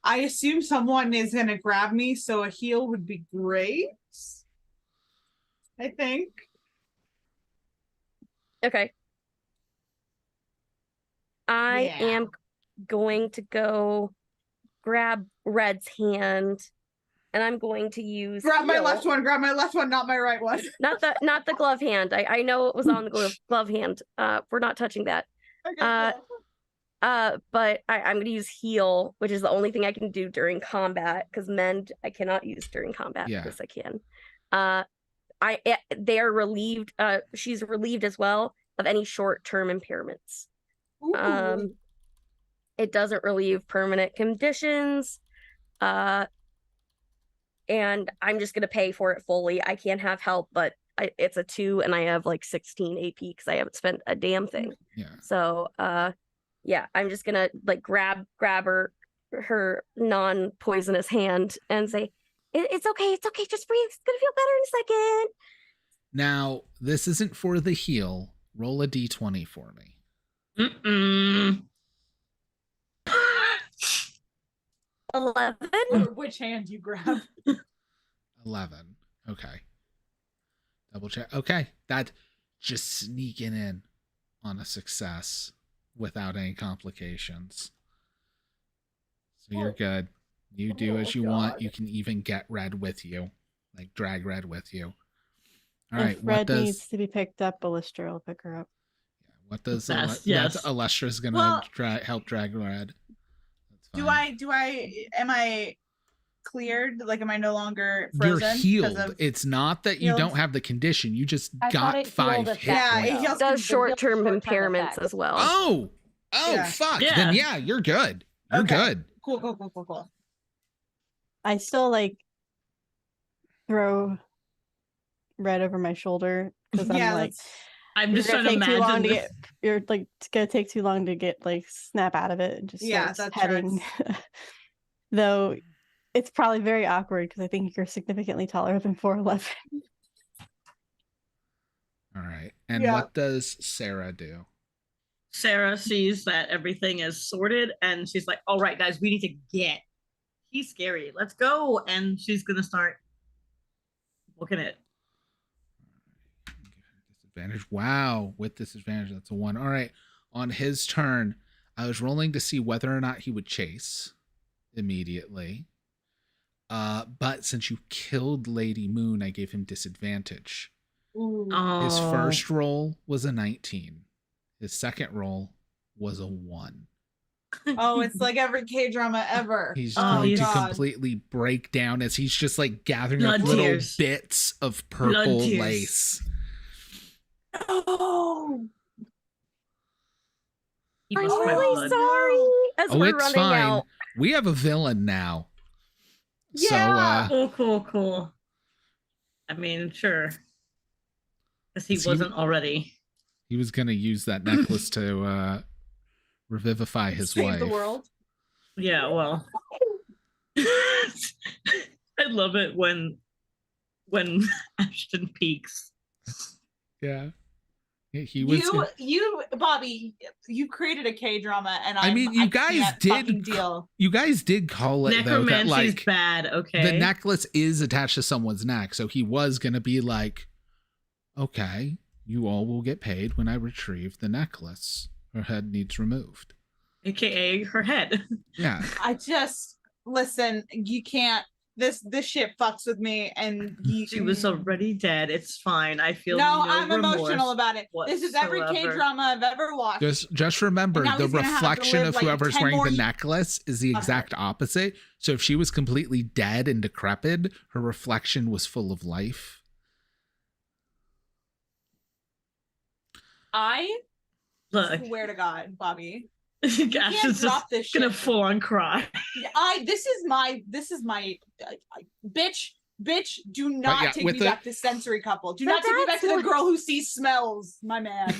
I assume someone is gonna grab me, so a heal would be great. I think. Okay. I Yeah. am going to go grab Red's hand, and I'm going to use Grab my heal. left one, not my right one. Not the glove hand. I know it was on the glove hand. We're not touching that. Okay, But I'm gonna use heal, which is the only thing I can do during combat, because mend I cannot use during combat. Yeah. Yes, I can. They are relieved. She's relieved as well of any short-term impairments. Ooh. It doesn't relieve permanent conditions. And I'm just gonna pay for it fully. I can't have help, but it's a 2, and I have like 16 AP because I haven't spent a damn thing. Yeah. So yeah, I'm just gonna like grab her non-poisonous hand and say, it's okay, just breathe. It's gonna feel better in a second. Now, this isn't for the heal. Roll a d20 for me. Mm-mm. 11. Which hand you grab? 11. Okay. Double check. Okay. That just sneaking in on a success without any complications. So you're good. You do as you want. You can even get Red with you. Like drag Red with you. All right. If What Red does needs to be picked up, Ballista will pick her up. what does Yes, yes. that's Alestra's gonna Well- help drag Red. That's Do fine. am I cleared? Like, am I no longer You're frozen? 'cause healed. of- It's not that you healed? don't have the condition. You just I thought got it healed 5 us hit back. Yeah, it points. heals It does short-term short-term impairments effects. as well. Oh, Yeah. fuck. Yeah. Then yeah, you're good. You're Okay. good. Cool. I still like throw Red over my shoulder because I'm Yeah, like, I'm just you're trying gonna to take too long imagine to this. get. You're like it's gonna take too long to get like snap out of it and just Yeah, starts that heading. Though it's probably very awkward because I think you're significantly taller than 4'11". All right. And Yeah. what does Sarah do? Sarah sees that everything is sorted and she's like, all right, guys, we need to get. He's scary. Let's go. And she's going to start booking it. Disadvantage. Wow. With disadvantage, that's a 1. All right. On his turn, I was rolling to see whether or not he would chase immediately. But since you killed Lady Moon, I gave him disadvantage. His first roll was a 19. His second roll was a 1. Oh, it's like every K-drama ever. He's oh, going to God. completely break down as he's just like gathering Blood up little tears. bits of purple Blood tears. lace. Oh, He I'm must cry really blood. sorry. As Oh, we're it's running fine. out. We have a villain now. Yeah. Cool. I mean, sure. Because he Is he- wasn't already. He was going to use that necklace to revivify his save wife. the world. Yeah, well. I love it when Ashton peaks. Yeah. He was. You, Bobby, you created a K-drama, and I mean, you guys can't fucking did. deal. You guys did call it though that Necromancy's like bad, okay? the necklace is attached to someone's neck, so he was gonna be like, "Okay, you all will get paid when I retrieve the necklace. Her head needs removed." AKA her head. Yeah. I just listen. You can't. This shit fucks with me, and She was already dead. It's fine. I feel no. no I'm emotional remorse about it. This is every whatsoever. K-drama I've ever watched. Just remember, And now the he's gonna have to reflection live, of like, whoever's 10 wearing more the ye- necklace is the exact opposite. So if she was completely dead and decrepit, her reflection was full of life. I Look, swear to God, Bobby. Ash can't is drop just this gonna shit. full on cry. This is my bitch. Do not yeah, take with me the- back to sensory couple. Do But not take me back that's to the what- girl who sees smells, my man.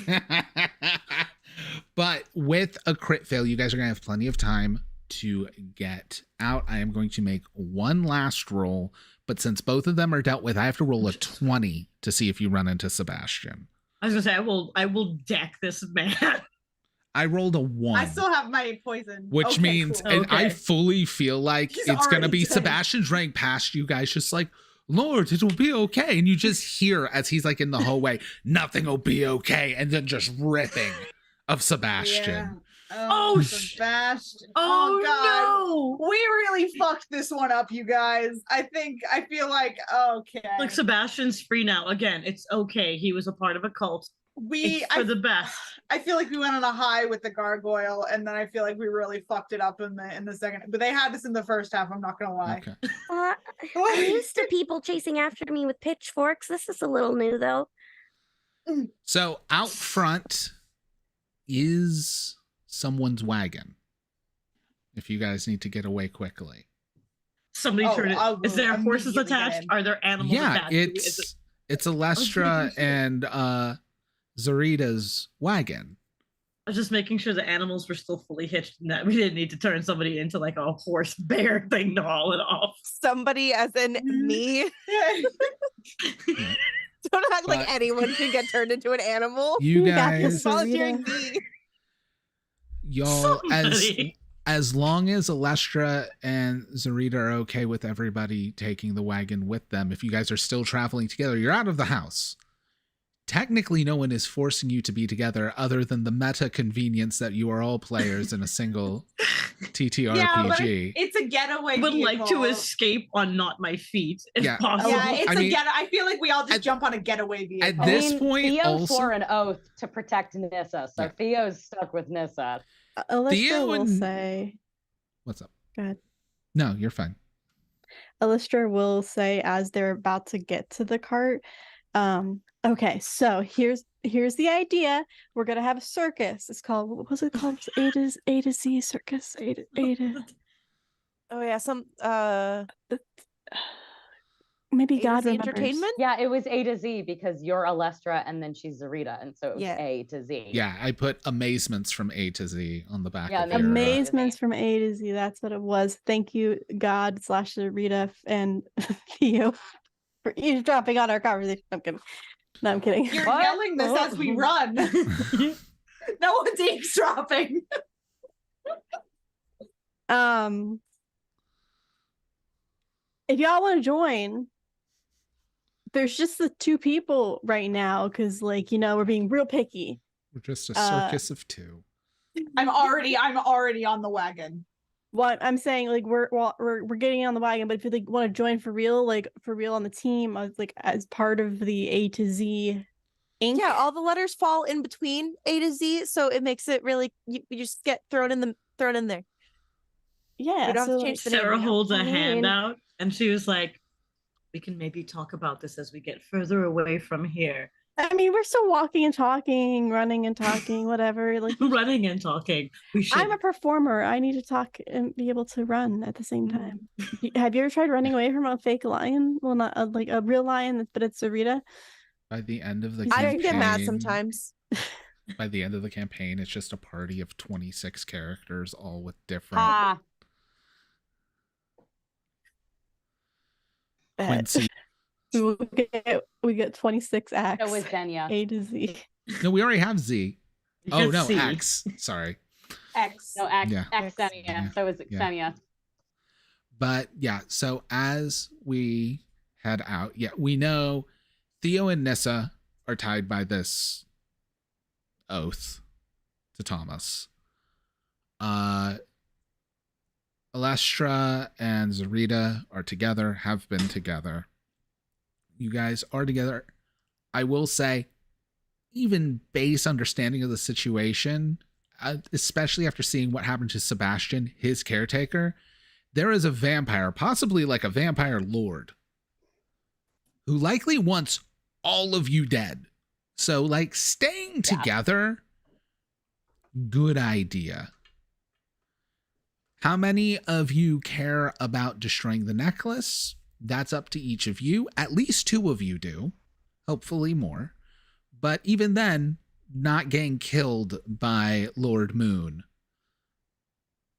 But with a crit fail, you guys are going to have plenty of time to get out. I am going to make one last roll, but since both of them are dealt with, I have to roll a 20 to see if you run into Sebastian. I was gonna say I will deck this man. I rolled a 1. I still have my poison, Which Okay, means, cool. and I Okay. fully feel like He's it's going to already be dead. Sebastian's running past you guys, just like, Lord, it will be okay. And you just hear as he's like in the hallway, nothing will be okay. And then just ripping of Sebastian. Yeah. Oh, Sebastian. Oh, God. We really fucked this one up, you guys. I feel like, okay. Look, Sebastian's free now. Again, it's okay. He was a part of a cult. It's for the best. I feel like we went on a high with the gargoyle, and then I feel like we really fucked it up in the second. But they had this in the first half. I'm not gonna lie. Okay. I'm used to people chasing after me with pitchforks. This is a little new, though. So out front is someone's wagon. If you guys need to get away quickly. Somebody Oh, turned it. I will Is there horses immediately get attached? in. Are there animals Yeah, attached? Is it- it's Alestra and Zarita's wagon. I was just making sure the animals were still fully hitched and that we didn't need to turn somebody into like a horse bear thing to haul it off. Somebody as in me. Don't act like But- anyone can get turned into an animal. You got this, guys, Volunteering me. y'all, Somebody. as long as Alestra and Zarita are okay with everybody taking the wagon with them, if you guys are still traveling together, you're out of the house. Technically, no one is forcing you to be together other than the meta convenience that you are all players in a single TTRPG. Yeah, but it's a getaway. I would like to vehicle. escape on not my feet if Yeah. possible. Yeah, it's I a mean, get. I feel like we all just at- jump on a getaway vehicle. at this point, Theo also- swore an oath to protect Nissa, so Yeah. Theo's stuck with Nissa. Alyssa Theo will and- say, What's up? Go ahead. No, you're fine. Alyssa will say as they're about to get to the cart, okay, so here's the idea. We're gonna have a circus. It's called, what was it called? A to Z circus. A to Oh yeah, some Maybe A to God Z remembers. Entertainment? Yeah, it was A to Z because you're Alestra and then she's Zarita, and so it was Yeah. A to Z. Yeah, I put amazements from A to Z on the back Yeah, of no, your. Amazements from A to Z. That's what it was. Thank you, God / Rita and Theo, for eavesdropping on our conversation. I'm kidding. No, I'm kidding. You're What? yelling this as we run. No one's eavesdropping. If y'all want to join, there's just the 2 people right now because, like, we're being real picky. We're just a circus of 2. I'm already on the wagon. What I'm saying, like, we're getting on the wagon, but if you like want to join for real on the team, like as part of the A to Z Inc. Yeah, all the letters fall in between A to Z, so it makes it really you just get thrown in there. Yeah, We don't have so to change the name. Sarah right now. holds a I hand mean- out and she was like, we can maybe talk about this as we get further away from here. I mean, we're still walking and talking, running and talking, whatever. Like, Running and talking. We should. I'm a performer. I need to talk and be able to run at the same time. Have you ever tried running away from a fake lion? Well, not like a real lion, but it's Sarita. By the end of the I campaign, get mad sometimes. By the end of the campaign, it's just a party of 26 characters, all with different Ah, Quincy. We get 26 acts. so was Denya. A to Z. No, we already have Z. You Oh can no, see. X. Sorry. X. No, X, Yeah. Xenia. Yeah. So was Yeah. Xenia. But yeah, so as we head out, yeah, we know Theo and Nissa are tied by this oath to Thomas. Alestra and Zarita are together, have been together. You guys are together. I will say, even base understanding of the situation, especially after seeing what happened to Sebastian, his caretaker, there is a vampire, possibly like a vampire lord, who likely wants all of you dead. So, like, staying together, good idea. How many of you care about destroying the necklace? That's up to each of you. At least 2 of you do. Hopefully more. But even then, not getting killed by Lord Moon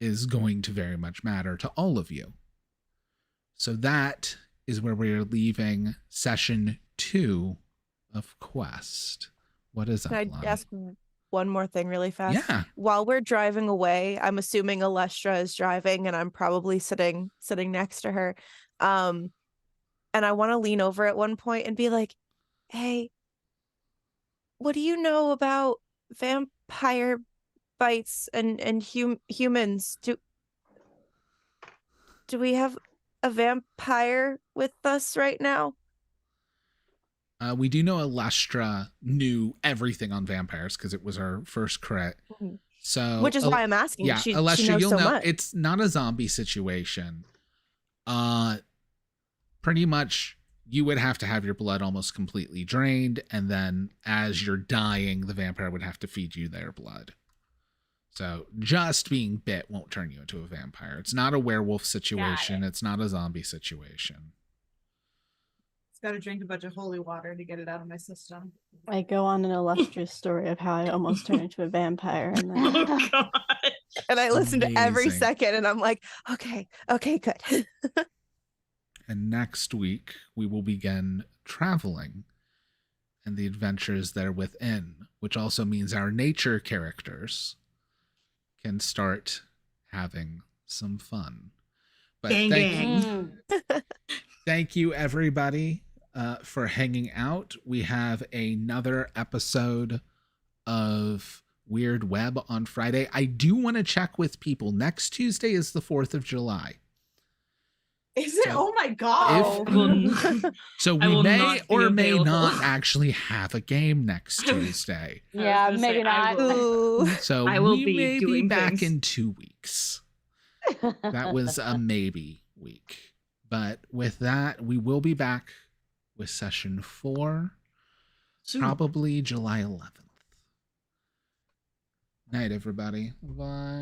is going to very much matter to all of you. So that is where we're leaving session 2 of Quest. What is Can up, I ask one more thing really fast? Yeah. While we're driving away, I'm assuming Alestra is driving and I'm probably sitting next to her. And I want to lean over at one point and be like, hey, what do you know about vampire bites and humans? Do we have a vampire with us right now? We do know Alestra knew everything on vampires because it was our first crit. So, Which is why I'm asking. Yeah, she Alestra, knows you'll so know much. it's not a zombie situation. Pretty much, you would have to have your blood almost completely drained, and then as you're dying, the vampire would have to feed you their blood. So just being bit won't turn you into a vampire. It's not a werewolf situation. It's not a zombie situation. Got to drink a bunch of holy water to get it out of my system. I go on an illustrious story of how I almost turned into a vampire, and then Oh god. And I listen to every Amazing. second and I'm like, okay, good. And next week, we will begin traveling and the adventures that are within, which also means our nature characters can start having some fun. But Gang, thank, gang. thank you, everybody, for hanging out. We have another episode of Weird Web on Friday. I do want to check with people. Next Tuesday is the 4th of July. Is it? So, Oh my god. So I we will may not be or may available. not actually have a game next Tuesday. Yeah, gonna maybe say, I not. Ooh. So I will we be may be doing back things. in 2 weeks. That was a maybe week. But with that, we will be back with session 4, Soon. probably July 11th. Night, everybody. Bye.